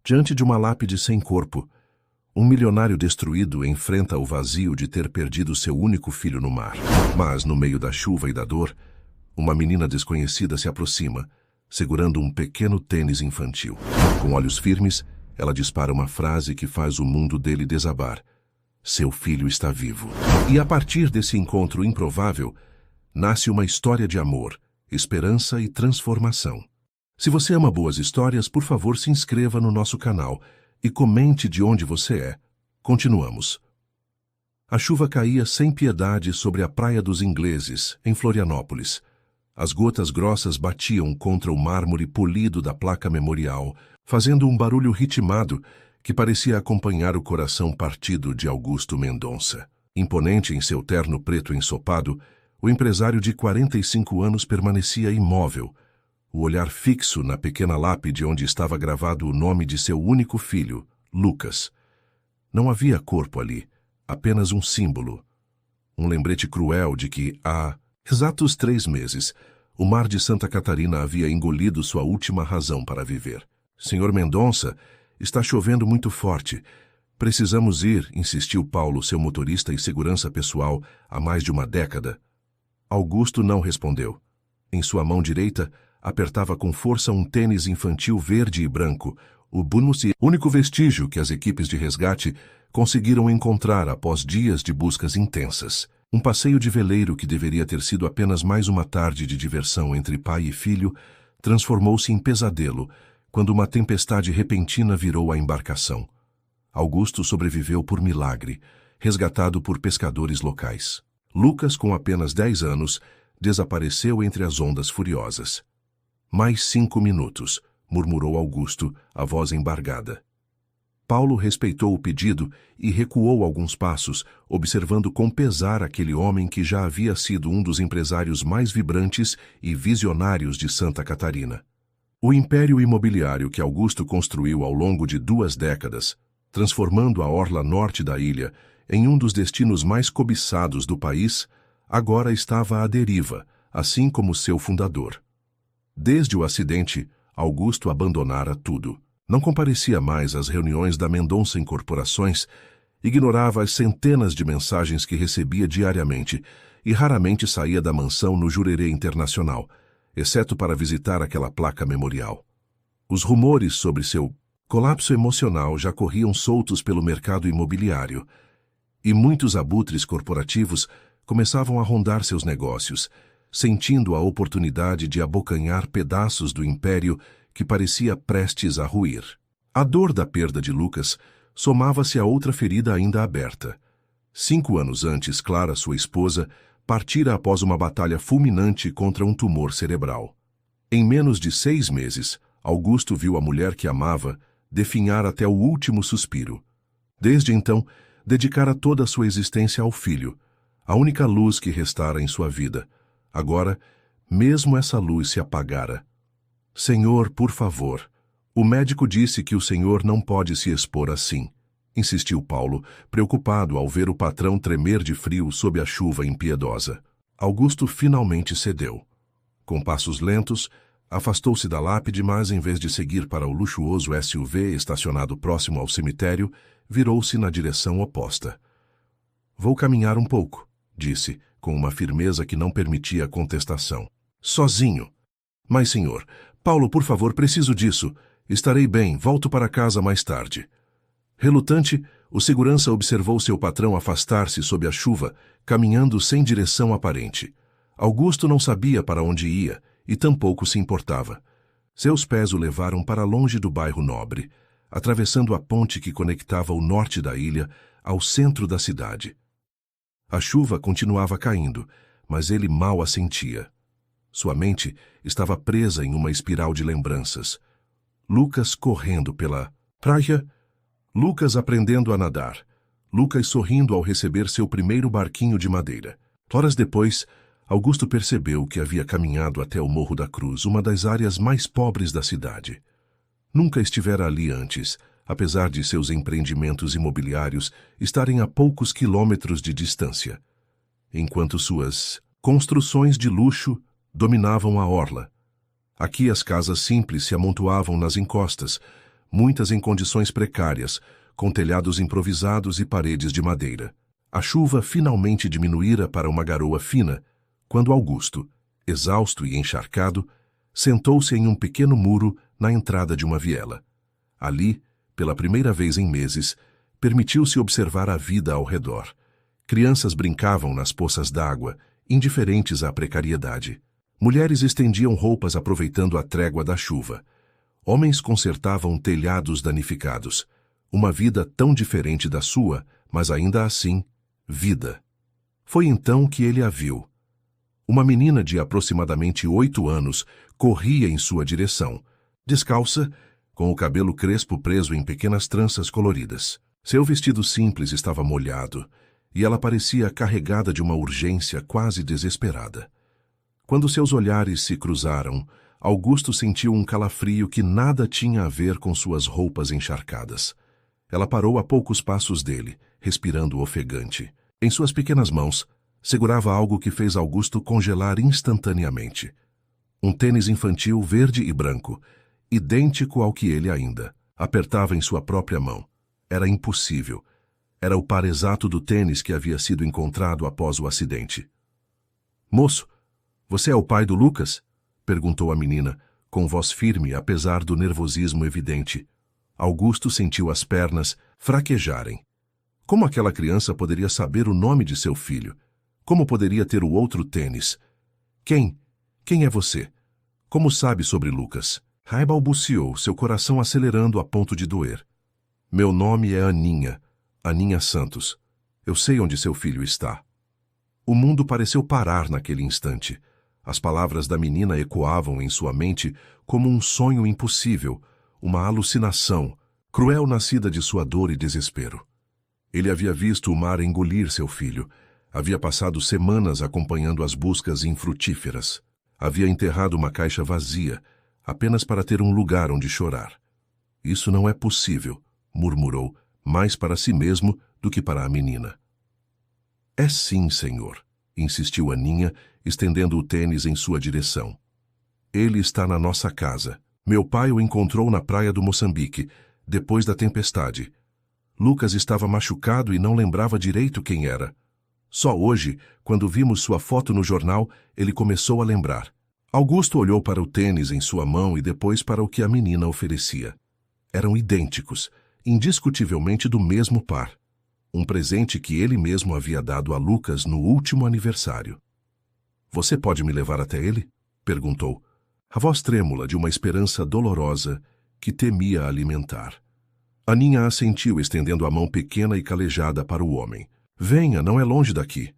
Diante de uma lápide sem corpo, um milionário destruído enfrenta o vazio de ter perdido seu único filho no mar. Mas, no meio da chuva e da dor, uma menina desconhecida se aproxima, segurando um pequeno tênis infantil. Com olhos firmes, ela dispara uma frase que faz o mundo dele desabar. Seu filho está vivo. E a partir desse encontro improvável, nasce uma história de amor, esperança e transformação. Se você ama boas histórias, por favor, se inscreva no nosso canal e comente de onde você é. Continuamos. A chuva caía sem piedade sobre a Praia dos Ingleses, em Florianópolis. As gotas grossas batiam contra o mármore polido da placa memorial, fazendo um barulho ritmado que parecia acompanhar o coração partido de Augusto Mendonça. Imponente em seu terno preto ensopado, o empresário de 45 anos permanecia imóvel, o olhar fixo na pequena lápide onde estava gravado o nome de seu único filho, Lucas. Não havia corpo ali, apenas um símbolo. Um lembrete cruel de que, há exatos 3 meses, o mar de Santa Catarina havia engolido sua última razão para viver. Senhor Mendonça, está chovendo muito forte. Precisamos ir, insistiu Paulo, seu motorista e segurança pessoal, há mais de uma década. Augusto não respondeu. Em sua mão direita, apertava com força um tênis infantil verde e branco, o Bunussi, único vestígio que as equipes de resgate conseguiram encontrar após dias de buscas intensas. Um passeio de veleiro que deveria ter sido apenas mais uma tarde de diversão entre pai e filho, transformou-se em pesadelo quando uma tempestade repentina virou a embarcação. Augusto sobreviveu por milagre, resgatado por pescadores locais. Lucas, com apenas 10 anos, desapareceu entre as ondas furiosas. Mais 5 minutos, murmurou Augusto, a voz embargada. Paulo respeitou o pedido e recuou alguns passos, observando com pesar aquele homem que já havia sido um dos empresários mais vibrantes e visionários de Santa Catarina. O império imobiliário que Augusto construiu ao longo de 2 décadas, transformando a orla norte da ilha em um dos destinos mais cobiçados do país, agora estava à deriva, assim como seu fundador. Desde o acidente, Augusto abandonara tudo. Não comparecia mais às reuniões da Mendonça Incorporações, ignorava as centenas de mensagens que recebia diariamente e raramente saía da mansão no Jurerê Internacional, exceto para visitar aquela placa memorial. Os rumores sobre seu colapso emocional já corriam soltos pelo mercado imobiliário, e muitos abutres corporativos começavam a rondar seus negócios, sentindo a oportunidade de abocanhar pedaços do império que parecia prestes a ruir. A dor da perda de Lucas somava-se a outra ferida ainda aberta. 5 anos antes, Clara, sua esposa, partira após uma batalha fulminante contra um tumor cerebral. Em menos de 6 meses, Augusto viu a mulher que amava definhar até o último suspiro. Desde então, dedicara toda a sua existência ao filho, a única luz que restara em sua vida. Agora, mesmo essa luz se apagara. Senhor, por favor, o médico disse que o senhor não pode se expor assim, insistiu Paulo, preocupado ao ver o patrão tremer de frio sob a chuva impiedosa. Augusto finalmente cedeu. Com passos lentos, afastou-se da lápide, mas em vez de seguir para o luxuoso SUV estacionado próximo ao cemitério, virou-se na direção oposta. Vou caminhar um pouco, disse, com uma firmeza que não permitia contestação. Sozinho. Mas, senhor, Paulo, por favor, preciso disso. Estarei bem, volto para casa mais tarde. Relutante, o segurança observou seu patrão afastar-se sob a chuva, caminhando sem direção aparente. Augusto não sabia para onde ia e tampouco se importava. Seus pés o levaram para longe do bairro nobre, atravessando a ponte que conectava o norte da ilha ao centro da cidade. A chuva continuava caindo, mas ele mal a sentia. Sua mente estava presa em uma espiral de lembranças. Lucas correndo pela praia, Lucas aprendendo a nadar, Lucas sorrindo ao receber seu primeiro barquinho de madeira. Horas depois, Augusto percebeu que havia caminhado até o Morro da Cruz, uma das áreas mais pobres da cidade. Nunca estivera ali antes, apesar de seus empreendimentos imobiliários estarem a poucos quilômetros de distância, enquanto suas construções de luxo dominavam a orla. Aqui as casas simples se amontoavam nas encostas, muitas em condições precárias, com telhados improvisados e paredes de madeira. A chuva finalmente diminuíra para uma garoa fina, quando Augusto, exausto e encharcado, sentou-se em um pequeno muro na entrada de uma viela. Ali, pela primeira vez em meses, permitiu-se observar a vida ao redor. Crianças brincavam nas poças d'água, indiferentes à precariedade. Mulheres estendiam roupas aproveitando a trégua da chuva. Homens consertavam telhados danificados. Uma vida tão diferente da sua, mas ainda assim, vida. Foi então que ele a viu. Uma menina de aproximadamente 8 anos corria em sua direção, descalça, com o cabelo crespo preso em pequenas tranças coloridas. Seu vestido simples estava molhado, e ela parecia carregada de uma urgência quase desesperada. Quando seus olhares se cruzaram, Augusto sentiu um calafrio que nada tinha a ver com suas roupas encharcadas. Ela parou a poucos passos dele, respirando ofegante. Em suas pequenas mãos, segurava algo que fez Augusto congelar instantaneamente. Um tênis infantil verde e branco, idêntico ao que ele ainda apertava em sua própria mão. Era impossível. Era o par exato do tênis que havia sido encontrado após o acidente. "Moço, você é o pai do Lucas?" perguntou a menina, com voz firme apesar do nervosismo evidente. Augusto sentiu as pernas fraquejarem. Como aquela criança poderia saber o nome de seu filho? Como poderia ter o outro tênis? Quem é você? Como sabe sobre Lucas? Rai balbuciou, seu coração acelerando a ponto de doer. "Meu nome é Aninha, Aninha Santos. Eu sei onde seu filho está." O mundo pareceu parar naquele instante. As palavras da menina ecoavam em sua mente como um sonho impossível, uma alucinação, cruel nascida de sua dor e desespero. Ele havia visto o mar engolir seu filho. Havia passado semanas acompanhando as buscas infrutíferas. Havia enterrado uma caixa vazia, apenas para ter um lugar onde chorar. "Isso não é possível", murmurou, mais para si mesmo do que para a menina. "É sim, senhor", insistiu Aninha, estendendo o tênis em sua direção. "Ele está na nossa casa. Meu pai o encontrou na praia do Moçambique, depois da tempestade. Lucas estava machucado e não lembrava direito quem era. Só hoje, quando vimos sua foto no jornal, ele começou a lembrar." Augusto olhou para o tênis em sua mão e depois para o que a menina oferecia. Eram idênticos, indiscutivelmente do mesmo par. Um presente que ele mesmo havia dado a Lucas no último aniversário. "Você pode me levar até ele?" perguntou, a voz trêmula de uma esperança dolorosa que temia alimentar. Aninha assentiu, estendendo a mão pequena e calejada para o homem. "Venha, não é longe daqui."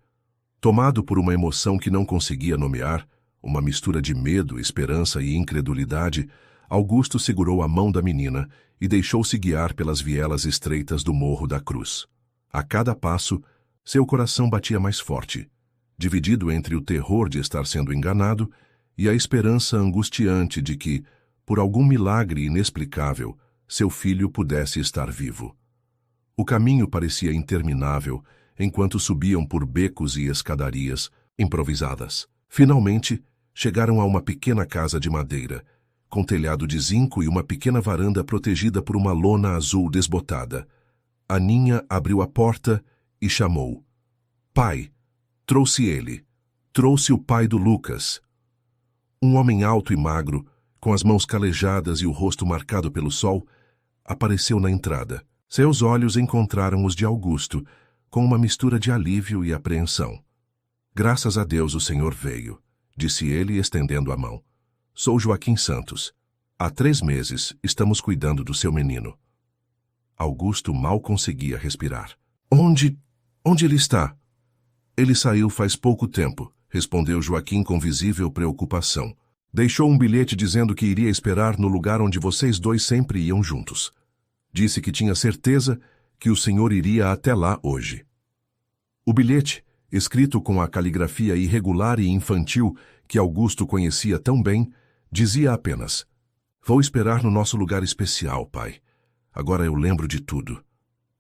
Tomado por uma emoção que não conseguia nomear, uma mistura de medo, esperança e incredulidade, Augusto segurou a mão da menina e deixou-se guiar pelas vielas estreitas do Morro da Cruz. A cada passo, seu coração batia mais forte, dividido entre o terror de estar sendo enganado e a esperança angustiante de que, por algum milagre inexplicável, seu filho pudesse estar vivo. O caminho parecia interminável, enquanto subiam por becos e escadarias improvisadas. Finalmente, chegaram a uma pequena casa de madeira, com telhado de zinco e uma pequena varanda protegida por uma lona azul desbotada. Aninha abriu a porta e chamou. "Pai!" Trouxe ele. Trouxe o pai do Lucas. Um homem alto e magro, com as mãos calejadas e o rosto marcado pelo sol, apareceu na entrada. Seus olhos encontraram os de Augusto, com uma mistura de alívio e apreensão. "Graças a Deus o senhor veio", disse ele, estendendo a mão. "Sou Joaquim Santos. Há 3 meses estamos cuidando do seu menino." Augusto mal conseguia respirar. Onde ele está?" "Ele saiu faz pouco tempo", respondeu Joaquim com visível preocupação. "Deixou um bilhete dizendo que iria esperar no lugar onde vocês dois sempre iam juntos. Disse que tinha certeza que o senhor iria até lá hoje." O bilhete, escrito com a caligrafia irregular e infantil que Augusto conhecia tão bem, dizia apenas: "Vou esperar no nosso lugar especial, pai. Agora eu lembro de tudo."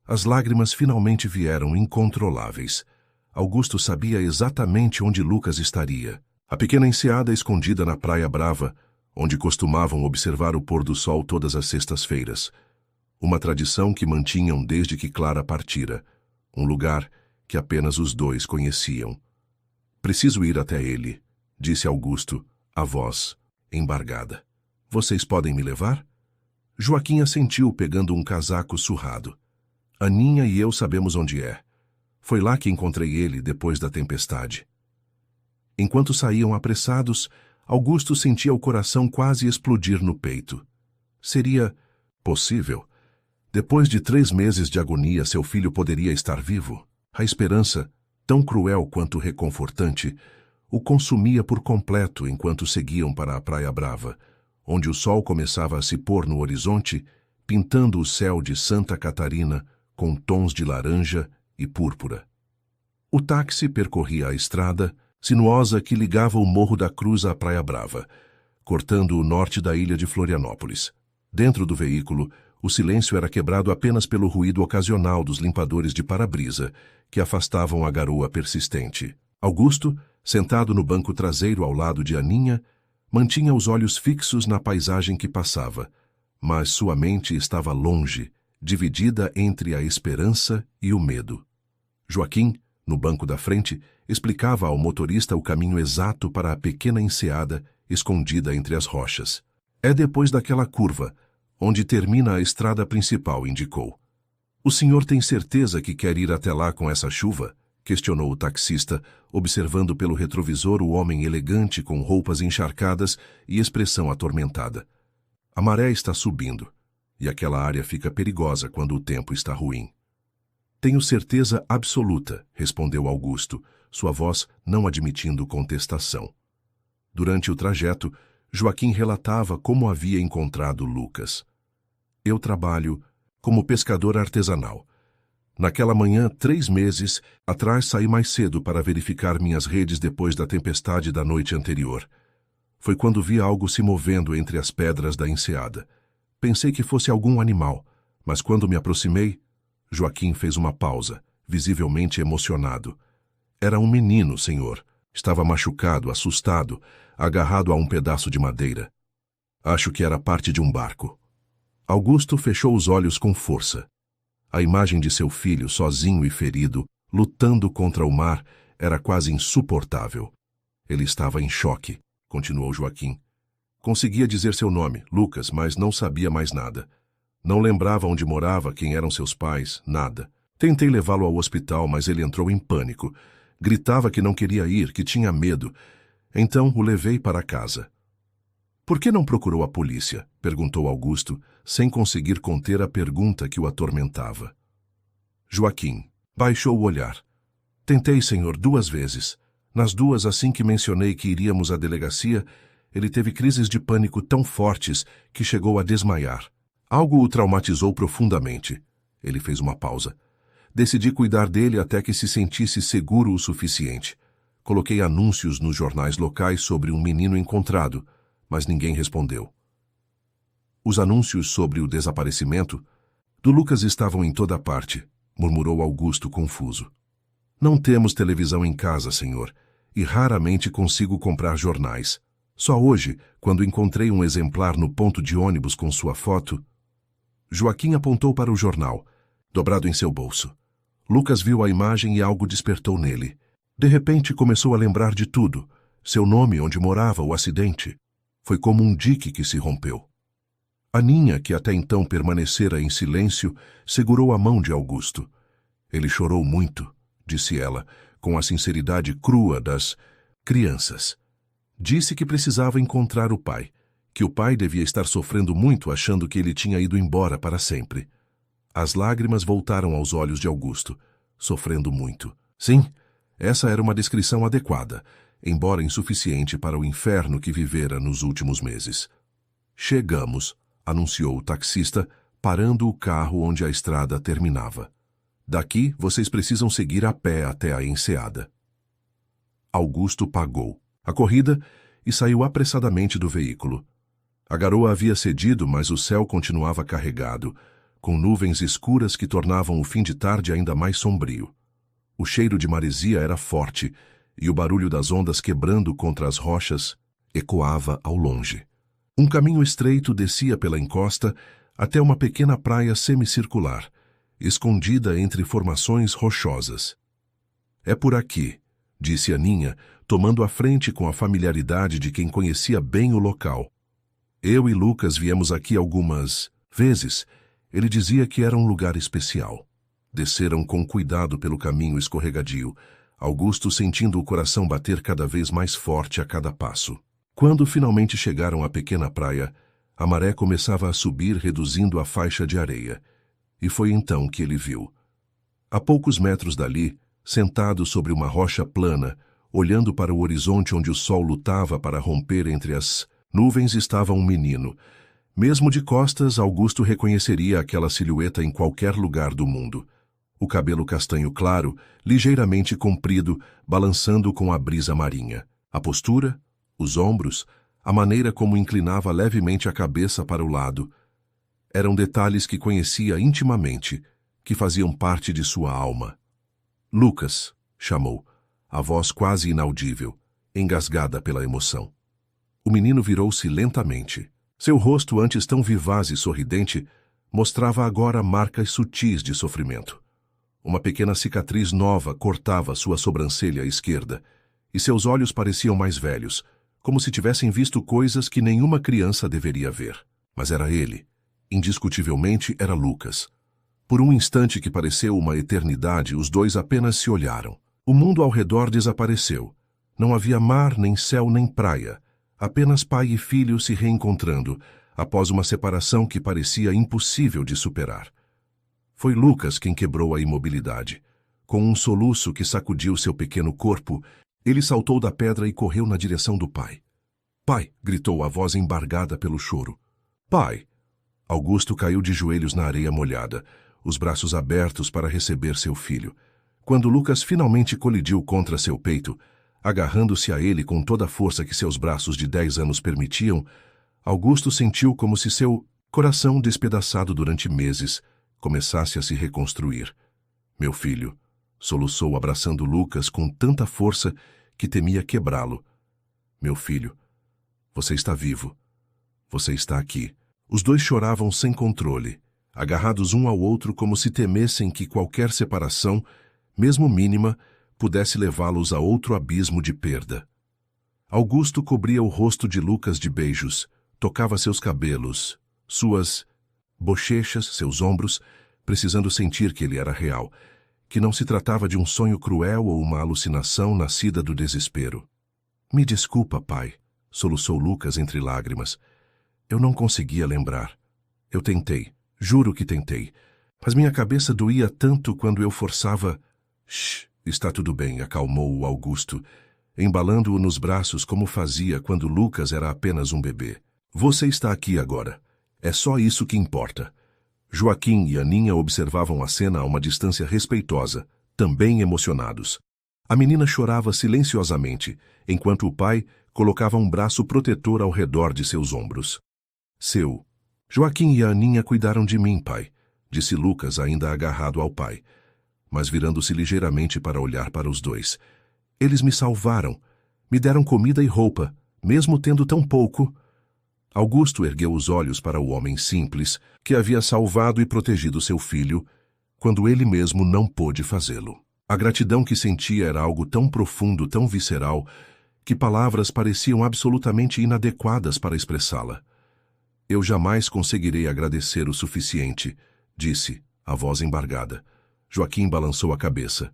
As lágrimas finalmente vieram incontroláveis. Augusto sabia exatamente onde Lucas estaria. A pequena enseada escondida na Praia Brava, onde costumavam observar o pôr do sol todas as sextas-feiras, uma tradição que mantinham desde que Clara partira, um lugar que apenas os dois conheciam. Preciso ir até ele, disse Augusto, a voz embargada. Vocês podem me levar? Joaquim assentiu, pegando um casaco surrado. Aninha e eu sabemos onde é. Foi lá que encontrei ele depois da tempestade. Enquanto saíam apressados, Augusto sentia o coração quase explodir no peito. Seria possível? Depois de 3 meses de agonia, seu filho poderia estar vivo? A esperança, tão cruel quanto reconfortante, o consumia por completo enquanto seguiam para a Praia Brava, onde o sol começava a se pôr no horizonte, pintando o céu de Santa Catarina com tons de laranja e púrpura. O táxi percorria a estrada sinuosa que ligava o Morro da Cruz à Praia Brava, cortando o norte da ilha de Florianópolis. Dentro do veículo, o silêncio era quebrado apenas pelo ruído ocasional dos limpadores de para-brisa, que afastavam a garoa persistente. Augusto, sentado no banco traseiro ao lado de Aninha, mantinha os olhos fixos na paisagem que passava, mas sua mente estava longe, dividida entre a esperança e o medo. Joaquim, no banco da frente, explicava ao motorista o caminho exato para a pequena enseada escondida entre as rochas. É depois daquela curva, onde termina a estrada principal, indicou. O senhor tem certeza que quer ir até lá com essa chuva? Questionou o taxista, observando pelo retrovisor o homem elegante com roupas encharcadas e expressão atormentada. A maré está subindo, e aquela área fica perigosa quando o tempo está ruim. Tenho certeza absoluta, respondeu Augusto, sua voz não admitindo contestação. Durante o trajeto, Joaquim relatava como havia encontrado Lucas. Eu trabalho como pescador artesanal. Naquela manhã, 3 meses atrás, saí mais cedo para verificar minhas redes depois da tempestade da noite anterior. Foi quando vi algo se movendo entre as pedras da enseada. Pensei que fosse algum animal, mas quando me aproximei, Joaquim fez uma pausa, visivelmente emocionado. Era um menino, senhor. Estava machucado, assustado, agarrado a um pedaço de madeira. Acho que era parte de um barco. Augusto fechou os olhos com força. A imagem de seu filho, sozinho e ferido, lutando contra o mar, era quase insuportável. Ele estava em choque, continuou Joaquim. Conseguia dizer seu nome, Lucas, mas não sabia mais nada. Não lembrava onde morava, quem eram seus pais, nada. Tentei levá-lo ao hospital, mas ele entrou em pânico. Gritava que não queria ir, que tinha medo. Então o levei para casa. Por que não procurou a polícia? Perguntou Augusto, sem conseguir conter a pergunta que o atormentava. Joaquim baixou o olhar. Tentei, senhor, 2 vezes. Nas 2, assim que mencionei que iríamos à delegacia, ele teve crises de pânico tão fortes que chegou a desmaiar. Algo o traumatizou profundamente. Ele fez uma pausa. Decidi cuidar dele até que se sentisse seguro o suficiente. Coloquei anúncios nos jornais locais sobre um menino encontrado, mas ninguém respondeu. Os anúncios sobre o desaparecimento do Lucas estavam em toda parte, murmurou Augusto confuso. Não temos televisão em casa, senhor, e raramente consigo comprar jornais. Só hoje, quando encontrei um exemplar no ponto de ônibus com sua foto... Joaquim apontou para o jornal, dobrado em seu bolso. Lucas viu a imagem e algo despertou nele. De repente começou a lembrar de tudo. Seu nome, onde morava, o acidente. Foi como um dique que se rompeu. Aninha, que até então permanecera em silêncio, segurou a mão de Augusto. Ele chorou muito, disse ela, com a sinceridade crua das crianças. Disse que precisava encontrar o pai, que o pai devia estar sofrendo muito achando que ele tinha ido embora para sempre. As lágrimas voltaram aos olhos de Augusto, sofrendo muito. Sim, essa era uma descrição adequada, embora insuficiente para o inferno que vivera nos últimos meses. Chegamos, anunciou o taxista, parando o carro onde a estrada terminava. Daqui, vocês precisam seguir a pé até a enseada. Augusto pagou a corrida e saiu apressadamente do veículo. A garoa havia cedido, mas o céu continuava carregado, com nuvens escuras que tornavam o fim de tarde ainda mais sombrio. O cheiro de maresia era forte, e o barulho das ondas quebrando contra as rochas ecoava ao longe. Um caminho estreito descia pela encosta, até uma pequena praia semicircular, escondida entre formações rochosas. É por aqui, disse Aninha, tomando a frente com a familiaridade de quem conhecia bem o local. Eu e Lucas viemos aqui algumas vezes. Ele dizia que era um lugar especial. Desceram com cuidado pelo caminho escorregadio, Augusto sentindo o coração bater cada vez mais forte a cada passo. Quando finalmente chegaram à pequena praia, a maré começava a subir, reduzindo a faixa de areia. E foi então que ele viu. A poucos metros dali, sentado sobre uma rocha plana, olhando para o horizonte onde o sol lutava para romper entre as nuvens, estava um menino. Mesmo de costas, Augusto reconheceria aquela silhueta em qualquer lugar do mundo. O cabelo castanho claro, ligeiramente comprido, balançando com a brisa marinha. A postura, os ombros, a maneira como inclinava levemente a cabeça para o lado. Eram detalhes que conhecia intimamente, que faziam parte de sua alma. Lucas, chamou, a voz quase inaudível, engasgada pela emoção. O menino virou-se lentamente. Seu rosto, antes tão vivaz e sorridente, mostrava agora marcas sutis de sofrimento. Uma pequena cicatriz nova cortava sua sobrancelha esquerda, e seus olhos pareciam mais velhos, como se tivessem visto coisas que nenhuma criança deveria ver. Mas era ele. Indiscutivelmente era Lucas. Por um instante que pareceu uma eternidade, os dois apenas se olharam. O mundo ao redor desapareceu. Não havia mar, nem céu, nem praia. Apenas pai e filho se reencontrando, após uma separação que parecia impossível de superar. Foi Lucas quem quebrou a imobilidade. Com um soluço que sacudiu seu pequeno corpo, ele saltou da pedra e correu na direção do pai. "Pai!" gritou a voz embargada pelo choro. "Pai!" Augusto caiu de joelhos na areia molhada, os braços abertos para receber seu filho. Quando Lucas finalmente colidiu contra seu peito, agarrando-se a ele com toda a força que seus braços de 10 anos permitiam, Augusto sentiu como se seu coração, despedaçado durante meses, começasse a se reconstruir. "Meu filho", soluçou abraçando Lucas com tanta força que temia quebrá-lo. "Meu filho, você está vivo. Você está aqui." Os dois choravam sem controle, agarrados um ao outro como se temessem que qualquer separação, mesmo mínima, pudesse levá-los a outro abismo de perda. Augusto cobria o rosto de Lucas de beijos, tocava seus cabelos, suas bochechas, seus ombros, precisando sentir que ele era real, que não se tratava de um sonho cruel ou uma alucinação nascida do desespero. "Me desculpa, pai", soluçou Lucas entre lágrimas. "Eu não conseguia lembrar. Eu tentei, juro que tentei, mas minha cabeça doía tanto quando eu forçava..." "Shh, está tudo bem", acalmou-o Augusto, embalando-o nos braços como fazia quando Lucas era apenas um bebê. "Você está aqui agora. É só isso que importa." Joaquim e Aninha observavam a cena a uma distância respeitosa, também emocionados. A menina chorava silenciosamente, enquanto o pai colocava um braço protetor ao redor de seus ombros. Joaquim e a Aninha cuidaram de mim, pai", disse Lucas, ainda agarrado ao pai, mas virando-se ligeiramente para olhar para os dois. "Eles me salvaram, me deram comida e roupa, mesmo tendo tão pouco." Augusto ergueu os olhos para o homem simples que havia salvado e protegido seu filho, quando ele mesmo não pôde fazê-lo. A gratidão que sentia era algo tão profundo, tão visceral, que palavras pareciam absolutamente inadequadas para expressá-la. "Eu jamais conseguirei agradecer o suficiente", disse, a voz embargada. Joaquim balançou a cabeça.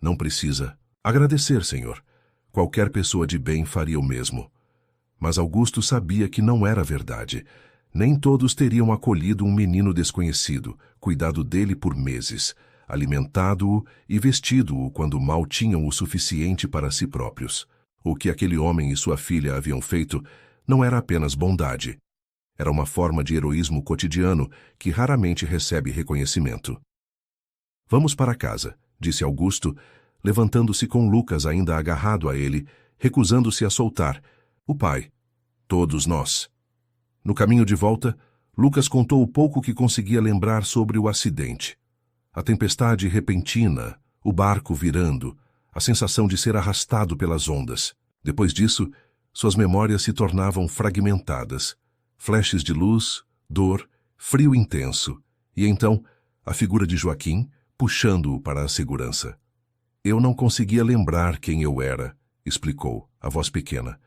"Não precisa agradecer, senhor. Qualquer pessoa de bem faria o mesmo." Mas Augusto sabia que não era verdade. Nem todos teriam acolhido um menino desconhecido, cuidado dele por meses, alimentado-o e vestido-o quando mal tinham o suficiente para si próprios. O que aquele homem e sua filha haviam feito não era apenas bondade. Era uma forma de heroísmo cotidiano que raramente recebe reconhecimento. "Vamos para casa", disse Augusto, levantando-se com Lucas ainda agarrado a ele, recusando-se a soltar. O pai. Todos nós. No caminho de volta, Lucas contou o pouco que conseguia lembrar sobre o acidente. A tempestade repentina, o barco virando, a sensação de ser arrastado pelas ondas. Depois disso, suas memórias se tornavam fragmentadas. Flashes de luz, dor frio intenso, e então a figura de Joaquim puxando-o para a segurança. Eu não conseguia lembrar quem eu era, explicou, a voz pequena.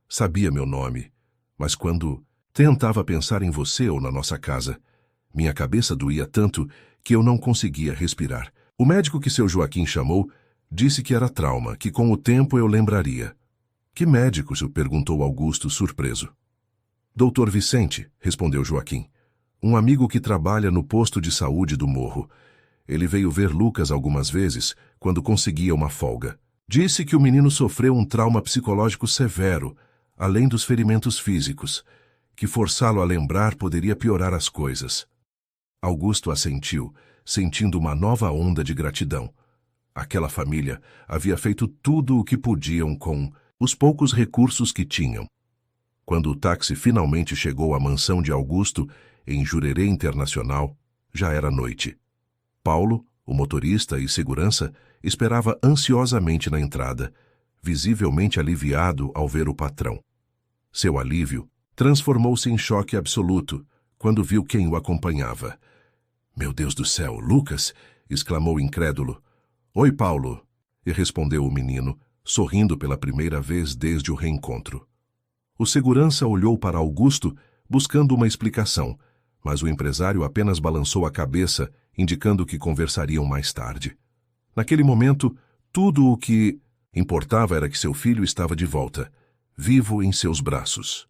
Sabia meu nome, mas quando tentava pensar em você ou na nossa casa, minha cabeça doía tanto que eu não conseguia respirar. O médico que seu Joaquim chamou disse que era trauma, que com o tempo eu lembraria. Que médico? Perguntou Augusto, surpreso. Doutor Vicente, respondeu Joaquim. Um amigo que trabalha no posto de saúde do morro. Ele veio ver Lucas algumas vezes, quando conseguia uma folga. Disse que o menino sofreu um trauma psicológico severo, além dos ferimentos físicos, que forçá-lo a lembrar poderia piorar as coisas. Augusto assentiu, sentindo uma nova onda de gratidão. Aquela família havia feito tudo o que podiam com os poucos recursos que tinham. Quando o táxi finalmente chegou à mansão de Augusto, em Jurerê Internacional, já era noite. Paulo, o motorista e segurança, esperava ansiosamente na entrada, visivelmente aliviado ao ver o patrão. Seu alívio transformou-se em choque absoluto quando viu quem o acompanhava. Meu Deus do céu, Lucas! Exclamou incrédulo. Oi, Paulo! E respondeu o menino, sorrindo pela primeira vez desde o reencontro. O segurança olhou para Augusto, buscando uma explicação, mas o empresário apenas balançou a cabeça, indicando que conversariam mais tarde. Naquele momento, tudo o que importava era que seu filho estava de volta, vivo em seus braços.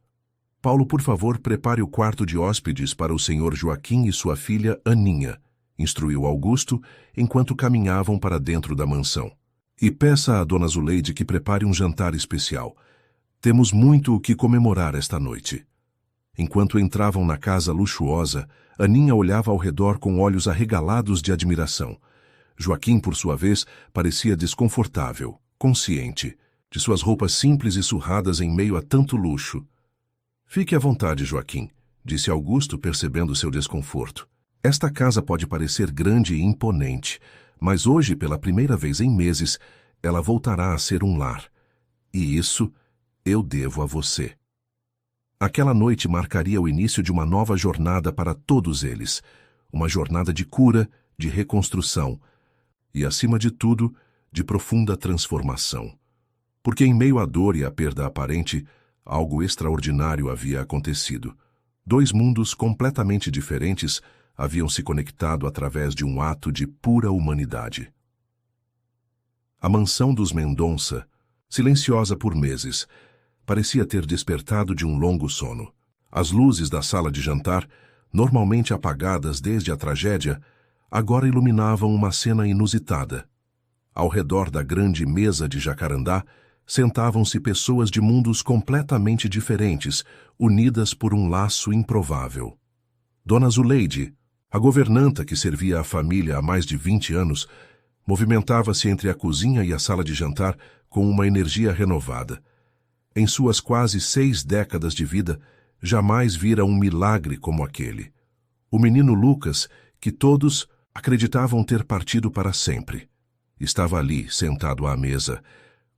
Paulo, por favor, prepare o quarto de hóspedes para o senhor Joaquim e sua filha Aninha, instruiu Augusto, enquanto caminhavam para dentro da mansão. E peça a dona Zuleide que prepare um jantar especial. Temos muito o que comemorar esta noite. Enquanto entravam na casa luxuosa, Aninha olhava ao redor com olhos arregalados de admiração. Joaquim, por sua vez, parecia desconfortável, consciente, de suas roupas simples e surradas em meio a tanto luxo. Fique à vontade, Joaquim, disse Augusto, percebendo seu desconforto. Esta casa pode parecer grande e imponente, mas hoje, pela primeira vez em meses, ela voltará a ser um lar. E isso eu devo a você. Aquela noite marcaria o início de uma nova jornada para todos eles, uma jornada de cura, de reconstrução e, acima de tudo, de profunda transformação. Porque em meio à dor e à perda aparente, algo extraordinário havia acontecido. Dois mundos completamente diferentes haviam se conectado através de um ato de pura humanidade. A mansão dos Mendonça, silenciosa por meses, parecia ter despertado de um longo sono. As luzes da sala de jantar, normalmente apagadas desde a tragédia, agora iluminavam uma cena inusitada. Ao redor da grande mesa de jacarandá, sentavam-se pessoas de mundos completamente diferentes, unidas por um laço improvável. Dona Zuleide, a governanta que servia a família há mais de 20 anos, movimentava-se entre a cozinha e a sala de jantar com uma energia renovada. Em suas quase 6 décadas de vida, jamais vira um milagre como aquele. O menino Lucas, que todos acreditavam ter partido para sempre, estava ali, sentado à mesa,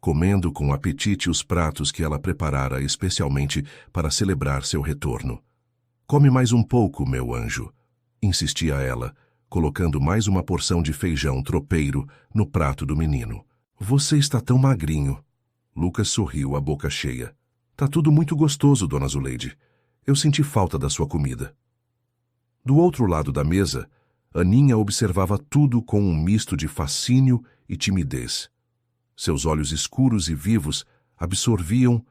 comendo com apetite os pratos que ela preparara especialmente para celebrar seu retorno. Come mais um pouco, meu anjo, insistia ela, colocando mais uma porção de feijão tropeiro no prato do menino. Você está tão magrinho. Lucas sorriu, a boca cheia. Tá tudo muito gostoso, dona Zuleide. Eu senti falta da sua comida. Do outro lado da mesa, Aninha observava tudo com um misto de fascínio e timidez. Seus olhos escuros e vivos absorviam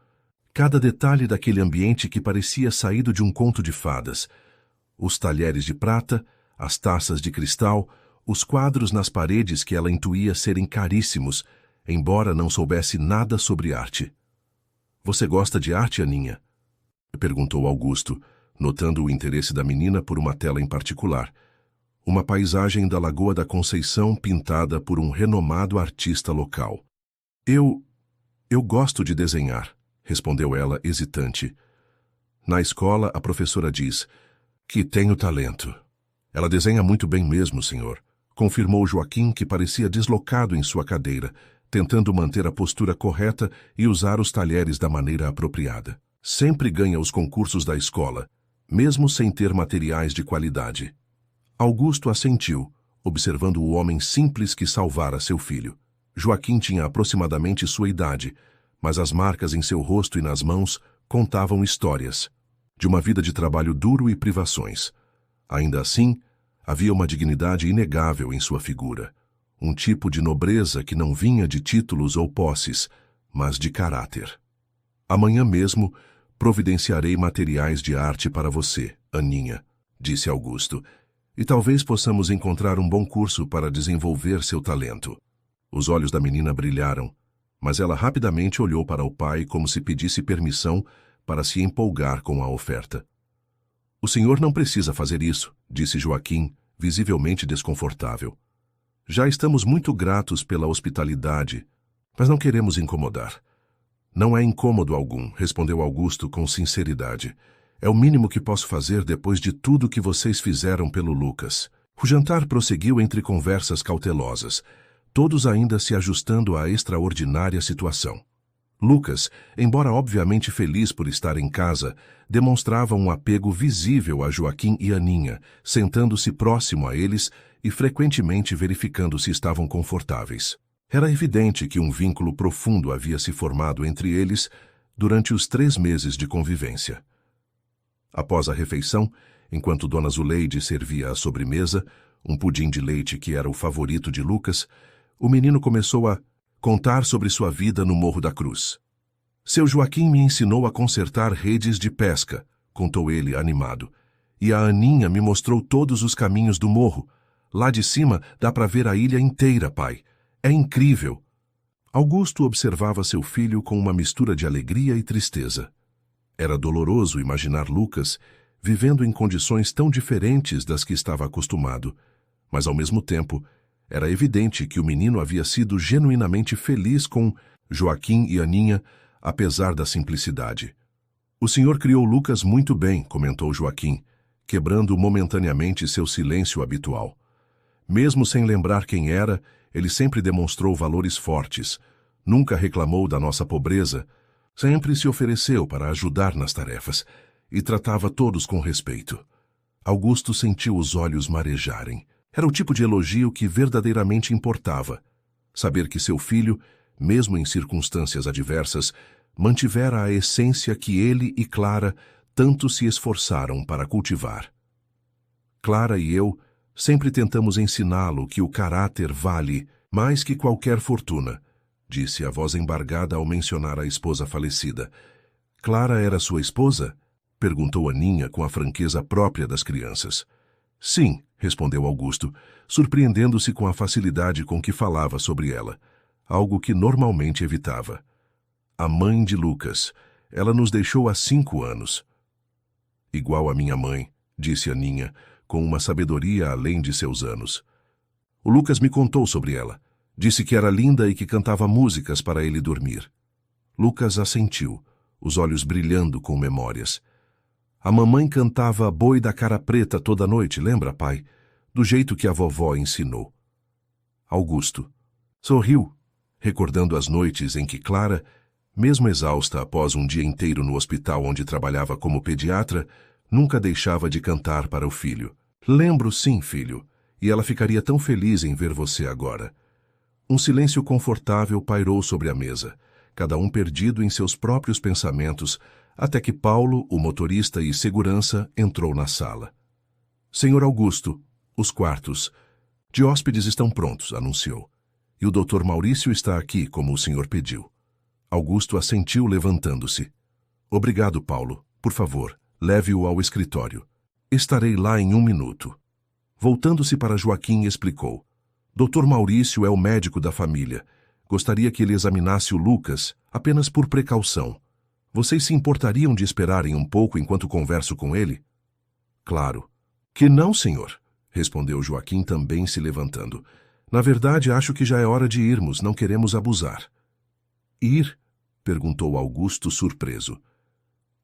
cada detalhe daquele ambiente que parecia saído de um conto de fadas. Os talheres de prata, as taças de cristal, os quadros nas paredes que ela intuía serem caríssimos, embora não soubesse nada sobre arte. Você gosta de arte, Aninha? Perguntou Augusto, notando o interesse da menina por uma tela em particular. Uma paisagem da Lagoa da Conceição pintada por um renomado artista local. Eu gosto de desenhar, respondeu ela, hesitante. Na escola, a professora diz que tenho talento. Ela desenha muito bem mesmo, senhor, confirmou Joaquim, que parecia deslocado em sua cadeira, tentando manter a postura correta e usar os talheres da maneira apropriada. Sempre ganha os concursos da escola. mesmo sem ter materiais de qualidade. Augusto assentiu, observando o homem simples que salvara seu filho. Joaquim tinha aproximadamente sua idade, mas as marcas em seu rosto e nas mãos contavam histórias de uma vida de trabalho duro e privações. Ainda assim, havia uma dignidade inegável em sua figura, um tipo de nobreza que não vinha de títulos ou posses, mas de caráter. Amanhã mesmo providenciarei materiais de arte para você, Aninha, disse Augusto, e talvez possamos encontrar um bom curso para desenvolver seu talento. Os olhos da menina brilharam, mas ela rapidamente olhou para o pai como se pedisse permissão para se empolgar com a oferta. O senhor não precisa fazer isso, disse Joaquim, visivelmente desconfortável. Já estamos muito gratos pela hospitalidade, mas não queremos incomodar. Não é incômodo algum, respondeu Augusto com sinceridade. É o mínimo que posso fazer depois de tudo que vocês fizeram pelo Lucas. O jantar prosseguiu entre conversas cautelosas, todos ainda se ajustando à extraordinária situação. Lucas, embora obviamente feliz por estar em casa, demonstrava um apego visível a Joaquim e Aninha, sentando-se próximo a eles e frequentemente verificando se estavam confortáveis. Era evidente que um vínculo profundo havia se formado entre eles durante os 3 meses de convivência. Após a refeição, enquanto Dona Zuleide servia a sobremesa, um pudim de leite que era o favorito de Lucas, o menino começou a contar sobre sua vida no Morro da Cruz. Seu Joaquim me ensinou a consertar redes de pesca, contou ele animado. E a Aninha me mostrou todos os caminhos do morro. Lá de cima dá para ver a ilha inteira, pai. É incrível. Augusto observava seu filho com uma mistura de alegria e tristeza. Era doloroso imaginar Lucas vivendo em condições tão diferentes das que estava acostumado, mas ao mesmo tempo era evidente que o menino havia sido genuinamente feliz com Joaquim e Aninha, apesar da simplicidade. O senhor criou Lucas muito bem, comentou Joaquim, quebrando momentaneamente seu silêncio habitual. Mesmo sem lembrar quem era, ele sempre demonstrou valores fortes, nunca reclamou da nossa pobreza, sempre se ofereceu para ajudar nas tarefas e tratava todos com respeito. Augusto sentiu os olhos marejarem. Era o tipo de elogio que verdadeiramente importava. Saber que seu filho, mesmo em circunstâncias adversas, mantivera a essência que ele e Clara tanto se esforçaram para cultivar. Clara e eu sempre tentamos ensiná-lo que o caráter vale mais que qualquer fortuna, disse a voz embargada ao mencionar a esposa falecida. Clara era sua esposa? Perguntou Aninha com a franqueza própria das crianças. Sim, respondeu Augusto, surpreendendo-se com a facilidade com que falava sobre ela, algo que normalmente evitava. A mãe de Lucas. Ela nos deixou há 5 anos. Igual a minha mãe, disse Aninha, com uma sabedoria além de seus anos. O Lucas me contou sobre ela. Disse que era linda e que cantava músicas para ele dormir. Lucas assentiu, os olhos brilhando com memórias. A mamãe cantava Boi da Cara Preta toda noite, lembra, pai? Do jeito que a vovó ensinou. Augusto sorriu, recordando as noites em que Clara, mesmo exausta após um dia inteiro no hospital onde trabalhava como pediatra, nunca deixava de cantar para o filho. Lembro sim, filho, e ela ficaria tão feliz em ver você agora. Um silêncio confortável pairou sobre a mesa, cada um perdido em seus próprios pensamentos, até que Paulo, o motorista e segurança, entrou na sala. Senhor Augusto, os quartos de hóspedes estão prontos, anunciou. E o Dr. Maurício está aqui, como o senhor pediu. Augusto assentiu levantando-se. Obrigado, Paulo. Por favor, leve-o ao escritório. Estarei lá em 1 minuto. Voltando-se para Joaquim, explicou. Dr. Maurício é o médico da família. Gostaria que ele examinasse o Lucas, apenas por precaução. Vocês se importariam de esperarem um pouco enquanto converso com ele? Claro. Que não, senhor, respondeu Joaquim também se levantando. Na verdade, acho que já é hora de irmos, não queremos abusar. Ir? Perguntou Augusto surpreso.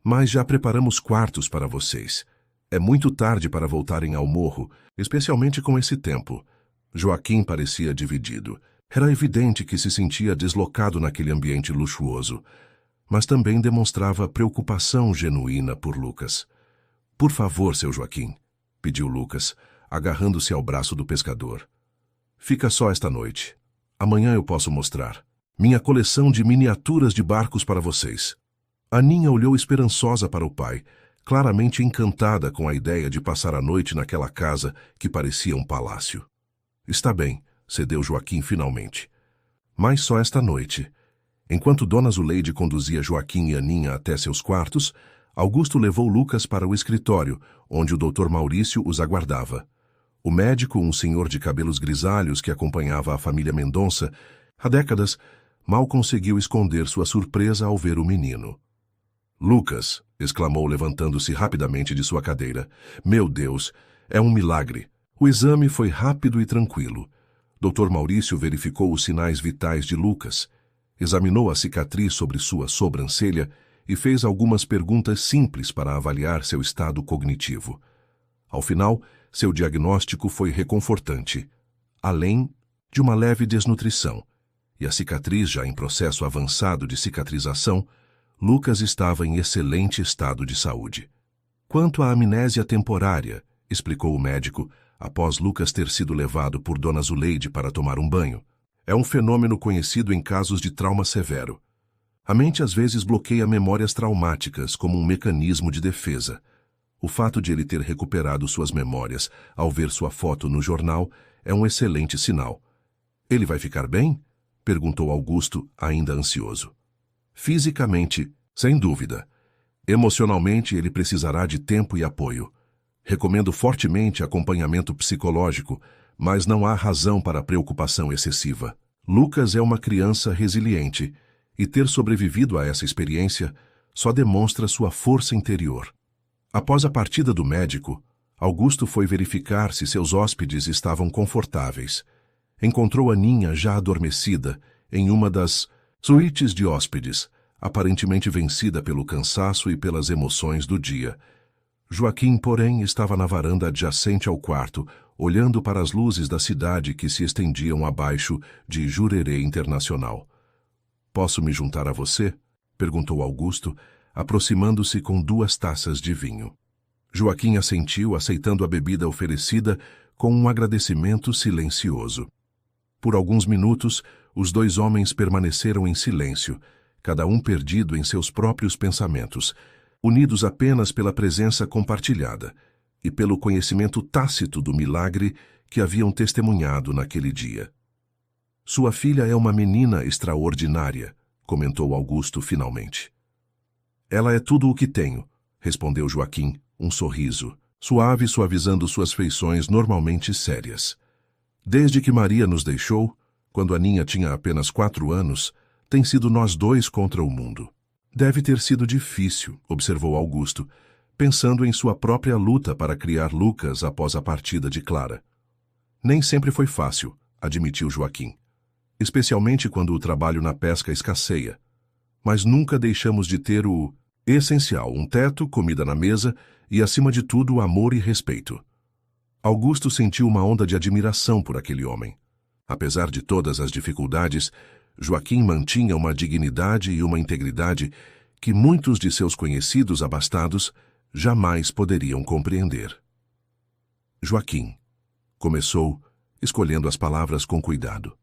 Mas já preparamos quartos para vocês. É muito tarde para voltarem ao morro, especialmente com esse tempo. Joaquim parecia dividido. Era evidente que se sentia deslocado naquele ambiente luxuoso, mas também demonstrava preocupação genuína por Lucas. Por favor, seu Joaquim, pediu Lucas, agarrando-se ao braço do pescador. Fica só esta noite. Amanhã eu posso mostrar minha coleção de miniaturas de barcos para vocês. Aninha olhou esperançosa para o pai, claramente encantada com a ideia de passar a noite naquela casa que parecia um palácio. Está bem, cedeu Joaquim finalmente. Mas só esta noite. Enquanto Dona Zuleide conduzia Joaquim e Aninha até seus quartos, Augusto levou Lucas para o escritório, onde o Dr. Maurício os aguardava. O médico, um senhor de cabelos grisalhos que acompanhava a família Mendonça, há décadas, mal conseguiu esconder sua surpresa ao ver o menino. Lucas, exclamou levantando-se rapidamente de sua cadeira. Meu Deus, é um milagre. O exame foi rápido e tranquilo. Dr. Maurício verificou os sinais vitais de Lucas, examinou a cicatriz sobre sua sobrancelha e fez algumas perguntas simples para avaliar seu estado cognitivo. Ao final, seu diagnóstico foi reconfortante, além de uma leve desnutrição, e a cicatriz já em processo avançado de cicatrização, Lucas estava em excelente estado de saúde. Quanto à amnésia temporária, explicou o médico, após Lucas ter sido levado por Dona Zuleide para tomar um banho, é um fenômeno conhecido em casos de trauma severo. A mente às vezes bloqueia memórias traumáticas como um mecanismo de defesa. O fato de ele ter recuperado suas memórias ao ver sua foto no jornal é um excelente sinal. Ele vai ficar bem? Perguntou Augusto, ainda ansioso. Fisicamente, sem dúvida. Emocionalmente, ele precisará de tempo e apoio. Recomendo fortemente acompanhamento psicológico, mas não há razão para preocupação excessiva. Lucas é uma criança resiliente, e ter sobrevivido a essa experiência só demonstra sua força interior. Após a partida do médico, Augusto foi verificar se seus hóspedes estavam confortáveis. Encontrou Aninha já adormecida em uma das suítes de hóspedes, aparentemente vencida pelo cansaço e pelas emoções do dia. Joaquim, porém, estava na varanda adjacente ao quarto, olhando para as luzes da cidade que se estendiam abaixo de Jurerê Internacional. Posso me juntar a você? Perguntou Augusto, aproximando-se com 2 taças de vinho. Joaquim assentiu, aceitando a bebida oferecida com um agradecimento silencioso. Por alguns minutos, os 2 homens permaneceram em silêncio, cada um perdido em seus próprios pensamentos, unidos apenas pela presença compartilhada e pelo conhecimento tácito do milagre que haviam testemunhado naquele dia. Sua filha é uma menina extraordinária, comentou Augusto finalmente. Ela é tudo o que tenho, respondeu Joaquim, um sorriso, suave suavizando suas feições normalmente sérias. Desde que Maria nos deixou, quando Aninha tinha apenas 4 anos, tem sido nós 2 contra o mundo. Deve ter sido difícil, observou Augusto, pensando em sua própria luta para criar Lucas após a partida de Clara. Nem sempre foi fácil, admitiu Joaquim, especialmente quando o trabalho na pesca escasseia. Mas nunca deixamos de ter o essencial, um teto, comida na mesa e, acima de tudo, amor e respeito. Augusto sentiu uma onda de admiração por aquele homem. Apesar de todas as dificuldades, Joaquim mantinha uma dignidade e uma integridade que muitos de seus conhecidos abastados jamais poderiam compreender. Joaquim, começou, escolhendo as palavras com cuidado.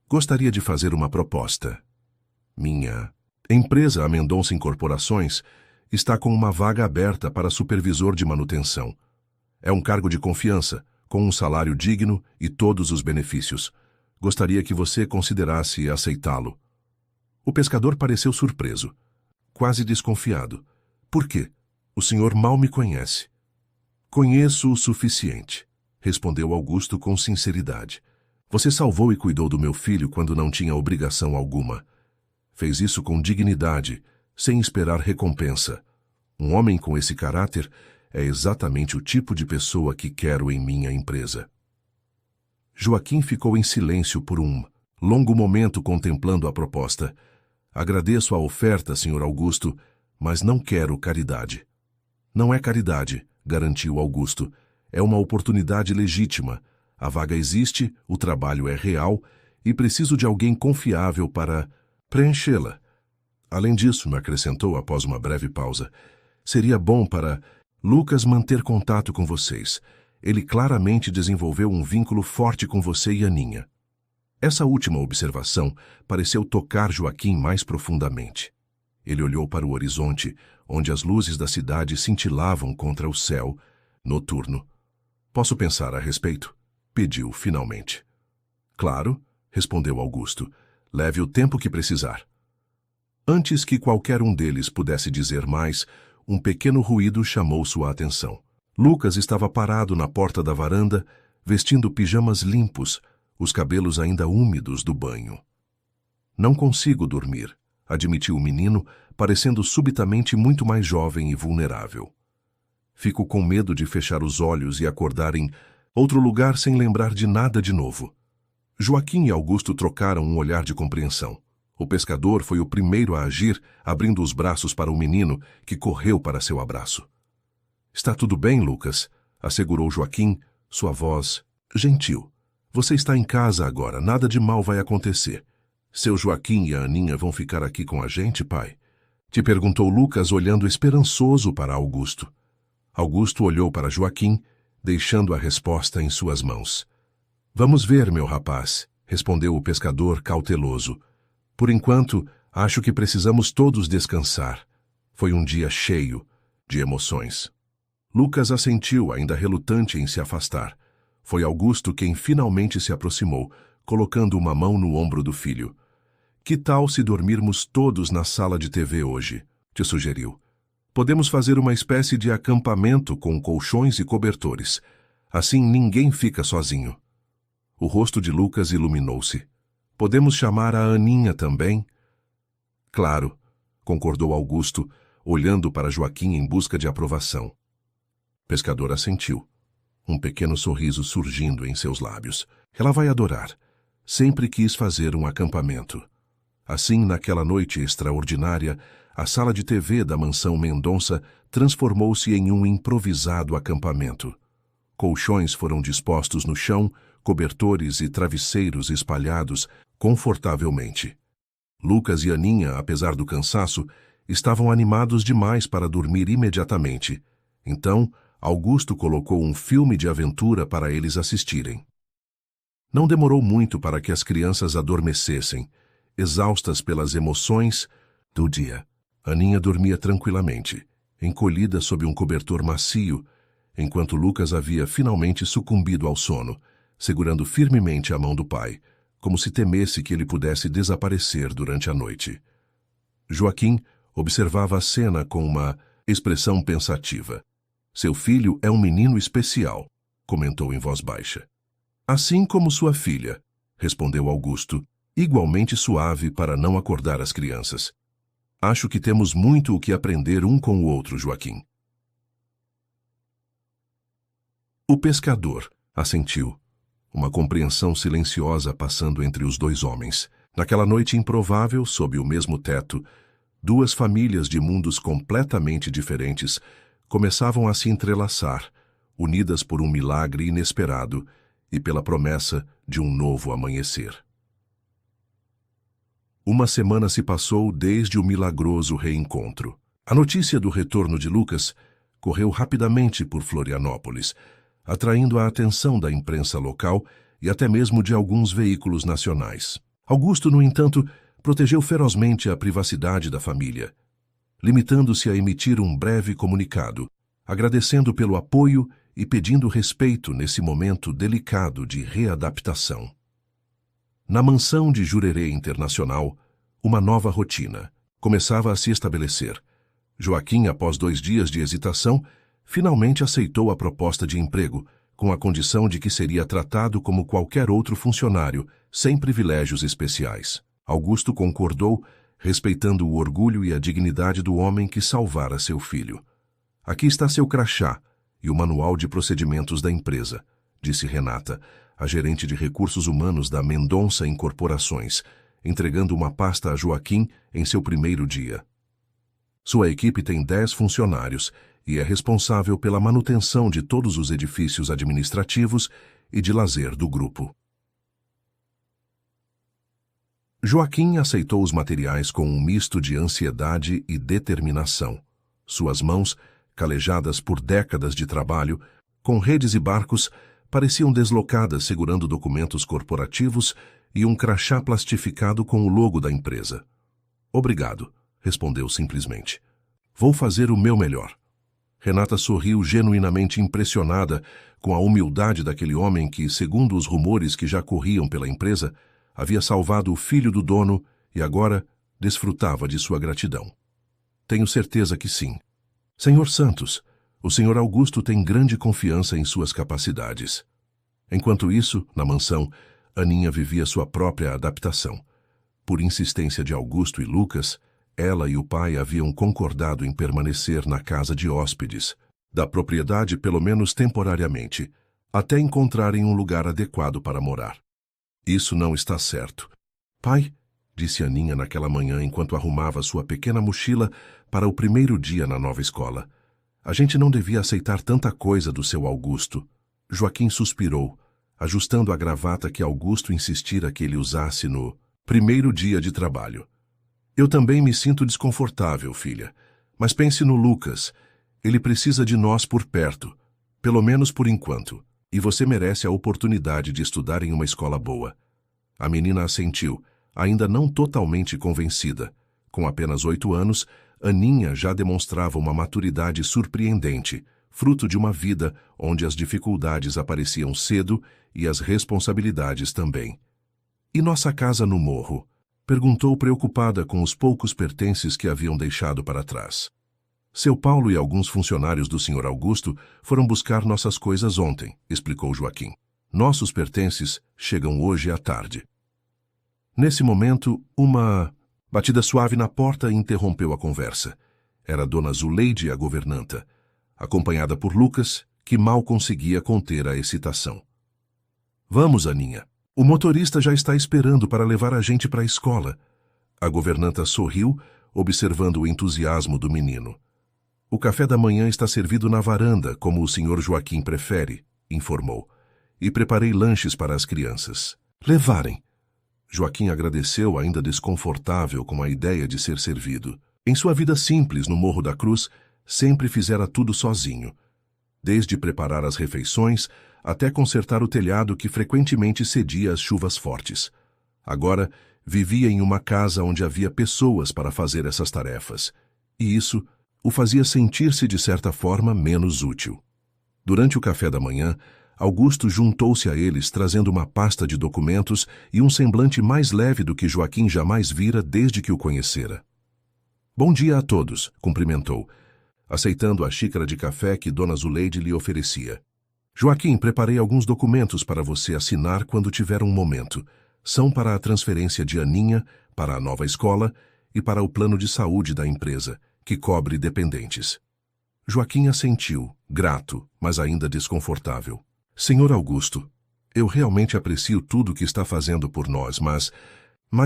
Gostaria de fazer uma proposta. Minha empresa, a Mendonça Incorporações, está com uma vaga aberta para supervisor de manutenção. É um cargo de confiança, com um salário digno e todos os benefícios. Gostaria que você considerasse aceitá-lo. O pescador pareceu surpreso, quase desconfiado. Por quê? O senhor mal me conhece. Conheço o suficiente, respondeu Augusto com sinceridade. Você salvou e cuidou do meu filho quando não tinha obrigação alguma. Fez isso com dignidade, sem esperar recompensa. Um homem com esse caráter é exatamente o tipo de pessoa que quero em minha empresa. Joaquim ficou em silêncio por um longo momento contemplando a proposta. Agradeço a oferta, Sr. Augusto, mas não quero caridade. Não é caridade, garantiu Augusto. É uma oportunidade legítima. A vaga existe, o trabalho é real e preciso de alguém confiável para preenchê-la. Além disso, me acrescentou após uma breve pausa, seria bom para Lucas manter contato com vocês. Ele claramente desenvolveu um vínculo forte com você e Aninha. Essa última observação pareceu tocar Joaquim mais profundamente. Ele olhou para o horizonte, onde as luzes da cidade cintilavam contra o céu noturno. Posso pensar a respeito? Pediu finalmente. Claro, respondeu Augusto. Leve o tempo que precisar. Antes que qualquer um deles pudesse dizer mais, um pequeno ruído chamou sua atenção. Lucas estava parado na porta da varanda, vestindo pijamas limpos, os cabelos ainda úmidos do banho. Não consigo dormir, admitiu o menino, parecendo subitamente muito mais jovem e vulnerável. Fico com medo de fechar os olhos e acordar em outro lugar sem lembrar de nada de novo. Joaquim e Augusto trocaram um olhar de compreensão. O pescador foi o primeiro a agir, abrindo os braços para o menino, que correu para seu abraço. Está tudo bem, Lucas? Assegurou Joaquim, sua voz gentil. Você está em casa agora, nada de mal vai acontecer. Seu Joaquim e a Aninha vão ficar aqui com a gente, pai? Te perguntou Lucas, olhando esperançoso para Augusto. Augusto olhou para Joaquim, deixando a resposta em suas mãos. Vamos ver, meu rapaz, respondeu o pescador cauteloso. Por enquanto, acho que precisamos todos descansar. Foi um dia cheio de emoções. Lucas assentiu, ainda relutante em se afastar. Foi Augusto quem finalmente se aproximou, colocando uma mão no ombro do filho. Que tal se dormirmos todos na sala de TV hoje? Te sugeriu. Podemos fazer uma espécie de acampamento com colchões e cobertores. Assim ninguém fica sozinho. O rosto de Lucas iluminou-se. Podemos chamar a Aninha também? Claro, concordou Augusto, olhando para Joaquim em busca de aprovação. Pescador assentiu, um pequeno sorriso surgindo em seus lábios. Ela vai adorar. Sempre quis fazer um acampamento. Assim, naquela noite extraordinária, a sala de TV da mansão Mendonça transformou-se em um improvisado acampamento. Colchões foram dispostos no chão, cobertores e travesseiros espalhados confortavelmente. Lucas e Aninha, apesar do cansaço, estavam animados demais para dormir imediatamente. Então, Augusto colocou um filme de aventura para eles assistirem. Não demorou muito para que as crianças adormecessem, exaustas pelas emoções do dia. Aninha dormia tranquilamente, encolhida sob um cobertor macio, enquanto Lucas havia finalmente sucumbido ao sono, segurando firmemente a mão do pai, como se temesse que ele pudesse desaparecer durante a noite. Joaquim observava a cena com uma expressão pensativa. Seu filho é um menino especial, comentou em voz baixa. Assim como sua filha, respondeu Augusto, igualmente suave para não acordar as crianças. Acho que temos muito o que aprender um com o outro, Joaquim. O pescador assentiu, uma compreensão silenciosa passando entre os dois homens. Naquela noite improvável, sob o mesmo teto, duas famílias de mundos completamente diferentes começavam a se entrelaçar, unidas por um milagre inesperado e pela promessa de um novo amanhecer. Uma semana se passou desde o milagroso reencontro. A notícia do retorno de Lucas correu rapidamente por Florianópolis, atraindo a atenção da imprensa local e até mesmo de alguns veículos nacionais. Augusto, no entanto, protegeu ferozmente a privacidade da família, limitando-se a emitir um breve comunicado, agradecendo pelo apoio e pedindo respeito nesse momento delicado de readaptação. Na mansão de Jurerê Internacional, uma nova rotina começava a se estabelecer. Joaquim, após 2 dias de hesitação, finalmente aceitou a proposta de emprego, com a condição de que seria tratado como qualquer outro funcionário, sem privilégios especiais. Augusto concordou, respeitando o orgulho e a dignidade do homem que salvara seu filho. Aqui está seu crachá e o manual de procedimentos da empresa, disse Renata, a gerente de recursos humanos da Mendonça Incorporações, entregando uma pasta a Joaquim em seu primeiro dia. Sua equipe tem 10 funcionários e é responsável pela manutenção de todos os edifícios administrativos e de lazer do grupo. Joaquim aceitou os materiais com um misto de ansiedade e determinação. Suas mãos, calejadas por décadas de trabalho, com redes e barcos, pareciam deslocadas segurando documentos corporativos e um crachá plastificado com o logo da empresa. Obrigado, respondeu simplesmente. Vou fazer o meu melhor. Renata sorriu genuinamente impressionada com a humildade daquele homem que, segundo os rumores que já corriam pela empresa, havia salvado o filho do dono e agora desfrutava de sua gratidão. Tenho certeza que sim. Senhor Santos, o Sr. Augusto tem grande confiança em suas capacidades. Enquanto isso, na mansão, Aninha vivia sua própria adaptação. Por insistência de Augusto e Lucas, ela e o pai haviam concordado em permanecer na casa de hóspedes, da propriedade pelo menos temporariamente, até encontrarem um lugar adequado para morar. Isso não está certo. Pai, disse Aninha naquela manhã enquanto arrumava sua pequena mochila para o primeiro dia na nova escola. A gente não devia aceitar tanta coisa do seu Augusto. Joaquim suspirou, ajustando a gravata que Augusto insistira que ele usasse no primeiro dia de trabalho. Eu também me sinto desconfortável, filha. Mas pense no Lucas. Ele precisa de nós por perto, pelo menos por enquanto, e você merece a oportunidade de estudar em uma escola boa. A menina assentiu, ainda não totalmente convencida. Com apenas 8 anos, Aninha já demonstrava uma maturidade surpreendente, fruto de uma vida onde as dificuldades apareciam cedo e as responsabilidades também. E nossa casa no morro? Perguntou preocupada com os poucos pertences que haviam deixado para trás. Seu Paulo e alguns funcionários do Sr. Augusto foram buscar nossas coisas ontem, explicou Joaquim. Nossos pertences chegam hoje à tarde. Nesse momento, uma batida suave na porta interrompeu a conversa. Era Dona Zuleide, a governanta, acompanhada por Lucas, que mal conseguia conter a excitação. Vamos, Aninha. O motorista já está esperando para levar a gente para a escola. A governanta sorriu, observando o entusiasmo do menino. O café da manhã está servido na varanda, como o Sr. Joaquim prefere, informou. E preparei lanches para as crianças. Levarem. Joaquim agradeceu, ainda desconfortável com a ideia de ser servido. Em sua vida simples no Morro da Cruz, sempre fizera tudo sozinho. Desde preparar as refeições até consertar o telhado que frequentemente cedia às chuvas fortes. Agora, vivia em uma casa onde havia pessoas para fazer essas tarefas, e isso o fazia sentir-se de certa forma menos útil. Durante o café da manhã, Augusto juntou-se a eles trazendo uma pasta de documentos e um semblante mais leve do que Joaquim jamais vira desde que o conhecera. Bom dia a todos, cumprimentou, aceitando a xícara de café que Dona Zuleide lhe oferecia. Joaquim, preparei alguns documentos para você assinar quando tiver um momento. São para a transferência de Aninha, para a nova escola e para o plano de saúde da empresa, que cobre dependentes. Joaquim assentiu, grato, mas ainda desconfortável. Senhor Augusto, eu realmente aprecio tudo o que está fazendo por nós, mas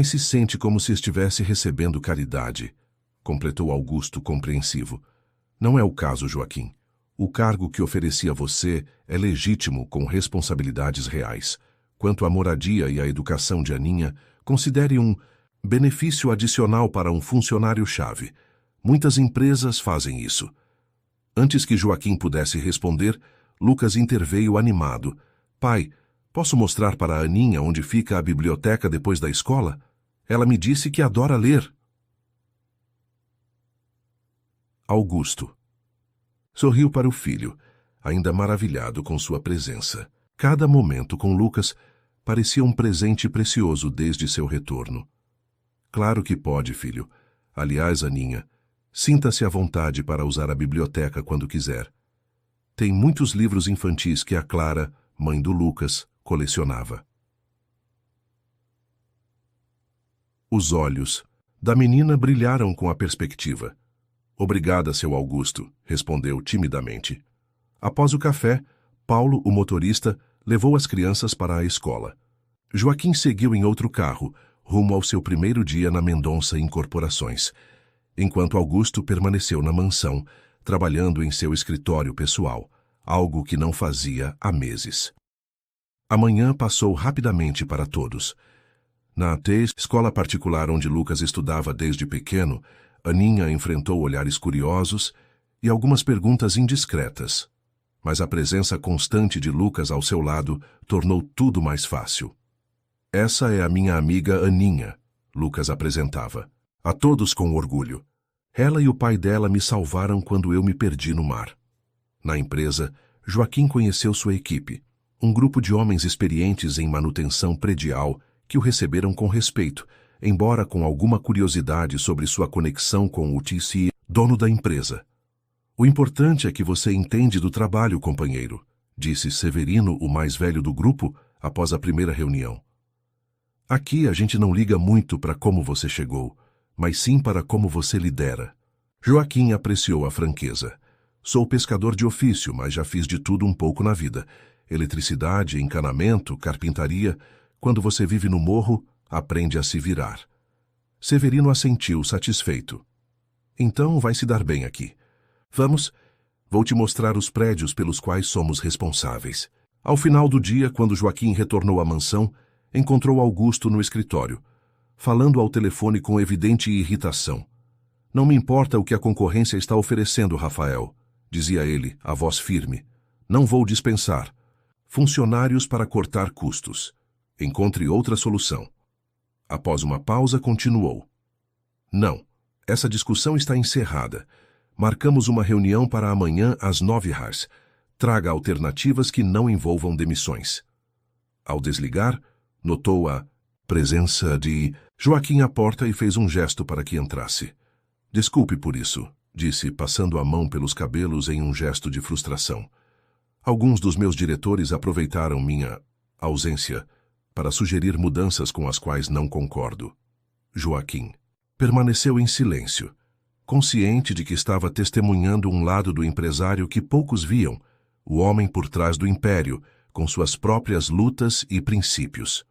se sente como se estivesse recebendo caridade, completou Augusto compreensivo. Não é o caso, Joaquim. O cargo que ofereci a você é legítimo com responsabilidades reais. Quanto à moradia e à educação de Aninha, considere um benefício adicional para um funcionário-chave. Muitas empresas fazem isso. Antes que Joaquim pudesse responder, Lucas interveio animado. Pai, posso mostrar para a Aninha onde fica a biblioteca depois da escola? Ela me disse que adora ler. Augusto sorriu para o filho, ainda maravilhado com sua presença. Cada momento com Lucas parecia um presente precioso desde seu retorno. Claro que pode, filho. Aliás, Aninha, sinta-se à vontade para usar a biblioteca quando quiser. Tem muitos livros infantis que a Clara, mãe do Lucas, colecionava. Os olhos da menina brilharam com a perspectiva. Obrigada, seu Augusto, respondeu timidamente. Após o café, Paulo, o motorista, levou as crianças para a escola. Joaquim seguiu em outro carro, rumo ao seu primeiro dia na Mendonça Incorporações, enquanto Augusto permaneceu na mansão, trabalhando em seu escritório pessoal, algo que não fazia há meses. A manhã passou rapidamente para todos. Na escola particular onde Lucas estudava desde pequeno, Aninha enfrentou olhares curiosos e algumas perguntas indiscretas. Mas a presença constante de Lucas ao seu lado tornou tudo mais fácil. Essa é a minha amiga Aninha, Lucas apresentava, a todos com orgulho. Ela e o pai dela me salvaram quando eu me perdi no mar. Na empresa, Joaquim conheceu sua equipe, um grupo de homens experientes em manutenção predial que o receberam com respeito, embora com alguma curiosidade sobre sua conexão com o TC, dono da empresa. O importante é que você entende do trabalho, companheiro, disse Severino, o mais velho do grupo, após a primeira reunião. Aqui a gente não liga muito para como você chegou, mas sim para como você lidera. Joaquim apreciou a franqueza. Sou pescador de ofício, mas já fiz de tudo um pouco na vida. Eletricidade, encanamento, carpintaria. Quando você vive no morro, aprende a se virar. Severino assentiu, satisfeito. Então vai se dar bem aqui. Vamos, vou te mostrar os prédios pelos quais somos responsáveis. Ao final do dia, quando Joaquim retornou à mansão, encontrou Augusto no escritório, falando ao telefone com evidente irritação. Não me importa o que a concorrência está oferecendo, Rafael, dizia ele, a voz firme. Não vou dispensar. Funcionários para cortar custos. Encontre outra solução. Após uma pausa, continuou. Não, essa discussão está encerrada. Marcamos uma reunião para amanhã às 9h. Traga alternativas que não envolvam demissões. Ao desligar, notou a presença de Joaquim à porta e fez um gesto para que entrasse. Desculpe por isso, disse, passando a mão pelos cabelos em um gesto de frustração. Alguns dos meus diretores aproveitaram minha ausência para sugerir mudanças com as quais não concordo. Joaquim permaneceu em silêncio, consciente de que estava testemunhando um lado do empresário que poucos viam, o homem por trás do império, com suas próprias lutas e princípios.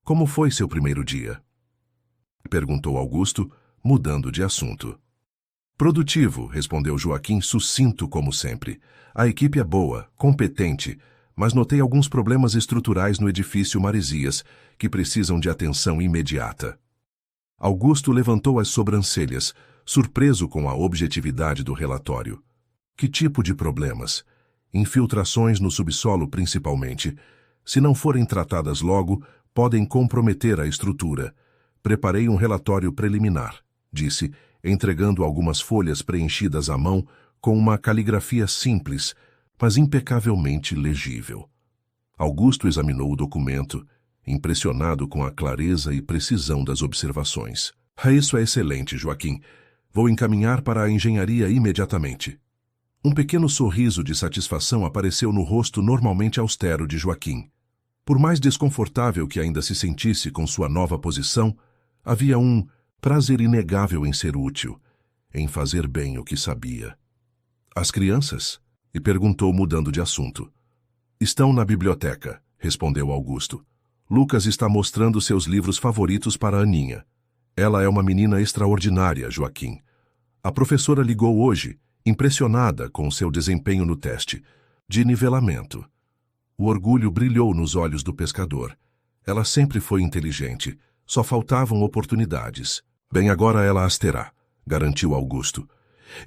Como foi seu primeiro dia? Perguntou Augusto, mudando de assunto. Produtivo, respondeu Joaquim, sucinto como sempre. A equipe é boa, competente, mas notei alguns problemas estruturais no edifício Maresias, que precisam de atenção imediata. Augusto levantou as sobrancelhas, surpreso com a objetividade do relatório. Que tipo de problemas? Infiltrações no subsolo, principalmente. Se não forem tratadas logo, podem comprometer a estrutura. Preparei um relatório preliminar, disse, entregando algumas folhas preenchidas à mão com uma caligrafia simples, mas impecavelmente legível. Augusto examinou o documento, impressionado com a clareza e precisão das observações. Isso é excelente, Joaquim. Vou encaminhar para a engenharia imediatamente. Um pequeno sorriso de satisfação apareceu no rosto normalmente austero de Joaquim. Por mais desconfortável que ainda se sentisse com sua nova posição, havia um prazer inegável em ser útil, em fazer bem o que sabia. As crianças? E perguntou, mudando de assunto. Estão na biblioteca, respondeu Augusto. Lucas está mostrando seus livros favoritos para Aninha. Ela é uma menina extraordinária, Joaquim. A professora ligou hoje, impressionada com seu desempenho no teste de nivelamento. O orgulho brilhou nos olhos do pescador. Ela sempre foi inteligente, só faltavam oportunidades. Bem, agora ela as terá, garantiu Augusto.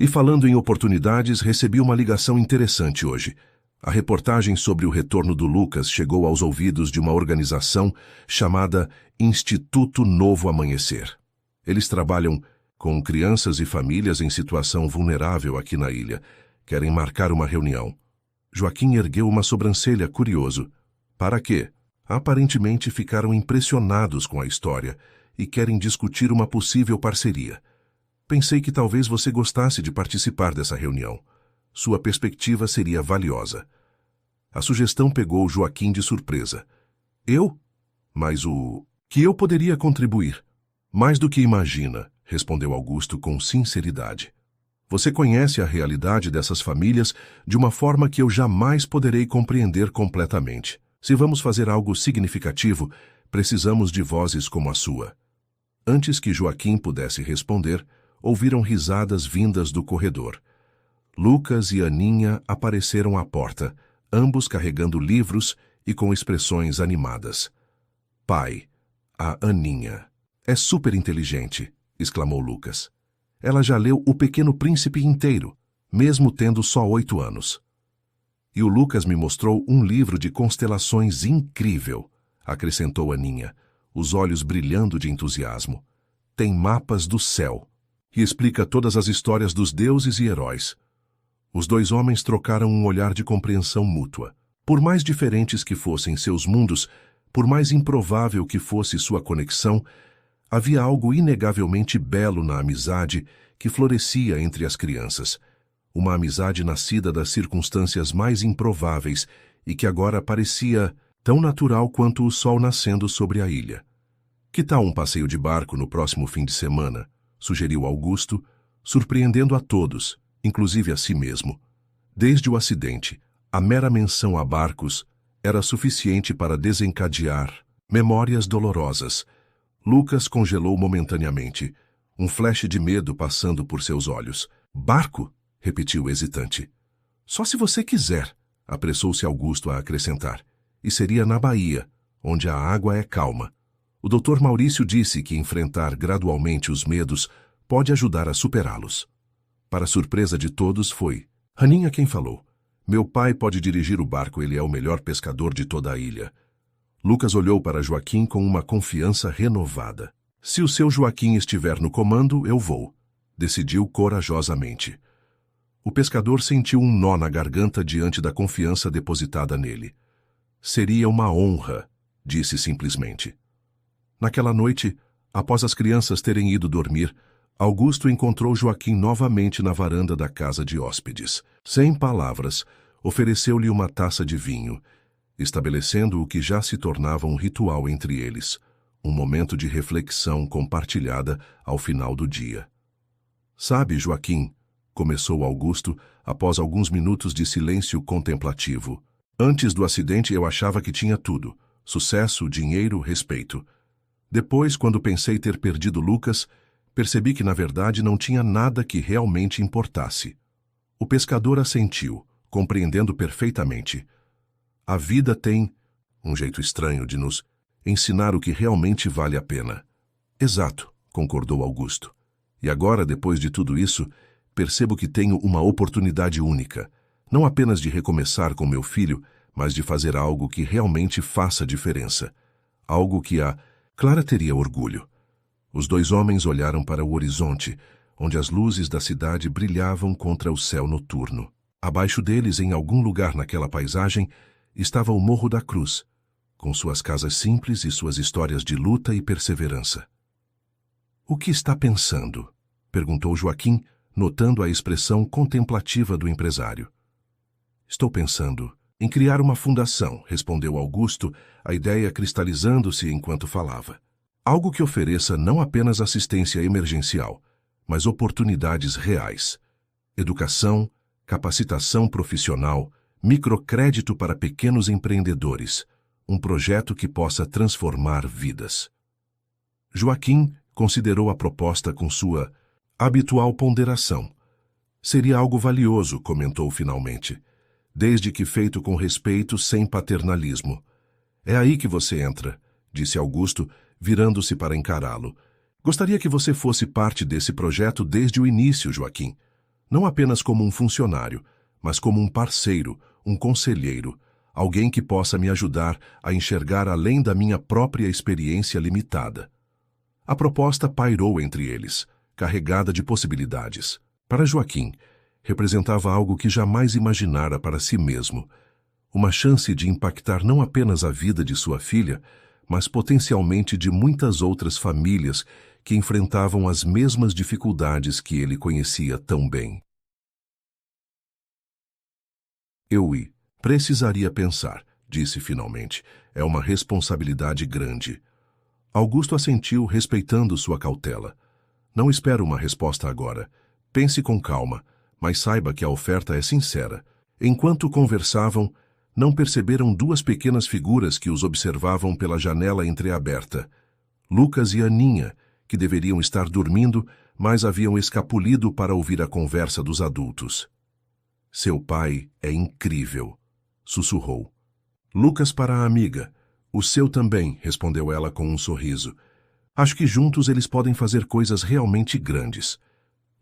E falando em oportunidades, recebi uma ligação interessante hoje. A reportagem sobre o retorno do Lucas chegou aos ouvidos de uma organização chamada Instituto Novo Amanhecer. Eles trabalham com crianças e famílias em situação vulnerável aqui na ilha. Querem marcar uma reunião. Joaquim ergueu uma sobrancelha, curioso. Para quê? Aparentemente ficaram impressionados com a história e querem discutir uma possível parceria. Pensei que talvez você gostasse de participar dessa reunião. Sua perspectiva seria valiosa. A sugestão pegou Joaquim de surpresa. Eu? Mas o que eu poderia contribuir? Mais do que imagina, respondeu Augusto com sinceridade. Você conhece a realidade dessas famílias de uma forma que eu jamais poderei compreender completamente. Se vamos fazer algo significativo, precisamos de vozes como a sua. Antes que Joaquim pudesse responder, ouviram risadas vindas do corredor. Lucas e Aninha apareceram à porta, ambos carregando livros e com expressões animadas. Pai, a Aninha. É super inteligente, exclamou Lucas. Ela já leu O Pequeno Príncipe inteiro. mesmo tendo só 8 anos. E o Lucas me mostrou um livro de constelações incrível, acrescentou Aninha, os olhos brilhando de entusiasmo. Tem mapas do céu e explica todas as histórias dos deuses e heróis. Os dois homens trocaram um olhar de compreensão mútua. Por mais diferentes que fossem seus mundos, por mais improvável que fosse sua conexão, havia algo inegavelmente belo na amizade que florescia entre as crianças. Uma amizade nascida das circunstâncias mais improváveis e que agora parecia tão natural quanto o sol nascendo sobre a ilha. Que tal um passeio de barco no próximo fim de semana? Sugeriu Augusto, surpreendendo a todos, inclusive a si mesmo. Desde o acidente, a mera menção a barcos era suficiente para desencadear memórias dolorosas. Lucas congelou momentaneamente, um flash de medo passando por seus olhos. Barco? Repetiu hesitante. Só se você quiser, apressou-se Augusto a acrescentar. E seria na Bahia, onde a água é calma. O Dr. Maurício disse que enfrentar gradualmente os medos pode ajudar a superá-los. Para surpresa de todos foi Aninha quem falou. Meu pai pode dirigir o barco, ele é o melhor pescador de toda a ilha. Lucas olhou para Joaquim com uma confiança renovada. Se o seu Joaquim estiver no comando, eu vou, decidiu corajosamente. O pescador sentiu um nó na garganta diante da confiança depositada nele. Seria uma honra, disse simplesmente. Naquela noite, após as crianças terem ido dormir, Augusto encontrou Joaquim novamente na varanda da casa de hóspedes. Sem palavras, ofereceu-lhe uma taça de vinho, estabelecendo o que já se tornava um ritual entre eles, um momento de reflexão compartilhada ao final do dia. Sabe, Joaquim, começou Augusto após alguns minutos de silêncio contemplativo. Antes do acidente eu achava que tinha tudo: sucesso, dinheiro, respeito. Depois, quando pensei ter perdido Lucas, percebi que na verdade não tinha nada que realmente importasse. O pescador assentiu, compreendendo perfeitamente. A vida tem um jeito estranho de nos ensinar o que realmente vale a pena. Exato, concordou Augusto. E agora, depois de tudo isso, percebo que tenho uma oportunidade única, não apenas de recomeçar com meu filho, mas de fazer algo que realmente faça diferença. Algo que a Clara teria orgulho. Os dois homens olharam para o horizonte, onde as luzes da cidade brilhavam contra o céu noturno. Abaixo deles, em algum lugar naquela paisagem, estava o Morro da Cruz, com suas casas simples e suas histórias de luta e perseverança. O que está pensando? Perguntou Joaquim, notando a expressão contemplativa do empresário. Estou pensando em criar uma fundação, respondeu Augusto, a ideia cristalizando-se enquanto falava. Algo que ofereça não apenas assistência emergencial, mas oportunidades reais. Educação, capacitação profissional, microcrédito para pequenos empreendedores. Um projeto que possa transformar vidas. Joaquim considerou a proposta com sua habitual ponderação. Seria algo valioso, comentou finalmente, desde que feito com respeito, sem paternalismo. É aí que você entra, disse Augusto, virando-se para encará-lo. Gostaria que você fosse parte desse projeto desde o início, Joaquim. Não apenas como um funcionário, mas como um parceiro, um conselheiro, alguém que possa me ajudar a enxergar além da minha própria experiência limitada. A proposta pairou entre eles, carregada de possibilidades. Para Joaquim, representava algo que jamais imaginara para si mesmo, uma chance de impactar não apenas a vida de sua filha, mas potencialmente de muitas outras famílias que enfrentavam as mesmas dificuldades que ele conhecia tão bem. Eu precisaria pensar, disse finalmente. É uma responsabilidade grande. Augusto assentiu, respeitando sua cautela. Não espero uma resposta agora. Pense com calma, mas saiba que a oferta é sincera. Enquanto conversavam, não perceberam duas pequenas figuras que os observavam pela janela entreaberta. Lucas e Aninha, que deveriam estar dormindo, mas haviam escapulido para ouvir a conversa dos adultos. Seu pai é incrível, sussurrou. Lucas para a amiga. O seu também, respondeu ela com um sorriso. Acho que juntos eles podem fazer coisas realmente grandes.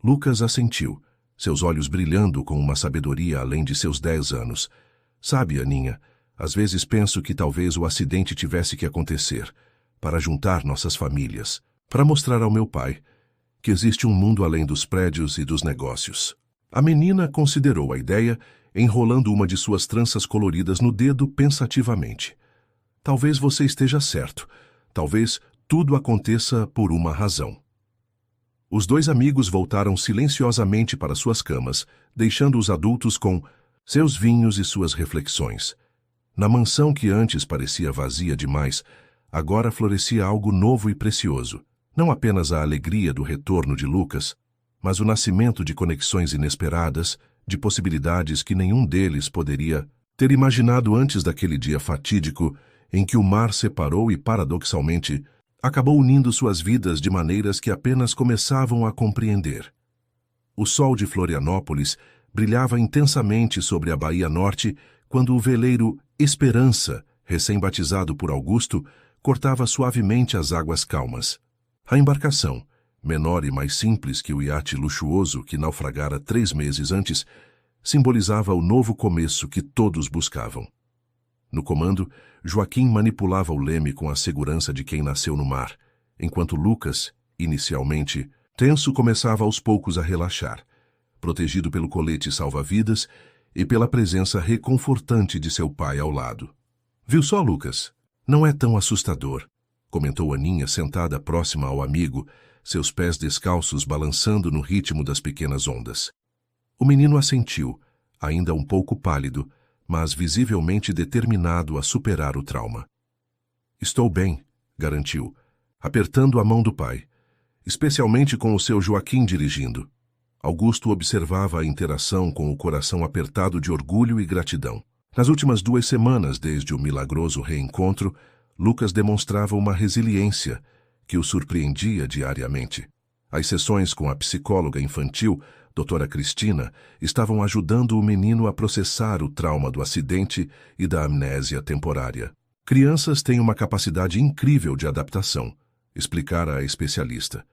Lucas assentiu. seus olhos brilhando com uma sabedoria além de seus 10 anos. Sabe, Aninha, às vezes penso que talvez o acidente tivesse que acontecer para juntar nossas famílias, para mostrar ao meu pai que existe um mundo além dos prédios e dos negócios. A menina considerou a ideia, enrolando uma de suas tranças coloridas no dedo pensativamente. Talvez você esteja certo. Talvez tudo aconteça por uma razão. Os dois amigos voltaram silenciosamente para suas camas, deixando os adultos com seus vinhos e suas reflexões. Na mansão que antes parecia vazia demais, agora florescia algo novo e precioso. Não apenas a alegria do retorno de Lucas, mas o nascimento de conexões inesperadas, de possibilidades que nenhum deles poderia ter imaginado antes daquele dia fatídico em que o mar separou e, paradoxalmente, acabou unindo suas vidas de maneiras que apenas começavam a compreender. O sol de Florianópolis brilhava intensamente sobre a Baía Norte quando o veleiro Esperança, recém-batizado por Augusto, cortava suavemente as águas calmas. A embarcação, menor e mais simples que o iate luxuoso que naufragara 3 meses antes, simbolizava o novo começo que todos buscavam. No comando, Joaquim manipulava o leme com a segurança de quem nasceu no mar, enquanto Lucas, inicialmente tenso, começava aos poucos a relaxar, protegido pelo colete salva-vidas e pela presença reconfortante de seu pai ao lado. Viu só, Lucas? Não é tão assustador, comentou Aninha sentada próxima ao amigo, seus pés descalços balançando no ritmo das pequenas ondas. O menino assentiu, ainda um pouco pálido, mas visivelmente determinado a superar o trauma. Estou bem, garantiu, apertando a mão do pai, especialmente com o seu Joaquim dirigindo. Augusto observava a interação com o coração apertado de orgulho e gratidão. Nas últimas 2 semanas, desde o milagroso reencontro, Lucas demonstrava uma resiliência que o surpreendia diariamente. As sessões com a psicóloga infantil, doutora Cristina, estavam ajudando o menino a processar o trauma do acidente e da amnésia temporária. Crianças têm uma capacidade incrível de adaptação, explicara a especialista.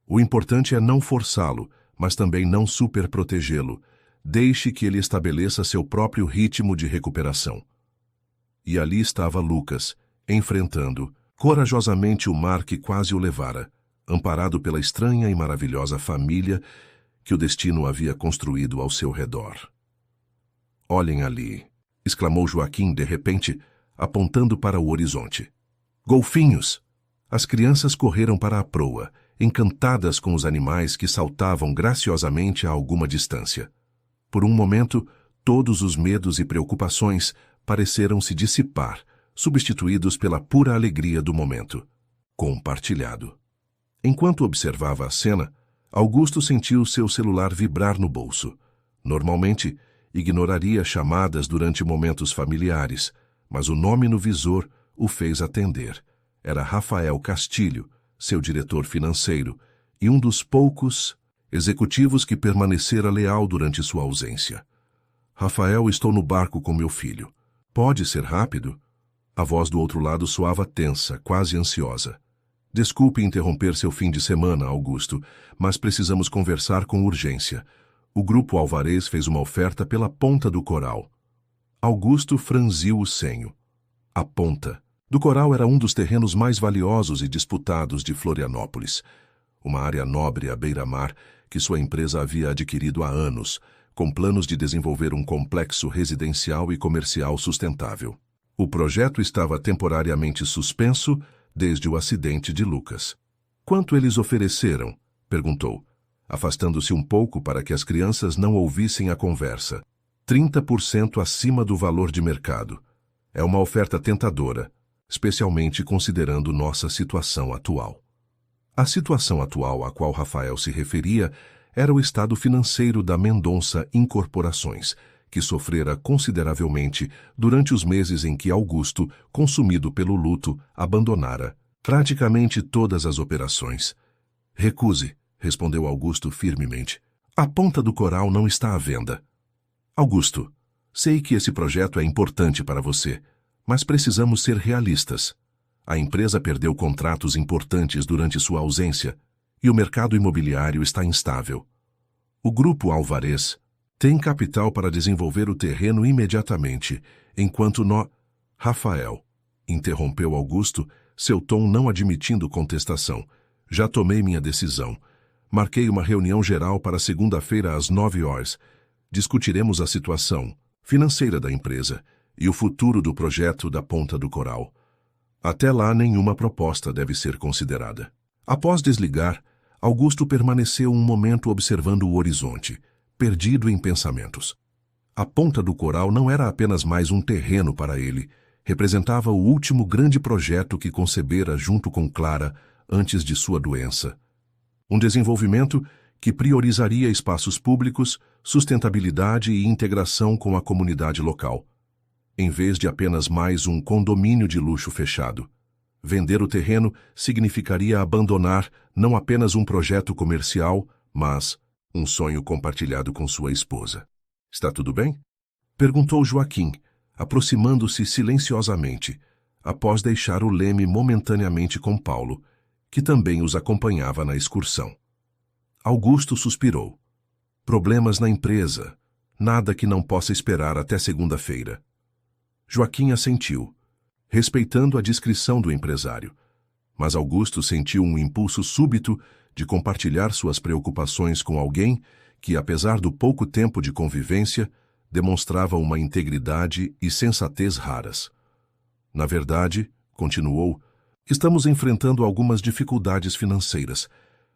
O importante é não forçá-lo, mas também não superprotegê-lo. Deixe que ele estabeleça seu próprio ritmo de recuperação. E ali estava Lucas, enfrentando corajosamente o mar que quase o levara, amparado pela estranha e maravilhosa família que o destino havia construído ao seu redor. Olhem ali, exclamou Joaquim de repente, apontando para o horizonte. Golfinhos! As crianças correram para a proa, encantadas com os animais que saltavam graciosamente a alguma distância. Por um momento, todos os medos e preocupações pareceram se dissipar, substituídos pela pura alegria do momento. Compartilhado. Enquanto observava a cena, Augusto sentiu seu celular vibrar no bolso. Normalmente, ignoraria chamadas durante momentos familiares, mas o nome no visor o fez atender. Era Rafael Castilho, seu diretor financeiro, e um dos poucos executivos que permanecera leal durante sua ausência. Rafael, estou no barco com meu filho. Pode ser rápido? A voz do outro lado soava tensa, quase ansiosa. Desculpe interromper seu fim de semana, Augusto, mas precisamos conversar com urgência. O Grupo Alvarez fez uma oferta pela Ponta do Coral. Augusto franziu o senho. A Ponta do Coral era um dos terrenos mais valiosos e disputados de Florianópolis. Uma área nobre à beira-mar que sua empresa havia adquirido há anos, com planos de desenvolver um complexo residencial e comercial sustentável. O projeto estava temporariamente suspenso desde o acidente de Lucas. Quanto eles ofereceram? Perguntou, afastando-se um pouco para que as crianças não ouvissem a conversa. 30% acima do valor de mercado. É uma oferta tentadora, especialmente considerando nossa situação atual. A situação atual a qual Rafael se referia era o estado financeiro da Mendonça Incorporações, que sofrera consideravelmente durante os meses em que Augusto, consumido pelo luto, abandonara praticamente todas as operações. Recuse, respondeu Augusto firmemente. A Ponta do Coral não está à venda. Augusto, sei que esse projeto é importante para você, mas precisamos ser realistas. A empresa perdeu contratos importantes durante sua ausência e o mercado imobiliário está instável. O grupo Alvarez tem capital para desenvolver o terreno imediatamente, enquanto Rafael, interrompeu Augusto, seu tom não admitindo contestação. Já tomei minha decisão. Marquei uma reunião geral para segunda-feira às 9 horas. Discutiremos a situação financeira da empresa e o futuro do projeto da Ponta do Coral. Até lá, nenhuma proposta deve ser considerada. Após desligar, Augusto permaneceu um momento observando o horizonte, perdido em pensamentos. A Ponta do Coral não era apenas mais um terreno para ele, representava o último grande projeto que concebera junto com Clara antes de sua doença. Um desenvolvimento que priorizaria espaços públicos, sustentabilidade e integração com a comunidade local, em vez de apenas mais um condomínio de luxo fechado. Vender o terreno significaria abandonar não apenas um projeto comercial, mas um sonho compartilhado com sua esposa. Está tudo bem? Perguntou Joaquim, aproximando-se silenciosamente, após deixar o Leme momentaneamente com Paulo, que também os acompanhava na excursão. Augusto suspirou. Problemas na empresa. Nada que não possa esperar até segunda-feira. Joaquim assentiu, respeitando a discrição do empresário. Mas Augusto sentiu um impulso súbito de compartilhar suas preocupações com alguém que, apesar do pouco tempo de convivência, demonstrava uma integridade e sensatez raras. Na verdade, continuou, estamos enfrentando algumas dificuldades financeiras.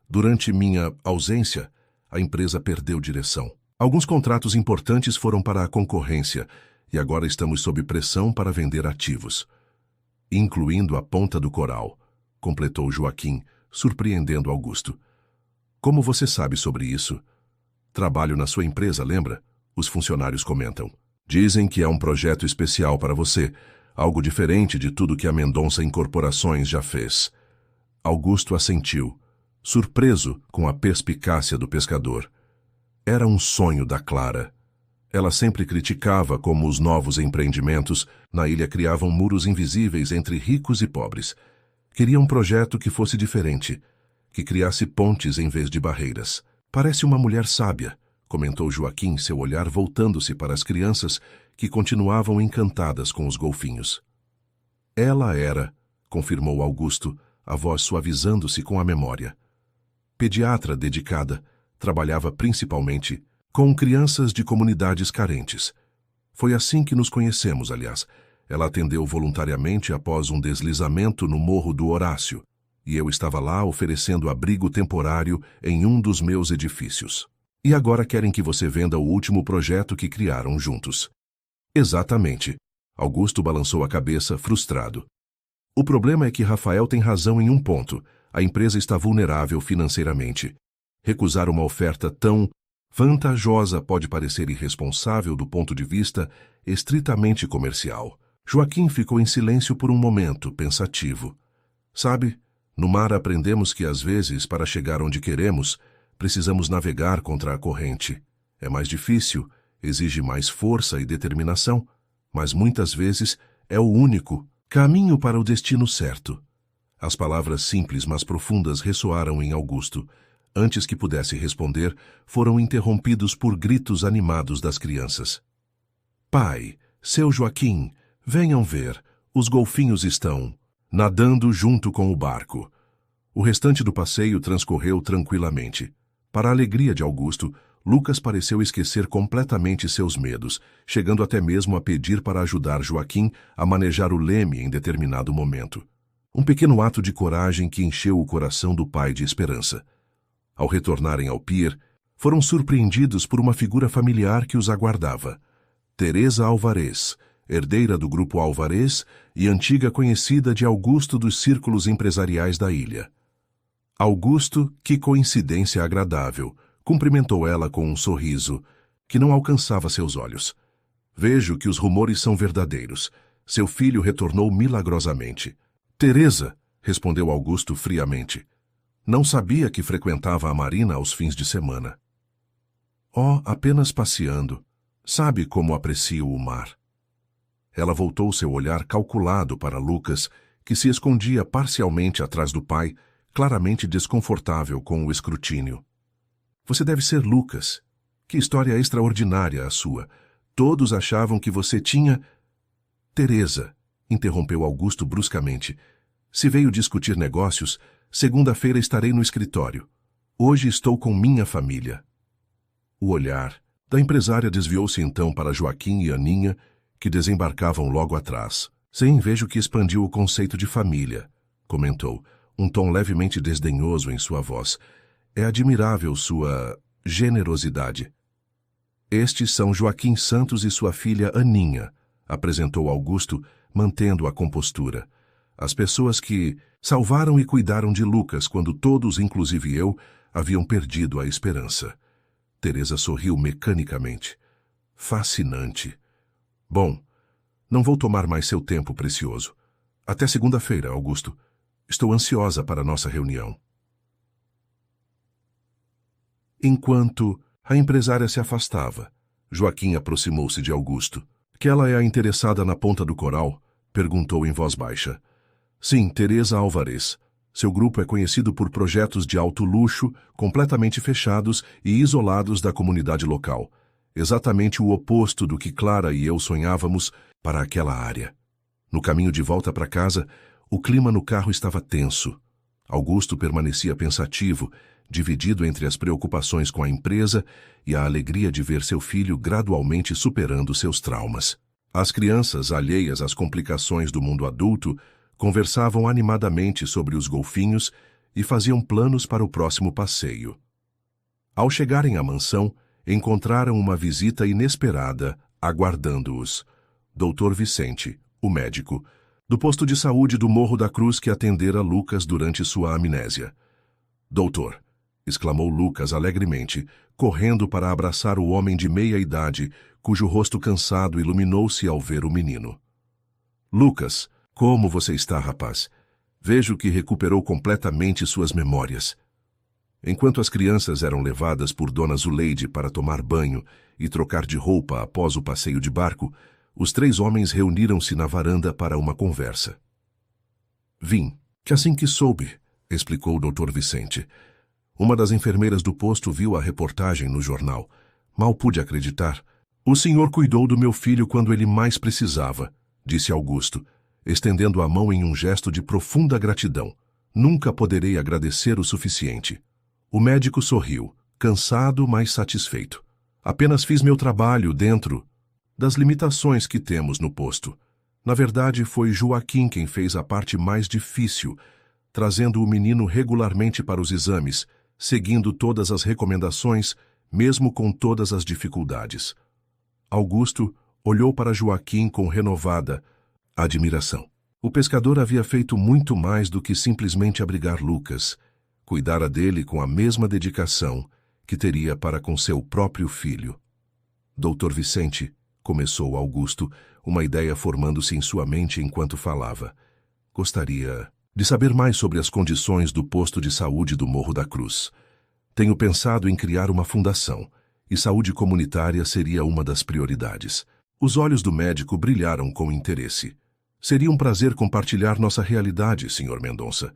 Durante minha ausência, a empresa perdeu direção. Alguns contratos importantes foram para a concorrência e agora estamos sob pressão para vender ativos, incluindo a Ponta do Coral, completou Joaquim, surpreendendo Augusto. Como você sabe sobre isso? Trabalho na sua empresa, lembra? Os funcionários comentam. Dizem que é um projeto especial para você, algo diferente de tudo que a Mendonça Incorporações já fez. Augusto assentiu, surpreso com a perspicácia do pescador. Era um sonho da Clara. Ela sempre criticava como os novos empreendimentos na ilha criavam muros invisíveis entre ricos e pobres. Queria um projeto que fosse diferente, que criasse pontes em vez de barreiras. Parece uma mulher sábia, comentou Joaquim, seu olhar voltando-se para as crianças que continuavam encantadas com os golfinhos. Ela era, confirmou Augusto, a voz suavizando-se com a memória. Pediatra dedicada, trabalhava principalmente com crianças de comunidades carentes. Foi assim que nos conhecemos, aliás. Ela atendeu voluntariamente após um deslizamento no Morro do Horácio, e eu estava lá oferecendo abrigo temporário em um dos meus edifícios. E agora querem que você venda o último projeto que criaram juntos. Exatamente. Augusto balançou a cabeça, frustrado. O problema é que Rafael tem razão em um ponto. A empresa está vulnerável financeiramente. Recusar uma oferta tão vantajosa pode parecer irresponsável do ponto de vista estritamente comercial. Joaquim ficou em silêncio por um momento, pensativo. Sabe, no mar aprendemos que às vezes, para chegar onde queremos, precisamos navegar contra a corrente. É mais difícil, exige mais força e determinação, mas muitas vezes é o único caminho para o destino certo. As palavras simples, mas profundas ressoaram em Augusto. Antes que pudesse responder, foram interrompidos por gritos animados das crianças. Pai, seu Joaquim, venham ver, os golfinhos estão nadando junto com o barco. O restante do passeio transcorreu tranquilamente. Para a alegria de Augusto, Lucas pareceu esquecer completamente seus medos, chegando até mesmo a pedir para ajudar Joaquim a manejar o leme em determinado momento. Um pequeno ato de coragem que encheu o coração do pai de esperança. Ao retornarem ao pier, foram surpreendidos por uma figura familiar que os aguardava. Teresa Alvarez, herdeira do grupo Alvarez e antiga conhecida de Augusto dos círculos empresariais da ilha. Augusto, que coincidência agradável, cumprimentou ela com um sorriso que não alcançava seus olhos. Vejo que os rumores são verdadeiros. Seu filho retornou milagrosamente. Teresa, respondeu Augusto friamente. Não sabia que frequentava a marina aos fins de semana. Oh, apenas passeando. Sabe como aprecio o mar. Ela voltou seu olhar calculado para Lucas, que se escondia parcialmente atrás do pai, claramente desconfortável com o escrutínio. Você deve ser Lucas. Que história extraordinária a sua. Todos achavam que você tinha... Teresa, interrompeu Augusto bruscamente. Se veio discutir negócios, segunda-feira estarei no escritório. Hoje estou com minha família. O olhar da empresária desviou-se então para Joaquim e Aninha, que desembarcavam logo atrás. Sim, vejo que expandiu o conceito de família, comentou, um tom levemente desdenhoso em sua voz. É admirável sua generosidade. Estes são Joaquim Santos e sua filha Aninha, apresentou Augusto, mantendo a compostura. As pessoas que salvaram e cuidaram de Lucas quando todos, inclusive eu, haviam perdido a esperança. Teresa sorriu mecanicamente. Fascinante. Bom, não vou tomar mais seu tempo precioso. Até segunda-feira, Augusto. Estou ansiosa para nossa reunião. Enquanto a empresária se afastava, Joaquim aproximou-se de Augusto. Que ela é a interessada na ponta do coral? Perguntou em voz baixa. Sim, Teresa Álvares. Seu grupo é conhecido por projetos de alto luxo, completamente fechados e isolados da comunidade local. Exatamente o oposto do que Clara e eu sonhávamos para aquela área. No caminho de volta para casa, o clima no carro estava tenso. Augusto permanecia pensativo, dividido entre as preocupações com a empresa e a alegria de ver seu filho gradualmente superando seus traumas. As crianças, alheias às complicações do mundo adulto, conversavam animadamente sobre os golfinhos e faziam planos para o próximo passeio. Ao chegarem à mansão, encontraram uma visita inesperada aguardando-os. Dr. Vicente, o médico, do posto de saúde do Morro da Cruz que atendera Lucas durante sua amnésia. Doutor, exclamou Lucas alegremente, correndo para abraçar o homem de meia-idade, cujo rosto cansado iluminou-se ao ver o menino. Lucas, como você está, rapaz? Vejo que recuperou completamente suas memórias. Enquanto as crianças eram levadas por Dona Zuleide para tomar banho e trocar de roupa após o passeio de barco, os três homens reuniram-se na varanda para uma conversa. Vim, que assim que soube, explicou o Dr. Vicente. Uma das enfermeiras do posto viu a reportagem no jornal. Mal pude acreditar. O senhor cuidou do meu filho quando ele mais precisava, disse Augusto, estendendo a mão em um gesto de profunda gratidão. Nunca poderei agradecer o suficiente. O médico sorriu, cansado, mas satisfeito. Apenas fiz meu trabalho dentro das limitações que temos no posto. Na verdade, foi Joaquim quem fez a parte mais difícil, trazendo o menino regularmente para os exames, seguindo todas as recomendações, mesmo com todas as dificuldades. Augusto olhou para Joaquim com renovada admiração. O pescador havia feito muito mais do que simplesmente abrigar Lucas. Cuidara dele com a mesma dedicação que teria para com seu próprio filho. Dr. Vicente, começou Augusto, uma ideia formando-se em sua mente enquanto falava. Gostaria de saber mais sobre as condições do posto de saúde do Morro da Cruz. Tenho pensado em criar uma fundação, e saúde comunitária seria uma das prioridades. Os olhos do médico brilharam com interesse. Seria um prazer compartilhar nossa realidade, Sr. Mendonça.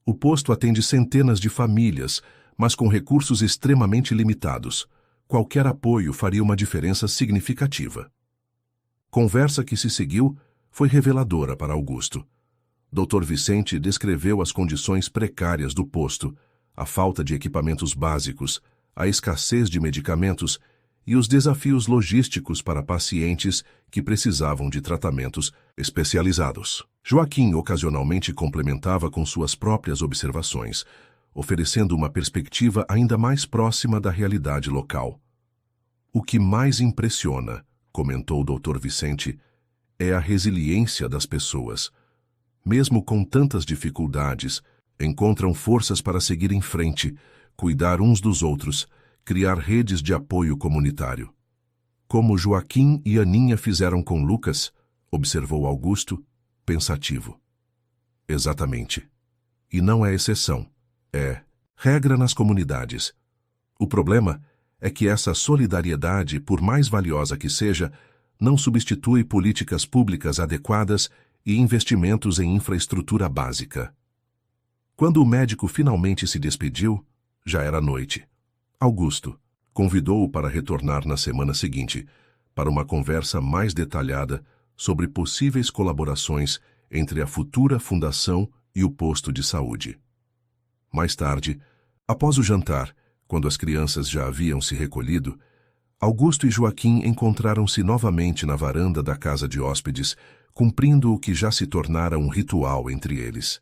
O posto atende centenas de famílias, mas com recursos extremamente limitados. Qualquer apoio faria uma diferença significativa. Conversa que se seguiu foi reveladora para Augusto. Dr. Vicente descreveu as condições precárias do posto, a falta de equipamentos básicos, a escassez de medicamentos e os desafios logísticos para pacientes que precisavam de tratamentos especializados. Joaquim ocasionalmente complementava com suas próprias observações, oferecendo uma perspectiva ainda mais próxima da realidade local. O que mais impressiona, comentou o Dr. Vicente, é a resiliência das pessoas. Mesmo com tantas dificuldades, encontram forças para seguir em frente, cuidar uns dos outros, criar redes de apoio comunitário. Como Joaquim e Aninha fizeram com Lucas, observou Augusto, pensativo. Exatamente. E não é exceção. É regra nas comunidades. O problema é que essa solidariedade, por mais valiosa que seja, não substitui políticas públicas adequadas e investimentos em infraestrutura básica. Quando o médico finalmente se despediu, já era noite. Augusto convidou-o para retornar na semana seguinte, para uma conversa mais detalhada sobre possíveis colaborações entre a futura fundação e o posto de saúde. Mais tarde, após o jantar, quando as crianças já haviam se recolhido, Augusto e Joaquim encontraram-se novamente na varanda da casa de hóspedes, cumprindo o que já se tornara um ritual entre eles.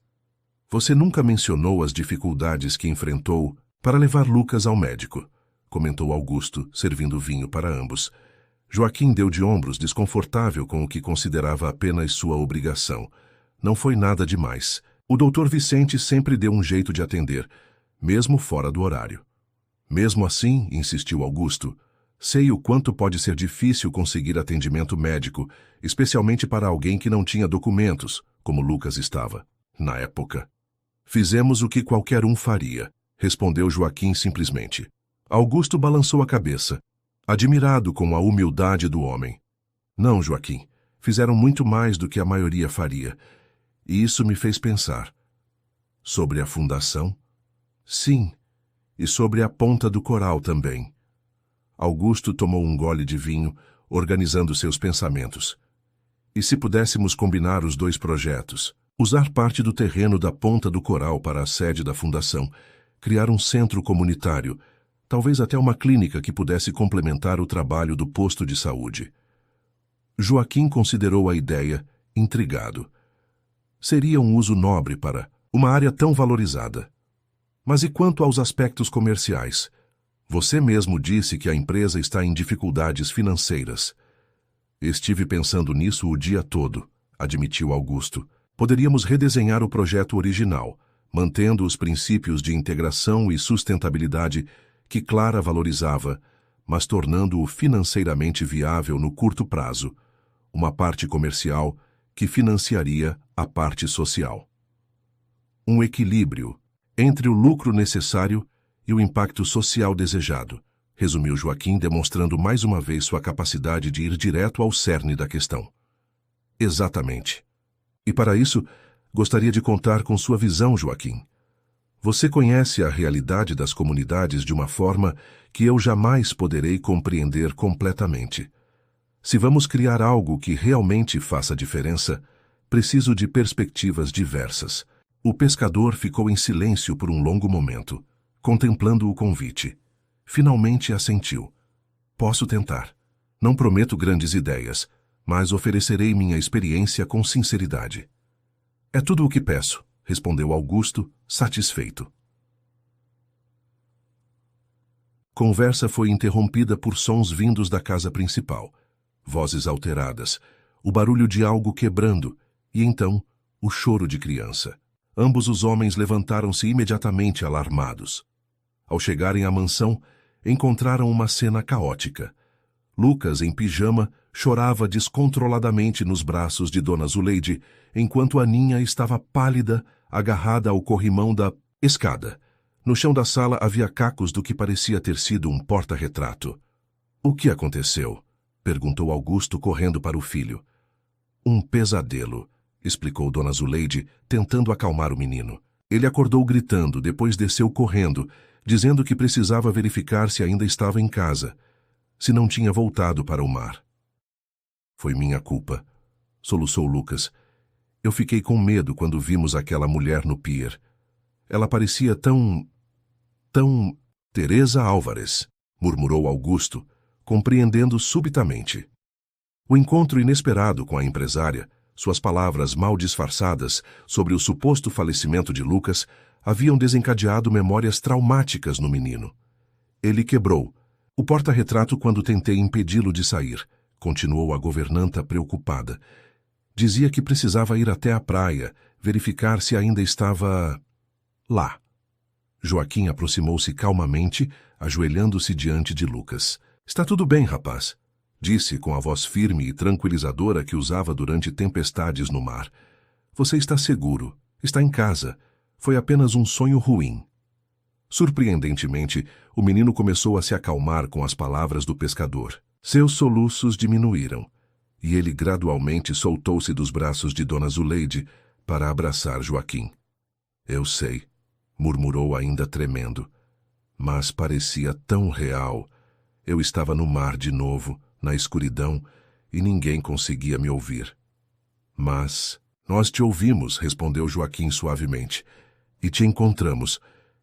Você nunca mencionou as dificuldades que enfrentou para levar Lucas ao médico, comentou Augusto, servindo vinho para ambos. Joaquim deu de ombros, desconfortável com o que considerava apenas sua obrigação. Não foi nada demais. O doutor Vicente sempre deu um jeito de atender, mesmo fora do horário. Mesmo assim, insistiu Augusto, sei o quanto pode ser difícil conseguir atendimento médico, especialmente para alguém que não tinha documentos, como Lucas estava, na época. Fizemos o que qualquer um faria, respondeu Joaquim simplesmente. Augusto balançou a cabeça, admirado com a humildade do homem. Não, Joaquim, fizeram muito mais do que a maioria faria, e isso me fez pensar. Sobre a fundação? Sim, e sobre a ponta do coral também. Augusto tomou um gole de vinho, organizando seus pensamentos. E se pudéssemos combinar os dois projetos? Usar parte do terreno da ponta do coral para a sede da fundação, criar um centro comunitário, talvez até uma clínica que pudesse complementar o trabalho do posto de saúde. Joaquim considerou a ideia, intrigado. Seria um uso nobre para uma área tão valorizada. Mas e quanto aos aspectos comerciais? Você mesmo disse que a empresa está em dificuldades financeiras. Estive pensando nisso o dia todo, admitiu Augusto. Poderíamos redesenhar o projeto original, mantendo os princípios de integração e sustentabilidade que Clara valorizava, mas tornando-o financeiramente viável no curto prazo, uma parte comercial que financiaria a parte social. Um equilíbrio entre o lucro necessário e o impacto social desejado, resumiu Joaquim, demonstrando mais uma vez sua capacidade de ir direto ao cerne da questão. Exatamente. E para isso, gostaria de contar com sua visão, Joaquim. Você conhece a realidade das comunidades de uma forma que eu jamais poderei compreender completamente. Se vamos criar algo que realmente faça diferença, preciso de perspectivas diversas. O pescador ficou em silêncio por um longo momento, contemplando o convite. Finalmente assentiu. Posso tentar. Não prometo grandes ideias, mas oferecerei minha experiência com sinceridade. É tudo o que peço, respondeu Augusto, satisfeito. Conversa foi interrompida por sons vindos da casa principal. Vozes alteradas, o barulho de algo quebrando e então o choro de criança. Ambos os homens levantaram-se imediatamente alarmados. Ao chegarem à mansão, encontraram uma cena caótica. Lucas, em pijama, chorava descontroladamente nos braços de Dona Zuleide, enquanto Aninha estava pálida, agarrada ao corrimão da escada. No chão da sala havia cacos do que parecia ter sido um porta-retrato. O que aconteceu? Perguntou Augusto, correndo para o filho. Um pesadelo, explicou Dona Zuleide, tentando acalmar o menino. Ele acordou gritando, depois desceu correndo, dizendo que precisava verificar se ainda estava em casa, se não tinha voltado para o mar. Foi minha culpa, soluçou Lucas. Eu fiquei com medo quando vimos aquela mulher no pier. Ela parecia tão... Teresa Álvares, murmurou Augusto, compreendendo subitamente. O encontro inesperado com a empresária, suas palavras mal disfarçadas sobre o suposto falecimento de Lucas, haviam desencadeado memórias traumáticas no menino. Ele quebrou o porta-retrato quando tentei impedi-lo de sair, continuou a governanta preocupada. Dizia que precisava ir até a praia, verificar se ainda estava... lá. Joaquim aproximou-se calmamente, ajoelhando-se diante de Lucas. Está tudo bem, rapaz, disse com a voz firme e tranquilizadora que usava durante tempestades no mar. Você está seguro, está em casa. Foi apenas um sonho ruim. Surpreendentemente, o menino começou a se acalmar com as palavras do pescador. Seus soluços diminuíram, e ele gradualmente soltou-se dos braços de Dona Zuleide para abraçar Joaquim. Eu sei, murmurou ainda tremendo. mas parecia tão real. Eu estava no mar de novo, na escuridão, e ninguém conseguia me ouvir. Mas nós te ouvimos, respondeu Joaquim suavemente, e te encontramos,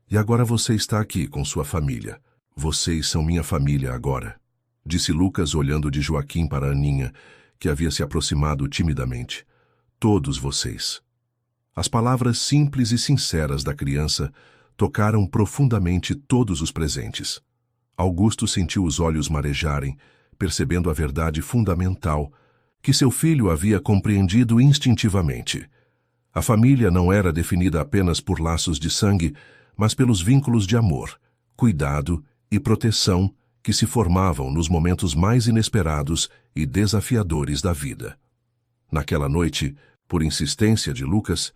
e agora você está aqui com sua família. Vocês são minha família agora, disse Lucas olhando de Joaquim para Aninha, que havia se aproximado timidamente. Todos vocês. As palavras simples e sinceras da criança tocaram profundamente todos os presentes. Augusto sentiu os olhos marejarem, percebendo a verdade fundamental que seu filho havia compreendido instintivamente. A família não era definida apenas por laços de sangue, mas pelos vínculos de amor, cuidado e proteção que se formavam nos momentos mais inesperados e desafiadores da vida. Naquela noite, por insistência de Lucas,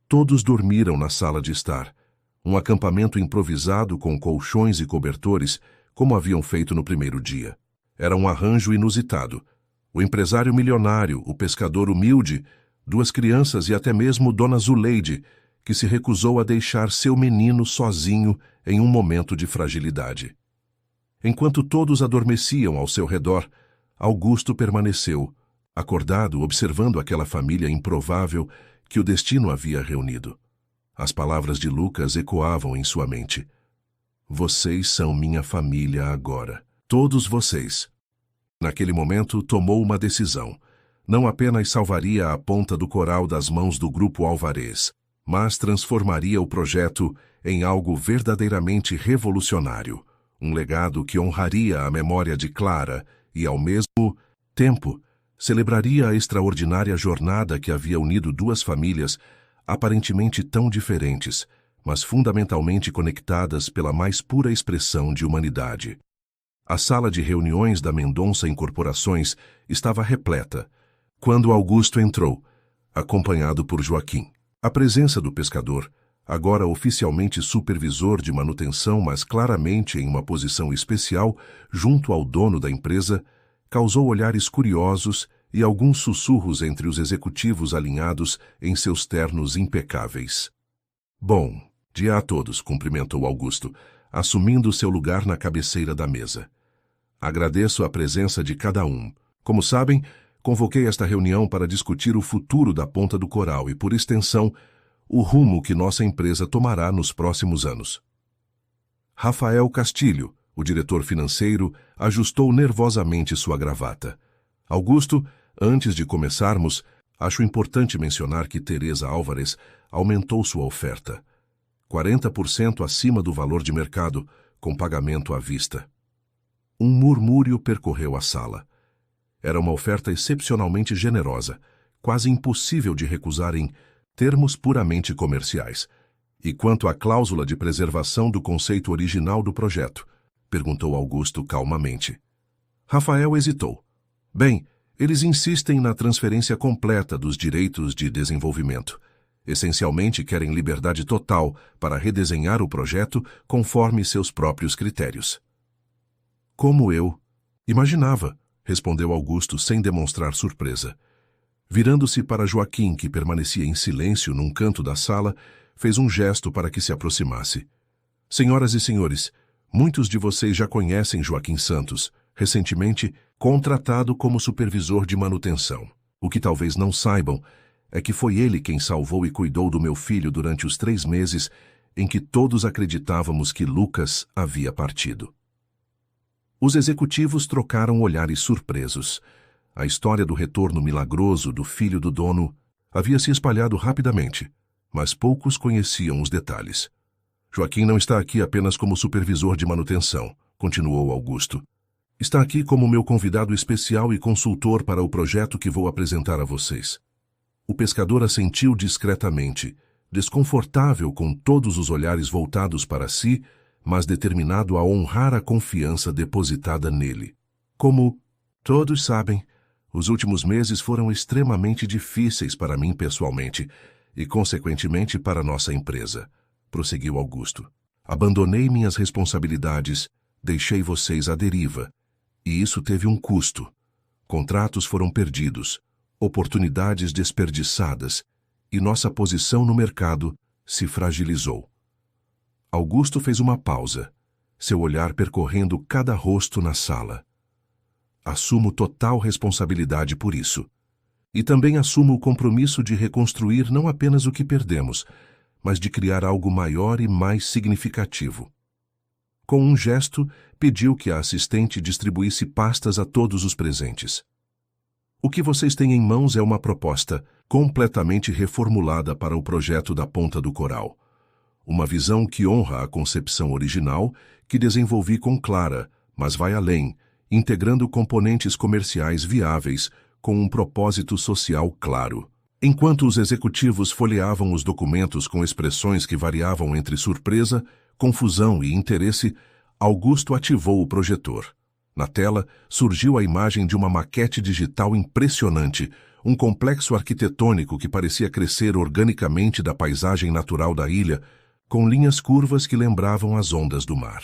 todos dormiram na sala de estar, um acampamento improvisado com colchões e cobertores, como haviam feito no primeiro dia. Era um arranjo inusitado. O empresário milionário, o pescador humilde, duas crianças e até mesmo Dona Zuleide, que se recusou a deixar seu menino sozinho em um momento de fragilidade. Enquanto todos adormeciam ao seu redor, Augusto permaneceu, acordado, observando aquela família improvável que o destino havia reunido. As palavras de Lucas ecoavam em sua mente. Vocês são minha família agora. Todos vocês. Naquele momento, tomou uma decisão. Não apenas salvaria a ponta do coral das mãos do Grupo Alvarez, mas transformaria o projeto em algo verdadeiramente revolucionário. Um legado que honraria a memória de Clara e, ao mesmo tempo, celebraria a extraordinária jornada que havia unido duas famílias aparentemente tão diferentes, mas fundamentalmente conectadas pela mais pura expressão de humanidade. A sala de reuniões da Mendonça Incorporações estava repleta, quando Augusto entrou, acompanhado por Joaquim. A presença do pescador, agora oficialmente supervisor de manutenção, mas claramente em uma posição especial junto ao dono da empresa, causou olhares curiosos e alguns sussurros entre os executivos alinhados em seus ternos impecáveis. Bom dia a todos, cumprimentou Augusto, assumindo seu lugar na cabeceira da mesa. Agradeço a presença de cada um. Como sabem, convoquei esta reunião para discutir o futuro da Ponta do Coral e, por extensão, o rumo que nossa empresa tomará nos próximos anos. Rafael Castilho, o diretor financeiro, ajustou nervosamente sua gravata. Augusto, antes de começarmos, acho importante mencionar que Teresa Álvares aumentou sua oferta. 40% acima do valor de mercado, com pagamento à vista. Um murmúrio percorreu a sala. Era uma oferta excepcionalmente generosa, quase impossível de recusar em termos puramente comerciais. E quanto à cláusula de preservação do conceito original do projeto? Perguntou Augusto calmamente. Rafael hesitou. Bem, eles insistem na transferência completa dos direitos de desenvolvimento. Essencialmente querem liberdade total para redesenhar o projeto conforme seus próprios critérios. Como eu imaginava, respondeu Augusto sem demonstrar surpresa. Virando-se para Joaquim, que permanecia em silêncio num canto da sala, fez um gesto para que se aproximasse. Senhoras e senhores, muitos de vocês já conhecem Joaquim Santos, recentemente contratado como supervisor de manutenção. O que talvez não saibam é que foi ele quem salvou e cuidou do meu filho durante os 3 meses em que todos acreditávamos que Lucas havia partido. Os executivos trocaram olhares surpresos. A história do retorno milagroso do filho do dono havia se espalhado rapidamente, mas poucos conheciam os detalhes. Joaquim não está aqui apenas como supervisor de manutenção, continuou Augusto. Está aqui como meu convidado especial e consultor para o projeto que vou apresentar a vocês. O pescador assentiu discretamente, desconfortável com todos os olhares voltados para si, mas determinado a honrar a confiança depositada nele. Como todos sabem, os últimos meses foram extremamente difíceis para mim pessoalmente e, consequentemente, para nossa empresa, prosseguiu Augusto. Abandonei minhas responsabilidades, deixei vocês à deriva, e isso teve um custo. Contratos foram perdidos, oportunidades desperdiçadas, e nossa posição no mercado se fragilizou. Augusto fez uma pausa. seu olhar percorrendo cada rosto na sala. Assumo total responsabilidade por isso. E também assumo o compromisso de reconstruir não apenas o que perdemos, mas de criar algo maior e mais significativo. Com um gesto, pediu que a assistente distribuísse pastas a todos os presentes. O que vocês têm em mãos é uma proposta completamente reformulada para o projeto da Ponta do Coral. Uma visão que honra a concepção original, que desenvolvi com Clara, mas vai além, integrando componentes comerciais viáveis com um propósito social claro. Enquanto os executivos folheavam os documentos com expressões que variavam entre surpresa, confusão e interesse, Augusto ativou o projetor. Na tela, surgiu a imagem de uma maquete digital impressionante, um complexo arquitetônico que parecia crescer organicamente da paisagem natural da ilha, com linhas curvas que lembravam as ondas do mar.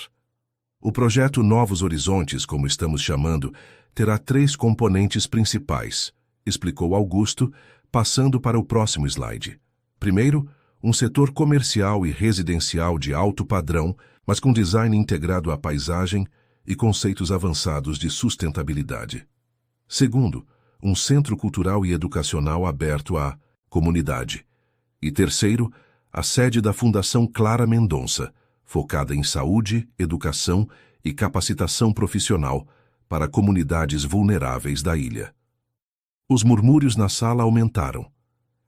O projeto Novos Horizontes, como estamos chamando, terá 3 componentes principais, explicou Augusto, passando para o próximo slide. Primeiro, um setor comercial e residencial de alto padrão, mas com design integrado à paisagem e conceitos avançados de sustentabilidade. Segundo, um centro cultural e educacional aberto à comunidade. E terceiro, a sede da Fundação Clara Mendonça, focada em saúde, educação e capacitação profissional para comunidades vulneráveis da ilha. Os murmúrios na sala aumentaram.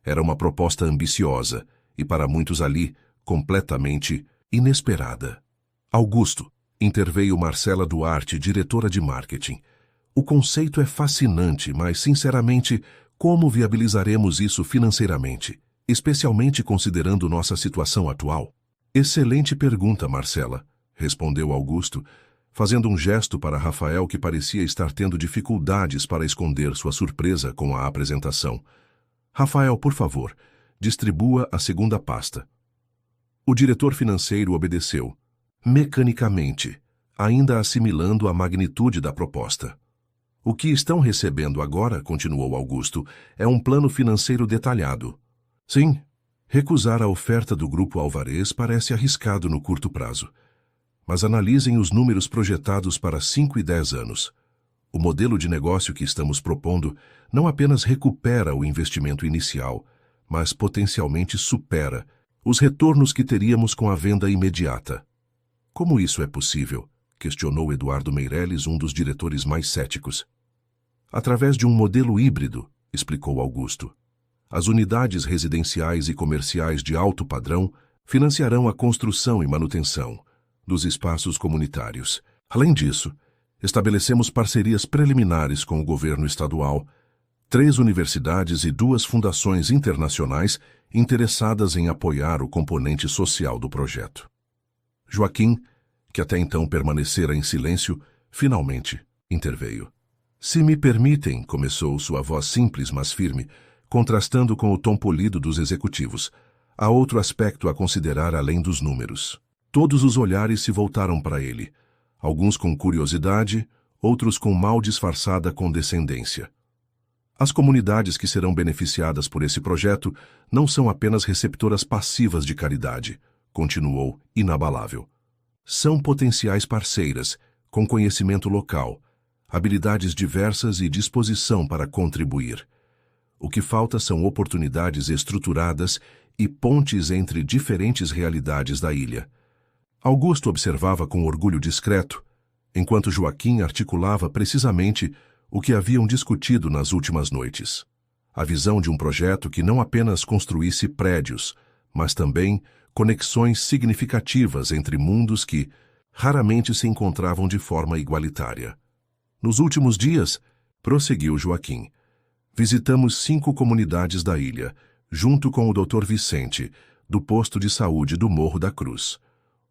Era uma proposta ambiciosa e, para muitos ali, completamente inesperada. Augusto, interveio Marcela Duarte, diretora de marketing. O conceito é fascinante, mas, sinceramente, como viabilizaremos isso financeiramente, especialmente considerando nossa situação atual? Excelente pergunta, Marcela, respondeu Augusto, fazendo um gesto para Rafael que parecia estar tendo dificuldades para esconder sua surpresa com a apresentação. Rafael, por favor, distribua a segunda pasta. O diretor financeiro obedeceu, mecanicamente, ainda assimilando a magnitude da proposta. O que estão recebendo agora, continuou Augusto, é um plano financeiro detalhado. Sim, recusar a oferta do Grupo Alvarez parece arriscado no curto prazo. Mas analisem os números projetados para 5 e 10 anos. O modelo de negócio que estamos propondo não apenas recupera o investimento inicial, mas potencialmente supera os retornos que teríamos com a venda imediata. Como isso é possível? Questionou Eduardo Meirelles, um dos diretores mais céticos. Através de um modelo híbrido, explicou Augusto. As unidades residenciais e comerciais de alto padrão financiarão a construção e manutenção dos espaços comunitários. Além disso, estabelecemos parcerias preliminares com o governo estadual, 3 universidades e 2 fundações internacionais interessadas em apoiar o componente social do projeto. Joaquim, que até então permanecera em silêncio, finalmente interveio. Se me permitem, começou sua voz simples, mas firme, contrastando com o tom polido dos executivos. Há outro aspecto a considerar além dos números. Todos os olhares se voltaram para ele, alguns com curiosidade, outros com mal disfarçada condescendência. As comunidades que serão beneficiadas por esse projeto não são apenas receptoras passivas de caridade, continuou inabalável. São potenciais parceiras, com conhecimento local, habilidades diversas e disposição para contribuir. O que falta são oportunidades estruturadas e pontes entre diferentes realidades da ilha. Augusto observava com orgulho discreto, enquanto Joaquim articulava precisamente o que haviam discutido nas últimas noites. A visão de um projeto que não apenas construísse prédios, mas também conexões significativas entre mundos que raramente se encontravam de forma igualitária. Nos últimos dias, prosseguiu Joaquim, visitamos 5 comunidades da ilha, junto com o Dr. Vicente, do posto de saúde do Morro da Cruz.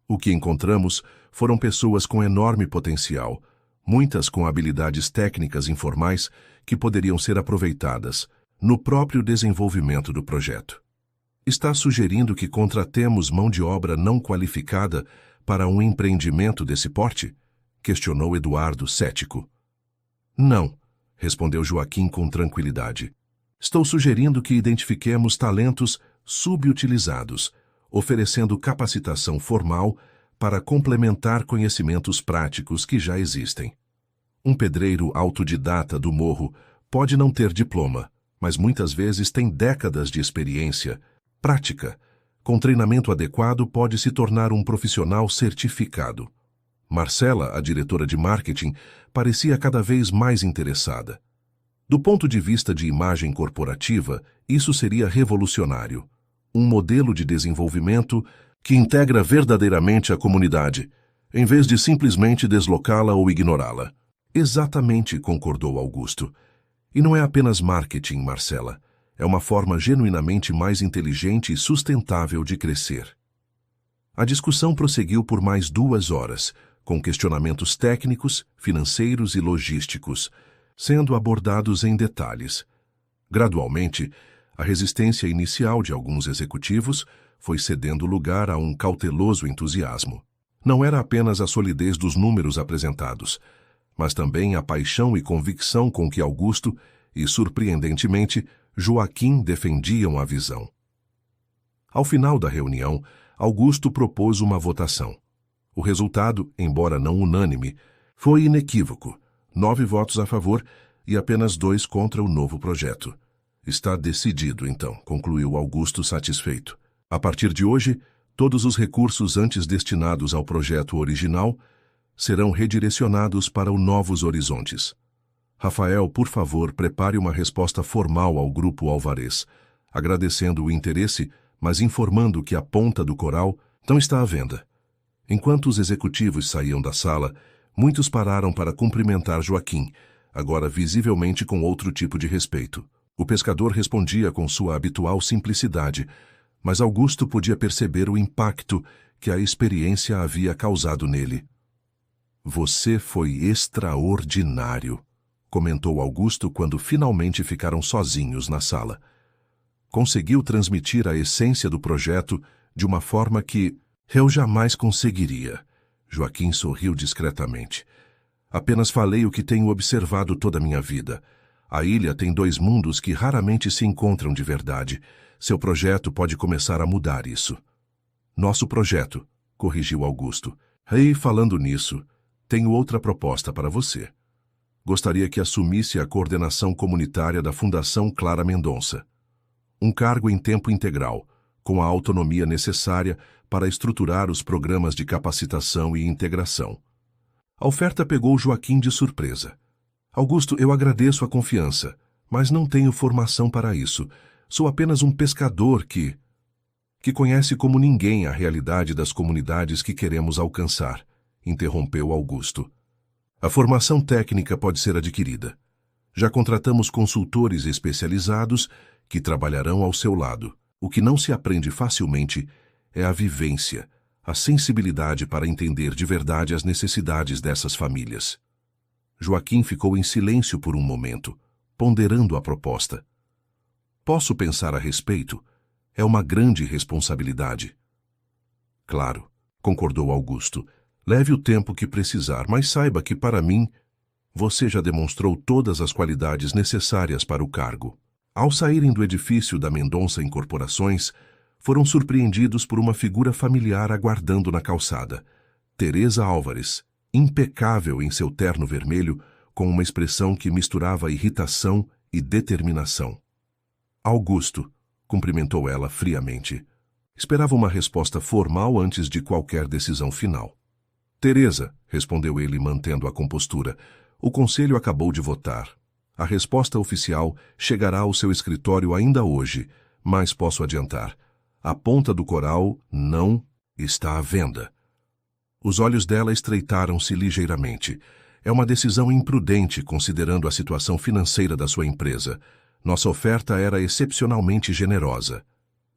O que encontramos foram pessoas com enorme potencial, muitas com habilidades técnicas informais que poderiam ser aproveitadas no próprio desenvolvimento do projeto. Está sugerindo que contratemos mão de obra não qualificada para um empreendimento desse porte? Questionou Eduardo, cético. Não, respondeu Joaquim com tranquilidade. Estou sugerindo que identifiquemos talentos subutilizados, oferecendo capacitação formal para complementar conhecimentos práticos que já existem. Um pedreiro autodidata do morro pode não ter diploma, mas muitas vezes tem décadas de experiência, prática. Com treinamento adequado, pode se tornar um profissional certificado. Marcela, a diretora de marketing, parecia cada vez mais interessada. Do ponto de vista de imagem corporativa, isso seria revolucionário. Um modelo de desenvolvimento que integra verdadeiramente a comunidade, em vez de simplesmente deslocá-la ou ignorá-la. Exatamente, concordou Augusto. E não é apenas marketing, Marcela. É uma forma genuinamente mais inteligente e sustentável de crescer. A discussão prosseguiu por mais 2 horas, com questionamentos técnicos, financeiros e logísticos, sendo abordados em detalhes. Gradualmente, a resistência inicial de alguns executivos foi cedendo lugar a um cauteloso entusiasmo. Não era apenas a solidez dos números apresentados, mas também a paixão e convicção com que Augusto e, surpreendentemente, Joaquim defendiam a visão. Ao final da reunião, Augusto propôs uma votação. O resultado, embora não unânime, foi inequívoco: 9 votos a favor e apenas 2 contra o novo projeto. Está decidido, então, concluiu Augusto satisfeito. A partir de hoje, todos os recursos antes destinados ao projeto original serão redirecionados para o Novos Horizontes. Rafael, por favor, prepare uma resposta formal ao Grupo Alvarez, agradecendo o interesse, mas informando que a ponta do coral não está à venda. Enquanto os executivos saíam da sala, muitos pararam para cumprimentar Joaquim, agora visivelmente com outro tipo de respeito. O pescador respondia com sua habitual simplicidade, mas Augusto podia perceber o impacto que a experiência havia causado nele. Você foi extraordinário, comentou Augusto quando finalmente ficaram sozinhos na sala. Conseguiu transmitir a essência do projeto de uma forma que eu jamais conseguiria. Joaquim sorriu discretamente. Apenas falei o que tenho observado toda a minha vida. A ilha tem 2 mundos que raramente se encontram de verdade. Seu projeto pode começar a mudar isso. Nosso projeto, corrigiu Augusto. E, falando nisso, tenho outra proposta para você. Gostaria que assumisse a coordenação comunitária da Fundação Clara Mendonça. Um cargo em tempo integral, com a autonomia necessária para estruturar os programas de capacitação e integração. A oferta pegou Joaquim de surpresa. Augusto, eu agradeço a confiança, mas não tenho formação para isso. Sou apenas um pescador que conhece como ninguém a realidade das comunidades que queremos alcançar, interrompeu Augusto. A formação técnica pode ser adquirida. Já contratamos consultores especializados que trabalharão ao seu lado. O que não se aprende facilmente é a vivência, a sensibilidade para entender de verdade as necessidades dessas famílias. Joaquim ficou em silêncio por um momento, ponderando a proposta. Posso pensar a respeito? É uma grande responsabilidade. Claro, concordou Augusto. Leve o tempo que precisar, mas saiba que, para mim, você já demonstrou todas as qualidades necessárias para o cargo. Ao saírem do edifício da Mendonça Incorporações, foram surpreendidos por uma figura familiar aguardando na calçada. Teresa Álvares, impecável em seu terno vermelho, com uma expressão que misturava irritação e determinação. Augusto, cumprimentou ela friamente. Esperava uma resposta formal antes de qualquer decisão final. Teresa, respondeu ele mantendo a compostura, o conselho acabou de votar. A resposta oficial chegará ao seu escritório ainda hoje, mas posso adiantar. A ponta do coral não está à venda. Os olhos dela estreitaram-se ligeiramente. É uma decisão imprudente considerando a situação financeira da sua empresa. Nossa oferta era excepcionalmente generosa.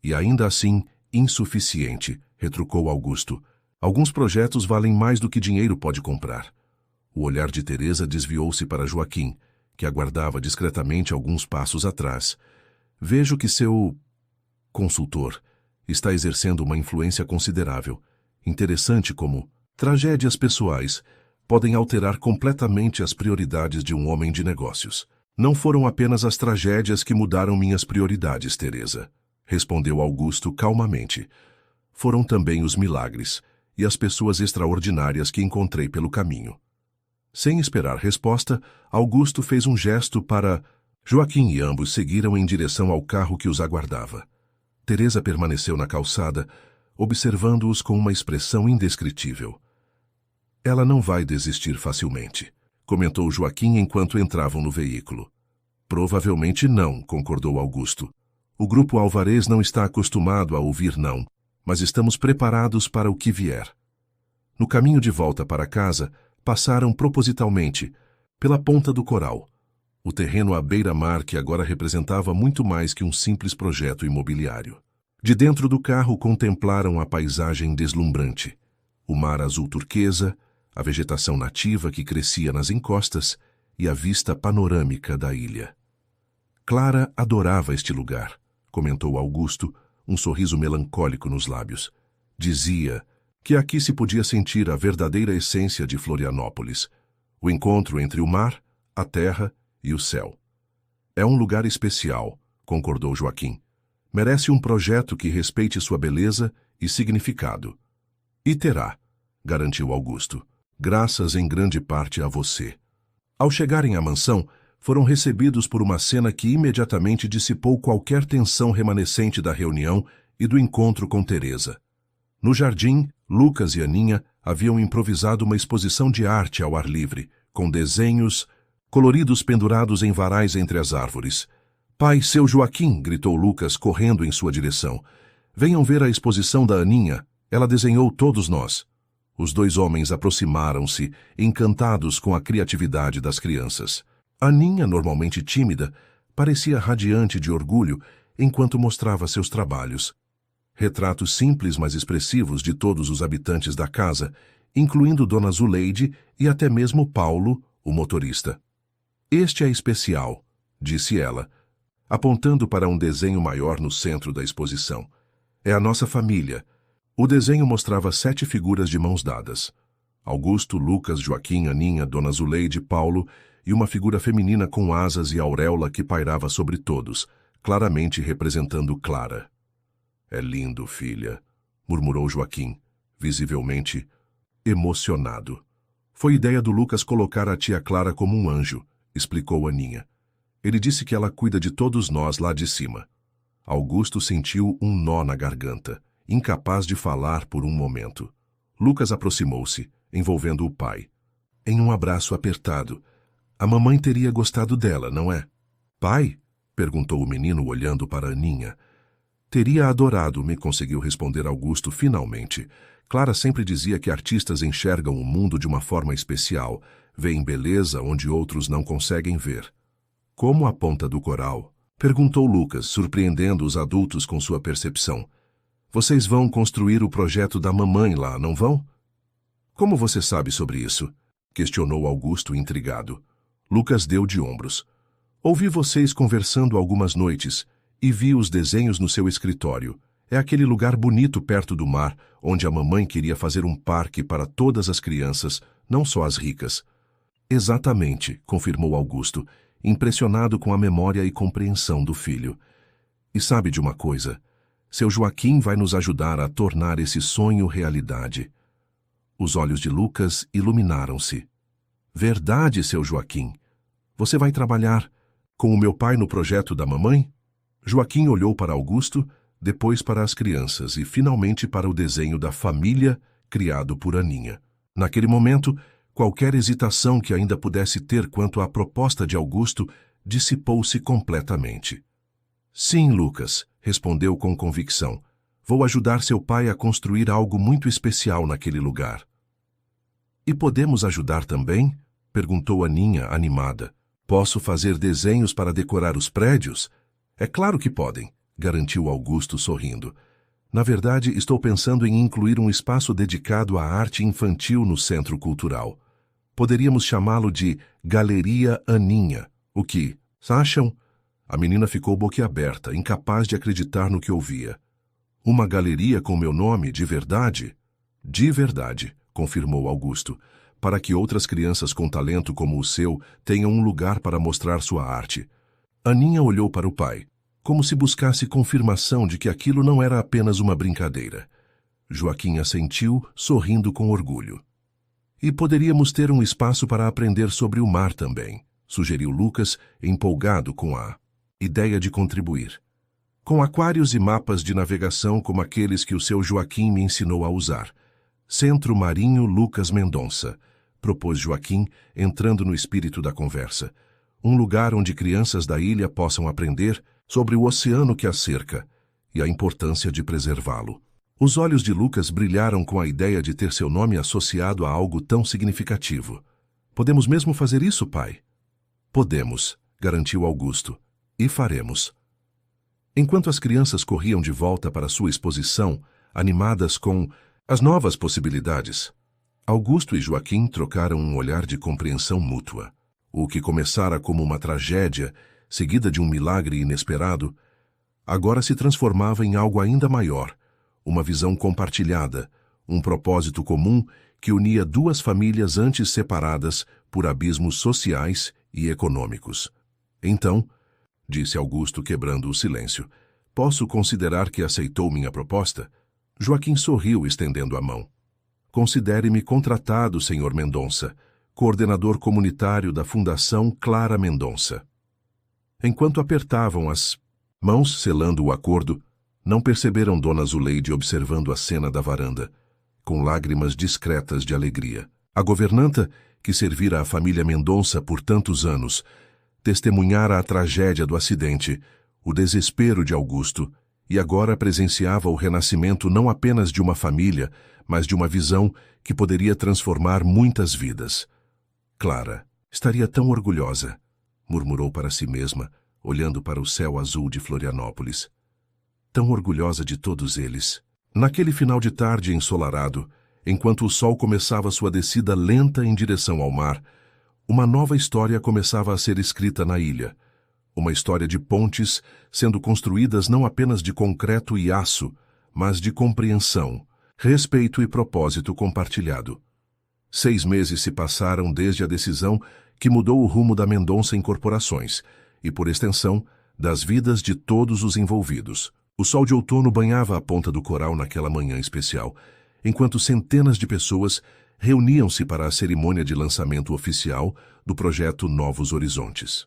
E ainda assim, insuficiente, retrucou Augusto. Alguns projetos valem mais do que dinheiro pode comprar. O olhar de Teresa desviou-se para Joaquim, que aguardava discretamente alguns passos atrás. Vejo que seu consultor está exercendo uma influência considerável. Interessante como tragédias pessoais podem alterar completamente as prioridades de um homem de negócios. Não foram apenas as tragédias que mudaram minhas prioridades, Teresa, respondeu Augusto calmamente. Foram também os milagres. e as pessoas extraordinárias que encontrei pelo caminho. Sem esperar resposta, Augusto fez um gesto para Joaquim e ambos seguiram em direção ao carro que os aguardava. Teresa permaneceu na calçada, observando-os com uma expressão indescritível. Ela não vai desistir facilmente, comentou Joaquim enquanto entravam no veículo. Provavelmente não, concordou Augusto. O grupo Alvarez não está acostumado a ouvir não, mas estamos preparados para o que vier. No caminho de volta para casa, passaram propositalmente pela Ponta do Coral, o terreno à beira-mar que agora representava muito mais que um simples projeto imobiliário. De dentro do carro contemplaram a paisagem deslumbrante, o mar azul turquesa, a vegetação nativa que crescia nas encostas e a vista panorâmica da ilha. Clara adorava este lugar, comentou Augusto, um sorriso melancólico nos lábios. Dizia que aqui se podia sentir a verdadeira essência de Florianópolis, o encontro entre o mar, a terra e o céu. É um lugar especial, concordou Joaquim. Merece um projeto que respeite sua beleza e significado. E terá, garantiu Augusto, graças em grande parte a você. Ao chegarem à mansão, foram recebidos por uma cena que imediatamente dissipou qualquer tensão remanescente da reunião e do encontro com Teresa. No jardim, Lucas e Aninha haviam improvisado uma exposição de arte ao ar livre, com desenhos coloridos pendurados em varais entre as árvores. Pai, seu Joaquim, gritou Lucas, correndo em sua direção. Venham ver a exposição da Aninha. Ela desenhou todos nós. Os dois homens aproximaram-se, encantados com a criatividade das crianças. Aninha, normalmente tímida, parecia radiante de orgulho enquanto mostrava seus trabalhos. Retratos simples, mas expressivos de todos os habitantes da casa, incluindo Dona Zuleide e até mesmo Paulo, o motorista. Este é especial, disse ela, apontando para um desenho maior no centro da exposição. É a nossa família. O desenho mostrava 7 figuras de mãos dadas. Augusto, Lucas, Joaquim, Aninha, Dona Zuleide, Paulo e uma figura feminina com asas e auréola que pairava sobre todos, claramente representando Clara. É lindo, filha, murmurou Joaquim, visivelmente emocionado. Foi ideia do Lucas colocar a tia Clara como um anjo, explicou Aninha. Ele disse que ela cuida de todos nós lá de cima. Augusto sentiu um nó na garganta, incapaz de falar por um momento. Lucas aproximou-se, envolvendo o pai. Em um abraço apertado. A mamãe teria gostado dela, não é? Pai? Perguntou o menino olhando para Aninha. Teria adorado, me conseguiu responder Augusto finalmente. Clara sempre dizia que artistas enxergam o mundo de uma forma especial, veem beleza onde outros não conseguem ver. Como a Ponta do Coral? Perguntou Lucas, surpreendendo os adultos com sua percepção. Vocês vão construir o projeto da mamãe lá, não vão? Como você sabe sobre isso? Questionou Augusto intrigado. Lucas deu de ombros. Ouvi vocês conversando algumas noites e vi os desenhos no seu escritório. É aquele lugar bonito perto do mar, onde a mamãe queria fazer um parque para todas as crianças, não só as ricas. Exatamente, confirmou Augusto, impressionado com a memória e compreensão do filho. E sabe de uma coisa? Seu Joaquim vai nos ajudar a tornar esse sonho realidade. Os olhos de Lucas iluminaram-se. Verdade, seu Joaquim. Você vai trabalhar com o meu pai no projeto da mamãe? Joaquim olhou para Augusto, depois para as crianças e finalmente para o desenho da família criado por Aninha. Naquele momento, qualquer hesitação que ainda pudesse ter quanto à proposta de Augusto dissipou-se completamente. Sim, Lucas, respondeu com convicção. Vou ajudar seu pai a construir algo muito especial naquele lugar. E podemos ajudar também? Perguntou Aninha, animada. Posso fazer desenhos para decorar os prédios? É claro que podem, garantiu Augusto sorrindo. Na verdade, estou pensando em incluir um espaço dedicado à arte infantil no Centro Cultural. Poderíamos chamá-lo de Galeria Aninha. O que acham? A menina ficou boquiaberta, incapaz de acreditar no que ouvia. Uma galeria com meu nome, de verdade? De verdade, confirmou Augusto, para que outras crianças com talento como o seu tenham um lugar para mostrar sua arte. Aninha olhou para o pai, como se buscasse confirmação de que aquilo não era apenas uma brincadeira. Joaquim assentiu, sorrindo com orgulho. E poderíamos ter um espaço para aprender sobre o mar também, sugeriu Lucas, empolgado com a ideia de contribuir. Com aquários e mapas de navegação como aqueles que o seu Joaquim me ensinou a usar. Centro Marinho Lucas Mendonça, propôs Joaquim, entrando no espírito da conversa. Um lugar onde crianças da ilha possam aprender sobre o oceano que a cerca e a importância de preservá-lo. Os olhos de Lucas brilharam com a ideia de ter seu nome associado a algo tão significativo. Podemos mesmo fazer isso, pai? Podemos, garantiu Augusto, e faremos. Enquanto as crianças corriam de volta para sua exposição, animadas com as novas possibilidades, Augusto e Joaquim trocaram um olhar de compreensão mútua. O que começara como uma tragédia, seguida de um milagre inesperado, agora se transformava em algo ainda maior, uma visão compartilhada, um propósito comum que unia duas famílias antes separadas por abismos sociais e econômicos. Então, disse Augusto quebrando o silêncio, posso considerar que aceitou minha proposta? Joaquim sorriu estendendo a mão. Considere-me contratado, senhor Mendonça, coordenador comunitário da Fundação Clara Mendonça. Enquanto apertavam as mãos selando o acordo, não perceberam Dona Zuleide observando a cena da varanda, com lágrimas discretas de alegria. A governanta, que servira a família Mendonça por tantos anos, testemunhara a tragédia do acidente, o desespero de Augusto, e agora presenciava o renascimento não apenas de uma família, mas de uma visão que poderia transformar muitas vidas. Clara estaria tão orgulhosa, murmurou para si mesma, olhando para o céu azul de Florianópolis. Tão orgulhosa de todos eles. Naquele final de tarde ensolarado, enquanto o sol começava sua descida lenta em direção ao mar, uma nova história começava a ser escrita na ilha. Uma história de pontes sendo construídas não apenas de concreto e aço, mas de compreensão, respeito e propósito compartilhado. 6 meses se passaram desde a decisão que mudou o rumo da Mendonça Incorporações e, por extensão, das vidas de todos os envolvidos. O sol de outono banhava a ponta do coral naquela manhã especial, enquanto centenas de pessoas reuniam-se para a cerimônia de lançamento oficial do projeto Novos Horizontes.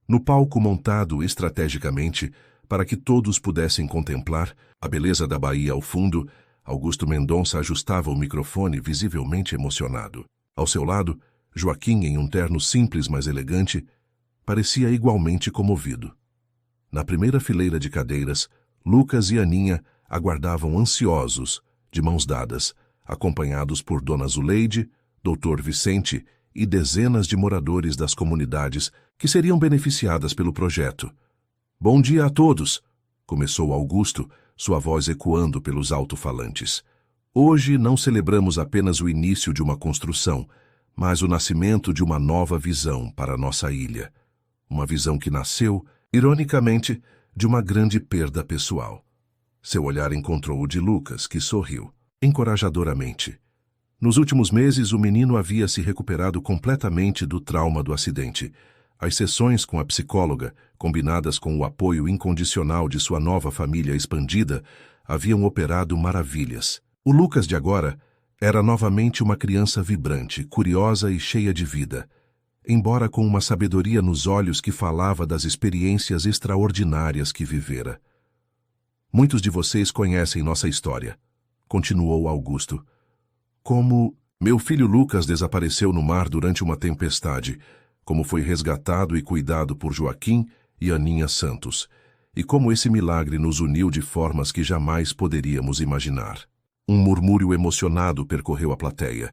No palco montado estrategicamente para que todos pudessem contemplar a beleza da Bahia ao fundo, Augusto Mendonça ajustava o microfone visivelmente emocionado. Ao seu lado, Joaquim, em um terno simples mas elegante, parecia igualmente comovido. Na primeira fileira de cadeiras, Lucas e Aninha aguardavam ansiosos, de mãos dadas, acompanhados por Dona Zuleide, Dr. Vicente e dezenas de moradores das comunidades que seriam beneficiadas pelo projeto. Bom dia a todos, começou Augusto, sua voz ecoando pelos alto-falantes. Hoje não celebramos apenas o início de uma construção, mas o nascimento de uma nova visão para nossa ilha. Uma visão que nasceu, ironicamente, de uma grande perda pessoal. Seu olhar encontrou o de Lucas, que sorriu, encorajadoramente. Nos últimos meses, o menino havia se recuperado completamente do trauma do acidente. As sessões com a psicóloga, combinadas com o apoio incondicional de sua nova família expandida, haviam operado maravilhas. O Lucas de agora era novamente uma criança vibrante, curiosa e cheia de vida, embora com uma sabedoria nos olhos que falava das experiências extraordinárias que vivera. Muitos de vocês conhecem nossa história, continuou Augusto. Como meu filho Lucas desapareceu no mar durante uma tempestade, como foi resgatado e cuidado por Joaquim e Aninha Santos, e como esse milagre nos uniu de formas que jamais poderíamos imaginar. Um murmúrio emocionado percorreu a plateia.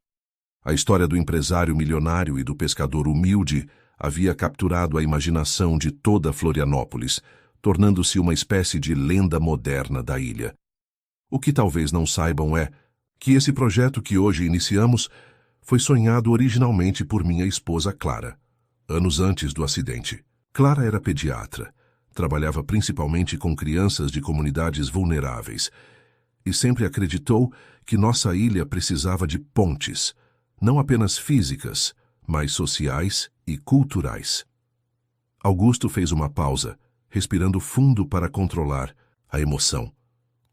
A história do empresário milionário e do pescador humilde havia capturado a imaginação de toda Florianópolis, tornando-se uma espécie de lenda moderna da ilha. O que talvez não saibam é que esse projeto que hoje iniciamos foi sonhado originalmente por minha esposa Clara, anos antes do acidente. Clara era pediatra, trabalhava principalmente com crianças de comunidades vulneráveis e sempre acreditou que nossa ilha precisava de pontes, não apenas físicas, mas sociais e culturais. Augusto fez uma pausa, respirando fundo para controlar a emoção.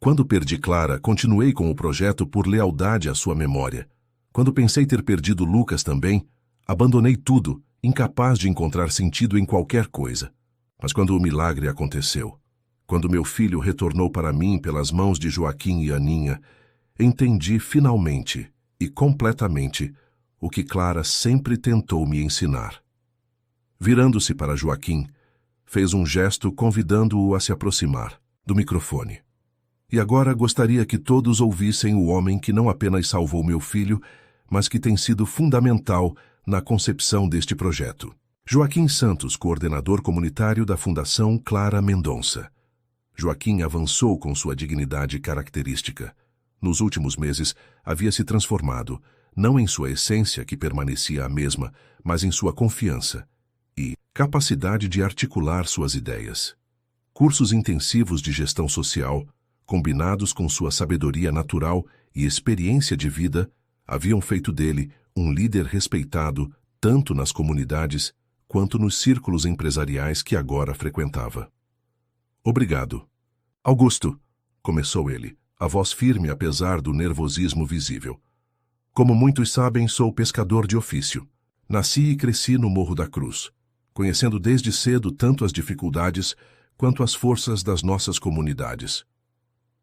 Quando perdi Clara, continuei com o projeto por lealdade à sua memória. Quando pensei ter perdido Lucas também, abandonei tudo, incapaz de encontrar sentido em qualquer coisa. Mas quando o milagre aconteceu, quando meu filho retornou para mim pelas mãos de Joaquim e Aninha, entendi finalmente e completamente o que Clara sempre tentou me ensinar. Virando-se para Joaquim, fez um gesto convidando-o a se aproximar do microfone. E agora gostaria que todos ouvissem o homem que não apenas salvou meu filho, mas que tem sido fundamental na concepção deste projeto. Joaquim Santos, coordenador comunitário da Fundação Clara Mendonça. Joaquim avançou com sua dignidade característica. Nos últimos meses, havia se transformado, não em sua essência, que permanecia a mesma, mas em sua confiança e capacidade de articular suas ideias. Cursos intensivos de gestão social, combinados com sua sabedoria natural e experiência de vida, haviam feito dele um líder respeitado tanto nas comunidades quanto nos círculos empresariais que agora frequentava. Obrigado. Augusto, começou ele, a voz firme apesar do nervosismo visível. Como muitos sabem, sou pescador de ofício. Nasci e cresci no Morro da Cruz, conhecendo desde cedo tanto as dificuldades quanto as forças das nossas comunidades.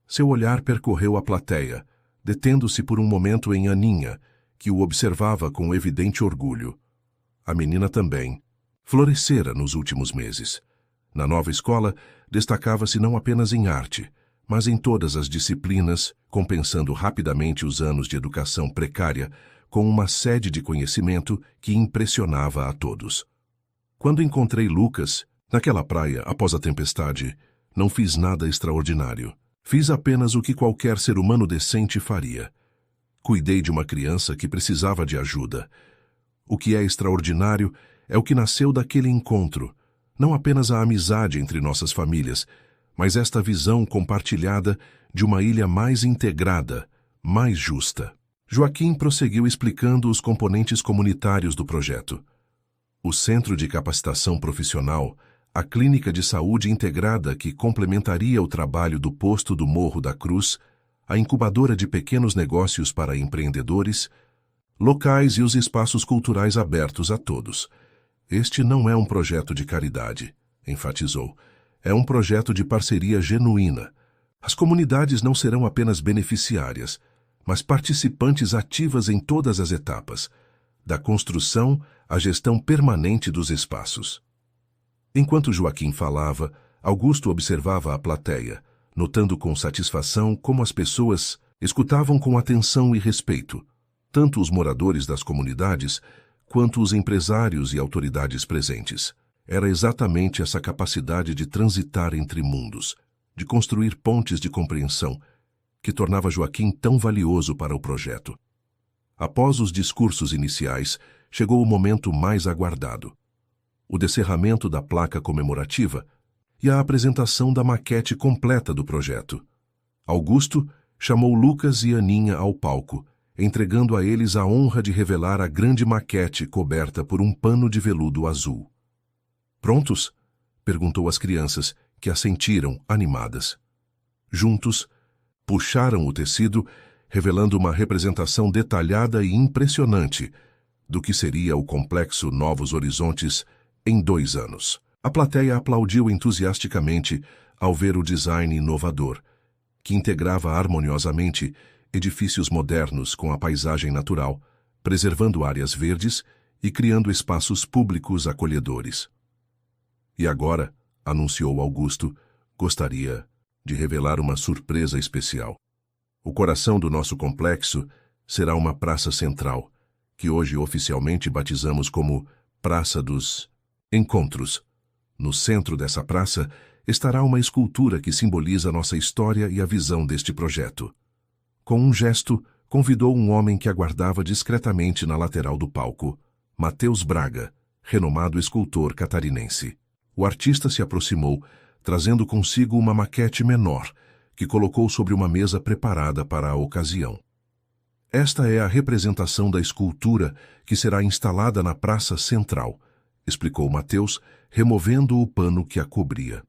Seu olhar percorreu a plateia, detendo-se por um momento em Aninha, que o observava com evidente orgulho. A menina também florescera nos últimos meses. Na nova escola, destacava-se não apenas em arte, mas em todas as disciplinas, compensando rapidamente os anos de educação precária com uma sede de conhecimento que impressionava a todos. Quando encontrei Lucas, naquela praia após a tempestade, não fiz nada extraordinário. Fiz apenas o que qualquer ser humano decente faria. Cuidei de uma criança que precisava de ajuda. O que é extraordinário é o que nasceu daquele encontro, não apenas a amizade entre nossas famílias, mas esta visão compartilhada de uma ilha mais integrada, mais justa. Joaquim prosseguiu explicando os componentes comunitários do projeto. O Centro de Capacitação Profissional, a Clínica de Saúde Integrada que complementaria o trabalho do posto do Morro da Cruz, a incubadora de pequenos negócios para empreendedores, locais e os espaços culturais abertos a todos. Este não é um projeto de caridade, enfatizou. É um projeto de parceria genuína. As comunidades não serão apenas beneficiárias, mas participantes ativas em todas as etapas, da construção à gestão permanente dos espaços. Enquanto Joaquim falava, Augusto observava a plateia, notando com satisfação como as pessoas escutavam com atenção e respeito, tanto os moradores das comunidades quanto os empresários e autoridades presentes. Era exatamente essa capacidade de transitar entre mundos, de construir pontes de compreensão, que tornava Joaquim tão valioso para o projeto. Após os discursos iniciais, chegou o momento mais aguardado: o descerramento da placa comemorativa e a apresentação da maquete completa do projeto. Augusto chamou Lucas e Aninha ao palco, entregando a eles a honra de revelar a grande maquete coberta por um pano de veludo azul. Prontos? Perguntou às crianças, que assentiram, animadas. Juntos, puxaram o tecido, revelando uma representação detalhada e impressionante do que seria o complexo Novos Horizontes em 2 anos. A plateia aplaudiu entusiasticamente ao ver o design inovador, que integrava harmoniosamente edifícios modernos com a paisagem natural, preservando áreas verdes e criando espaços públicos acolhedores. E agora, anunciou Augusto, gostaria de revelar uma surpresa especial. O coração do nosso complexo será uma praça central, que hoje oficialmente batizamos como Praça dos Encontros. No centro dessa praça estará uma escultura que simboliza nossa história e a visão deste projeto. Com um gesto, convidou um homem que aguardava discretamente na lateral do palco, Matheus Braga, renomado escultor catarinense. O artista se aproximou, trazendo consigo uma maquete menor, que colocou sobre uma mesa preparada para a ocasião. Esta é a representação da escultura que será instalada na praça central, explicou Matheus, removendo o pano que a cobria.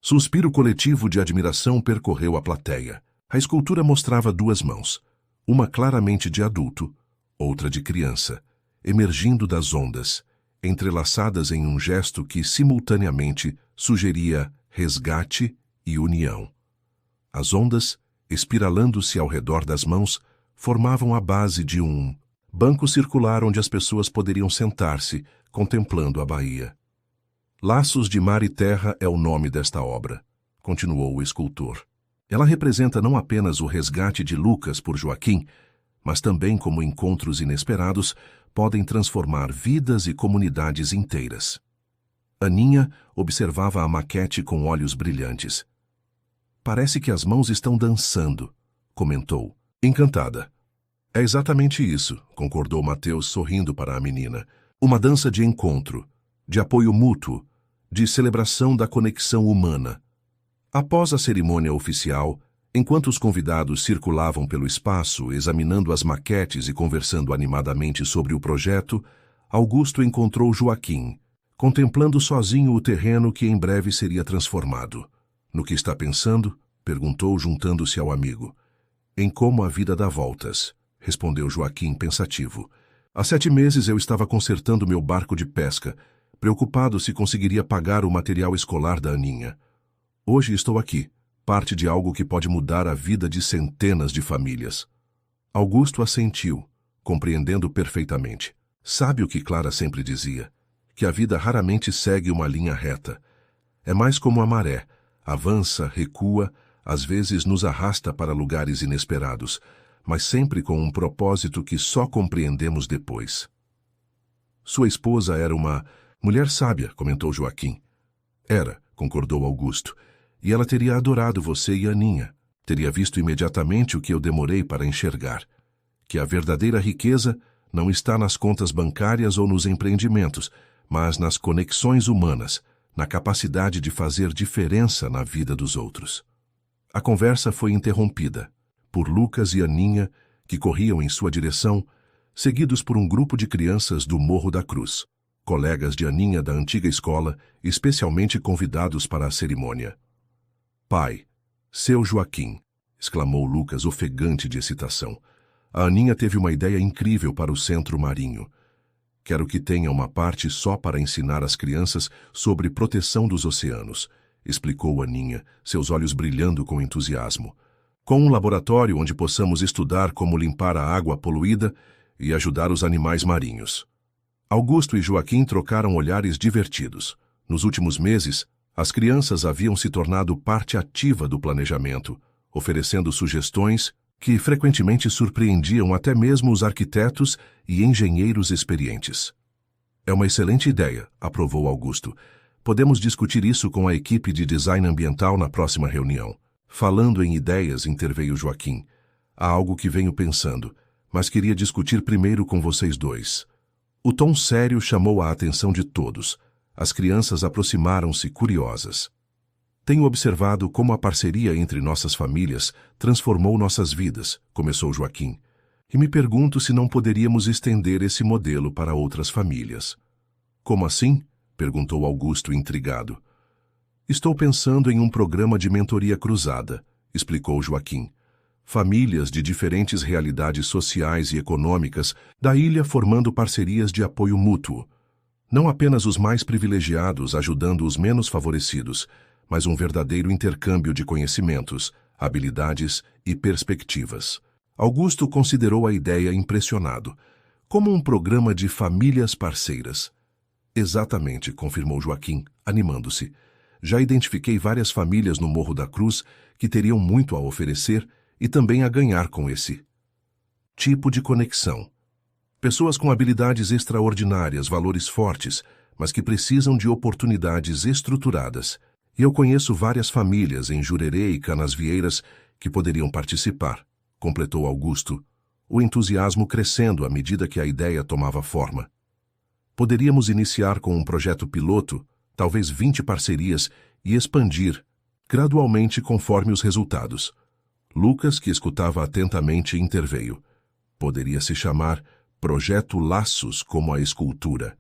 Suspiro coletivo de admiração percorreu a plateia. A escultura mostrava duas mãos, uma claramente de adulto, outra de criança, emergindo das ondas, entrelaçadas em um gesto que simultaneamente sugeria resgate e união. As ondas, espiralando-se ao redor das mãos, formavam a base de um banco circular onde as pessoas poderiam sentar-se, contemplando a baía. Laços de Mar e Terra é o nome desta obra, continuou o escultor. Ela representa não apenas o resgate de Lucas por Joaquim, mas também como encontros inesperados podem transformar vidas e comunidades inteiras. Aninha observava a maquete com olhos brilhantes. Parece que as mãos estão dançando, comentou, encantada. É exatamente isso, concordou Mateus sorrindo para a menina. Uma dança de encontro, de apoio mútuo, de celebração da conexão humana. Após a cerimônia oficial, enquanto os convidados circulavam pelo espaço, examinando as maquetes e conversando animadamente sobre o projeto, Augusto encontrou Joaquim, contemplando sozinho o terreno que em breve seria transformado. No que está pensando? Perguntou, juntando-se ao amigo. Em como a vida dá voltas, respondeu Joaquim pensativo. Há 7 meses eu estava consertando meu barco de pesca, preocupado se conseguiria pagar o material escolar da Aninha. Hoje estou aqui, parte de algo que pode mudar a vida de centenas de famílias. Augusto assentiu, compreendendo perfeitamente. Sabe o que Clara sempre dizia? Que a vida raramente segue uma linha reta. É mais como a maré, avança, recua, às vezes nos arrasta para lugares inesperados, mas sempre com um propósito que só compreendemos depois. Sua esposa era uma mulher sábia, comentou Joaquim. Era, concordou Augusto, e ela teria adorado você e Aninha. Teria visto imediatamente o que eu demorei para enxergar. Que a verdadeira riqueza não está nas contas bancárias ou nos empreendimentos, mas nas conexões humanas, na capacidade de fazer diferença na vida dos outros. A conversa foi interrompida por Lucas e Aninha, que corriam em sua direção, seguidos por um grupo de crianças do Morro da Cruz, colegas de Aninha da antiga escola, especialmente convidados para a cerimônia. Pai, seu Joaquim, exclamou Lucas, ofegante de excitação. A Aninha teve uma ideia incrível para o centro marinho. Quero que tenha uma parte só para ensinar as crianças sobre proteção dos oceanos, explicou Aninha, seus olhos brilhando com entusiasmo. Com um laboratório onde possamos estudar como limpar a água poluída e ajudar os animais marinhos. Augusto e Joaquim trocaram olhares divertidos. Nos últimos meses, as crianças haviam se tornado parte ativa do planejamento, oferecendo sugestões que frequentemente surpreendiam até mesmo os arquitetos e engenheiros experientes. É uma excelente ideia, aprovou Augusto. Podemos discutir isso com a equipe de design ambiental na próxima reunião. Falando em ideias, interveio Joaquim. Há algo que venho pensando, mas queria discutir primeiro com vocês dois. O tom sério chamou a atenção de todos. As crianças aproximaram-se curiosas. Tenho observado como a parceria entre nossas famílias transformou nossas vidas, começou Joaquim. E me pergunto se não poderíamos estender esse modelo para outras famílias. Como assim? Perguntou Augusto intrigado. Estou pensando em um programa de mentoria cruzada, explicou Joaquim. Famílias de diferentes realidades sociais e econômicas da ilha formando parcerias de apoio mútuo. Não apenas os mais privilegiados ajudando os menos favorecidos, mas um verdadeiro intercâmbio de conhecimentos, habilidades e perspectivas. Augusto considerou a ideia impressionado, como um programa de famílias parceiras. Exatamente, confirmou Joaquim, animando-se. Já identifiquei várias famílias no Morro da Cruz que teriam muito a oferecer e também a ganhar com esse tipo de conexão. Pessoas com habilidades extraordinárias, valores fortes, mas que precisam de oportunidades estruturadas. E eu conheço várias famílias em Jurerê e Canasvieiras que poderiam participar, completou Augusto, o entusiasmo crescendo à medida que a ideia tomava forma. Poderíamos iniciar com um projeto piloto, talvez 20 parcerias, e expandir, gradualmente conforme os resultados. Lucas, que escutava atentamente, interveio. Poderia se chamar Projeto Laços, como a escultura.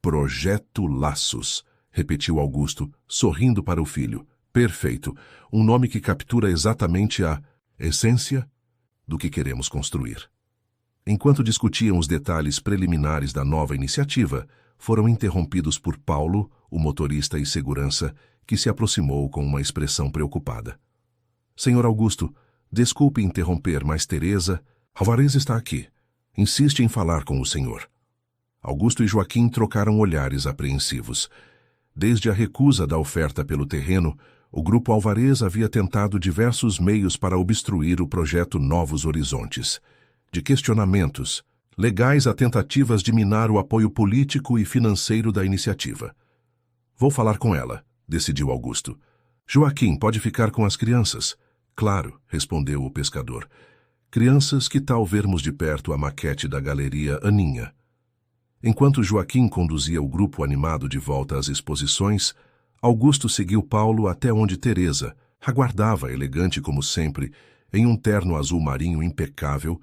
Projeto Laços, repetiu Augusto, sorrindo para o filho. Perfeito. Um nome que captura exatamente a essência do que queremos construir. Enquanto discutiam os detalhes preliminares da nova iniciativa, foram interrompidos por Paulo, o motorista e segurança, que se aproximou com uma expressão preocupada. Senhor Augusto, desculpe interromper, mas Teresa Álvares está aqui. Insiste em falar com o senhor. Augusto e Joaquim trocaram olhares apreensivos. Desde a recusa da oferta pelo terreno, o Grupo Álvares havia tentado diversos meios para obstruir o projeto Novos Horizontes. De questionamentos legais a tentativas de minar o apoio político e financeiro da iniciativa. Vou falar com ela, decidiu Augusto. Joaquim, pode ficar com as crianças? Claro, respondeu o pescador. Crianças, que tal vermos de perto a maquete da Galeria Aninha? Enquanto Joaquim conduzia o grupo animado de volta às exposições, Augusto seguiu Paulo até onde Teresa aguardava, elegante como sempre, em um terno azul marinho impecável,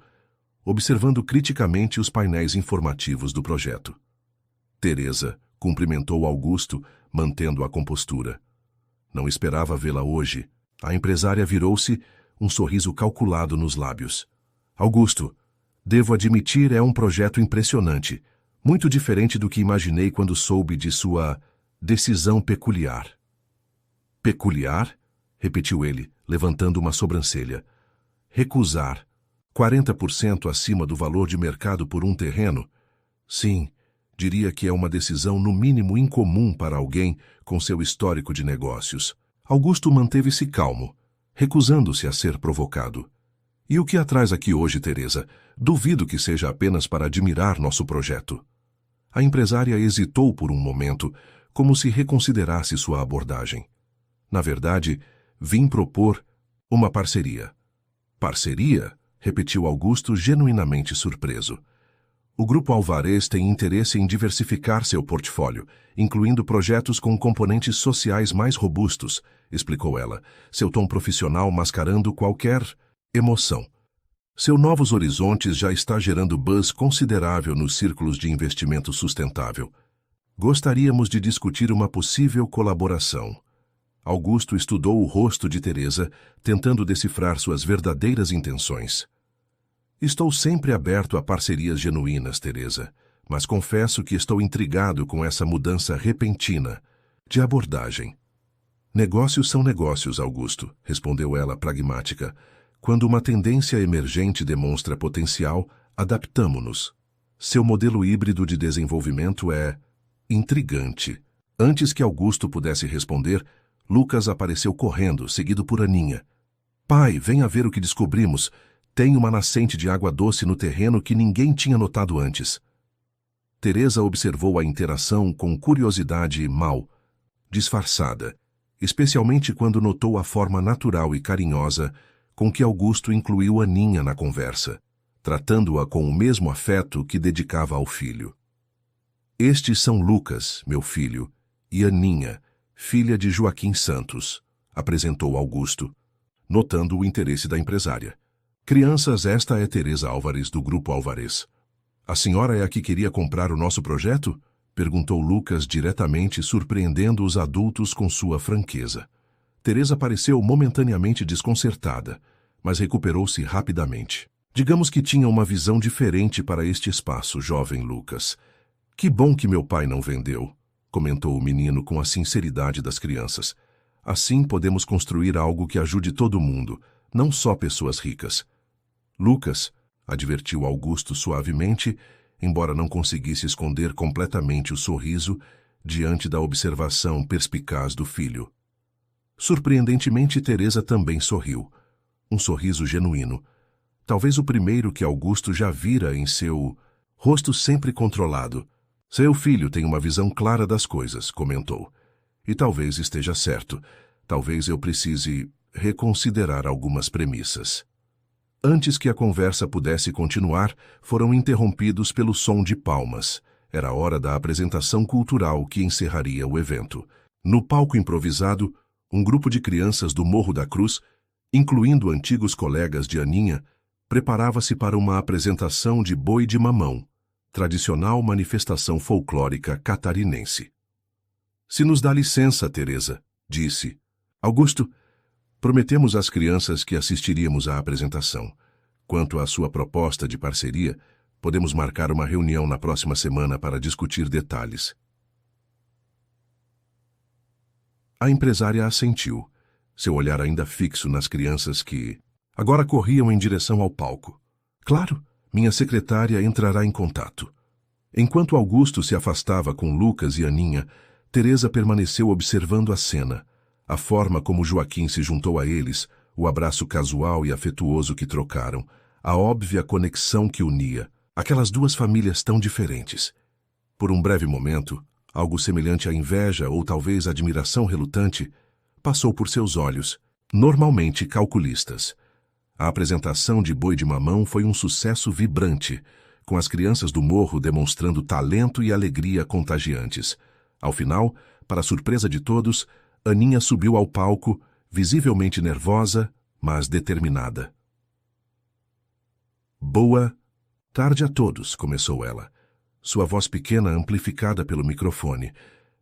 observando criticamente os painéis informativos do projeto. Teresa cumprimentou Augusto, mantendo a compostura. Não esperava vê-la hoje. A empresária virou-se, um sorriso calculado nos lábios. Augusto, devo admitir, é um projeto impressionante, muito diferente do que imaginei quando soube de sua decisão peculiar. Peculiar? Repetiu ele, levantando uma sobrancelha. Recusar 40% acima do valor de mercado por um terreno? Sim, diria que é uma decisão no mínimo incomum para alguém com seu histórico de negócios. Augusto manteve-se calmo, recusando-se a ser provocado. E o que a traz aqui hoje, Teresa? Duvido que seja apenas para admirar nosso projeto. A empresária hesitou por um momento, como se reconsiderasse sua abordagem. Na verdade, vim propor uma parceria. Parceria? Repetiu Augusto, genuinamente surpreso. O Grupo Álvares tem interesse em diversificar seu portfólio, incluindo projetos com componentes sociais mais robustos, explicou ela, seu tom profissional mascarando qualquer emoção. Seu Novos Horizontes já está gerando buzz considerável nos círculos de investimento sustentável. Gostaríamos de discutir uma possível colaboração. Augusto estudou o rosto de Teresa, tentando decifrar suas verdadeiras intenções. Estou sempre aberto a parcerias genuínas, Teresa, mas confesso que estou intrigado com essa mudança repentina de abordagem. Negócios são negócios, Augusto, respondeu ela pragmática. Quando uma tendência emergente demonstra potencial, adaptamo-nos. Seu modelo híbrido de desenvolvimento é intrigante. Antes que Augusto pudesse responder, Lucas apareceu correndo, seguido por Aninha. Pai, venha ver o que descobrimos. Tem uma nascente de água doce no terreno que ninguém tinha notado antes. Teresa observou a interação com curiosidade mal disfarçada, especialmente quando notou a forma natural e carinhosa com que Augusto incluiu Aninha na conversa, tratando-a com o mesmo afeto que dedicava ao filho. Estes são Lucas, meu filho, e Aninha, filha de Joaquim Santos, apresentou Augusto, notando o interesse da empresária. Crianças, esta é Teresa Álvares, do Grupo Álvares. A senhora é a que queria comprar o nosso projeto? Perguntou Lucas diretamente, surpreendendo os adultos com sua franqueza. Teresa pareceu momentaneamente desconcertada, mas recuperou-se rapidamente. Digamos que tinha uma visão diferente para este espaço, jovem Lucas. Que bom que meu pai não vendeu, comentou o menino com a sinceridade das crianças. Assim podemos construir algo que ajude todo mundo, não só pessoas ricas. Lucas, advertiu Augusto suavemente, embora não conseguisse esconder completamente o sorriso diante da observação perspicaz do filho. Surpreendentemente, Teresa também sorriu. Um sorriso genuíno. Talvez o primeiro que Augusto já vira em seu rosto sempre controlado. Seu filho tem uma visão clara das coisas, comentou. E talvez esteja certo. Talvez eu precise reconsiderar algumas premissas. Antes que a conversa pudesse continuar, foram interrompidos pelo som de palmas. Era a hora da apresentação cultural que encerraria o evento. No palco improvisado, um grupo de crianças do Morro da Cruz, incluindo antigos colegas de Aninha, preparava-se para uma apresentação de boi de mamão, tradicional manifestação folclórica catarinense. Se nos dá licença, Teresa, disse. Augusto, prometemos às crianças que assistiríamos à apresentação. Quanto à sua proposta de parceria, podemos marcar uma reunião na próxima semana para discutir detalhes. A empresária assentiu, seu olhar ainda fixo nas crianças que agora corriam em direção ao palco. Claro, minha secretária entrará em contato. Enquanto Augusto se afastava com Lucas e Aninha, Teresa permaneceu observando a cena, a forma como Joaquim se juntou a eles, o abraço casual e afetuoso que trocaram, a óbvia conexão que unia aquelas duas famílias tão diferentes. Por um breve momento, algo semelhante à inveja ou talvez admiração relutante passou por seus olhos, normalmente calculistas. A apresentação de Boi de Mamão foi um sucesso vibrante, com as crianças do morro demonstrando talento e alegria contagiantes. Ao final, para surpresa de todos, Aninha subiu ao palco, visivelmente nervosa, mas determinada. Boa tarde a todos, começou ela, sua voz pequena amplificada pelo microfone.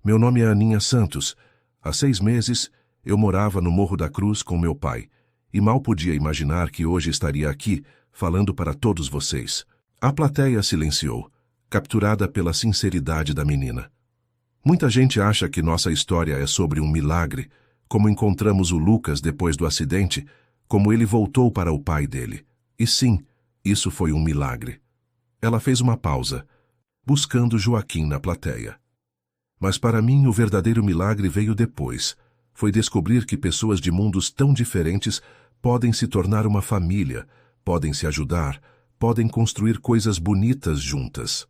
Meu nome é Aninha Santos. Há 6 meses, eu morava no Morro da Cruz com meu pai, e mal podia imaginar que hoje estaria aqui, falando para todos vocês. A plateia silenciou, capturada pela sinceridade da menina. Muita gente acha que nossa história é sobre um milagre, como encontramos o Lucas depois do acidente, como ele voltou para o pai dele. E sim, isso foi um milagre. Ela fez uma pausa, buscando Joaquim na plateia. Mas para mim o verdadeiro milagre veio depois. Foi descobrir que pessoas de mundos tão diferentes podem se tornar uma família, podem se ajudar, podem construir coisas bonitas juntas.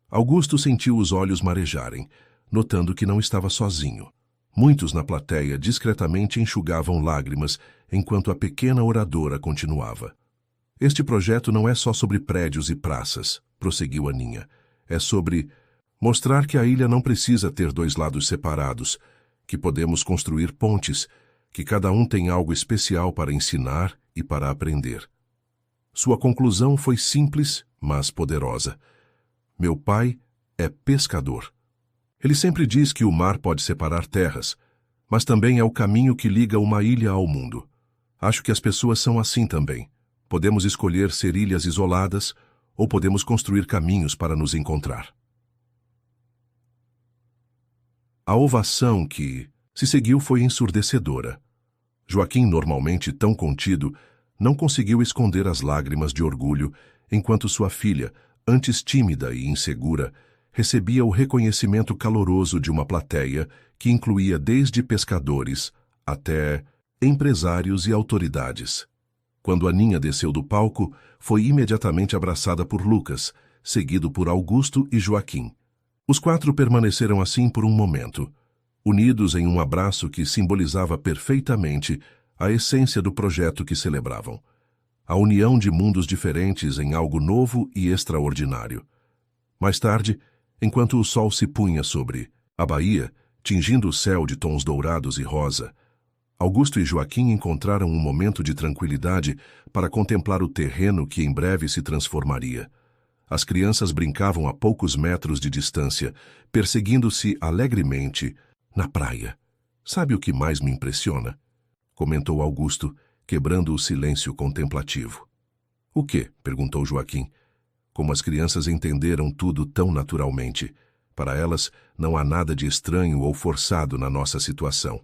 Augusto sentiu os olhos marejarem, notando que não estava sozinho. Muitos na plateia discretamente enxugavam lágrimas enquanto a pequena oradora continuava. Este projeto não é só sobre prédios e praças, prosseguiu Aninha. É sobre mostrar que a ilha não precisa ter 2 lados separados, que podemos construir pontes, que cada um tem algo especial para ensinar e para aprender. Sua conclusão foi simples, mas poderosa. Meu pai é pescador. Ele sempre diz que o mar pode separar terras, mas também é o caminho que liga uma ilha ao mundo. Acho que as pessoas são assim também. Podemos escolher ser ilhas isoladas ou podemos construir caminhos para nos encontrar. A ovação que se seguiu foi ensurdecedora. Joaquim, normalmente tão contido, não conseguiu esconder as lágrimas de orgulho enquanto sua filha, antes tímida e insegura, recebia o reconhecimento caloroso de uma plateia que incluía desde pescadores até empresários e autoridades. Quando Aninha desceu do palco, foi imediatamente abraçada por Lucas, seguido por Augusto e Joaquim. Os 4 permaneceram assim por um momento, unidos em um abraço que simbolizava perfeitamente a essência do projeto que celebravam. A união de mundos diferentes em algo novo e extraordinário. Mais tarde, enquanto o sol se punha sobre a baía, tingindo o céu de tons dourados e rosa, Augusto e Joaquim encontraram um momento de tranquilidade para contemplar o terreno que em breve se transformaria. As crianças brincavam a poucos metros de distância, perseguindo-se alegremente na praia. Sabe o que mais me impressiona? Comentou Augusto, quebrando o silêncio contemplativo. O quê? Perguntou Joaquim. Como as crianças entenderam tudo tão naturalmente. Para elas, não há nada de estranho ou forçado na nossa situação.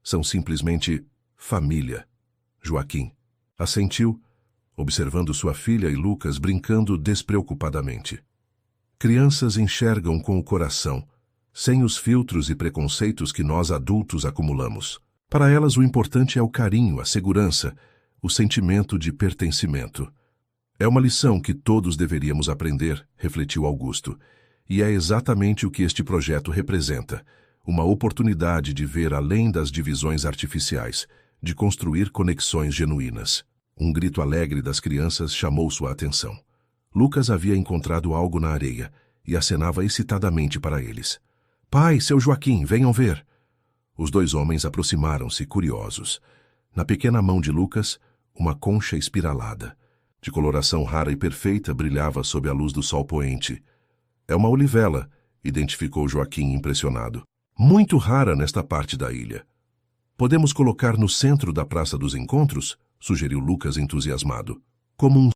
São simplesmente família. Joaquim assentiu, observando sua filha e Lucas brincando despreocupadamente. Crianças enxergam com o coração, sem os filtros e preconceitos que nós adultos acumulamos. Para elas o importante é o carinho, a segurança, o sentimento de pertencimento. É uma lição que todos deveríamos aprender, refletiu Augusto, e é exatamente o que este projeto representa. Uma oportunidade de ver além das divisões artificiais, de construir conexões genuínas. Um grito alegre das crianças chamou sua atenção. Lucas havia encontrado algo na areia e acenava excitadamente para eles. Pai, seu Joaquim, venham ver! Os 2 homens aproximaram-se, curiosos. Na pequena mão de Lucas, uma concha espiralada, de coloração rara e perfeita, brilhava sob a luz do sol poente. É uma olivela, identificou Joaquim impressionado. Muito rara nesta parte da ilha. Podemos colocar no centro da Praça dos Encontros, sugeriu Lucas entusiasmado, como um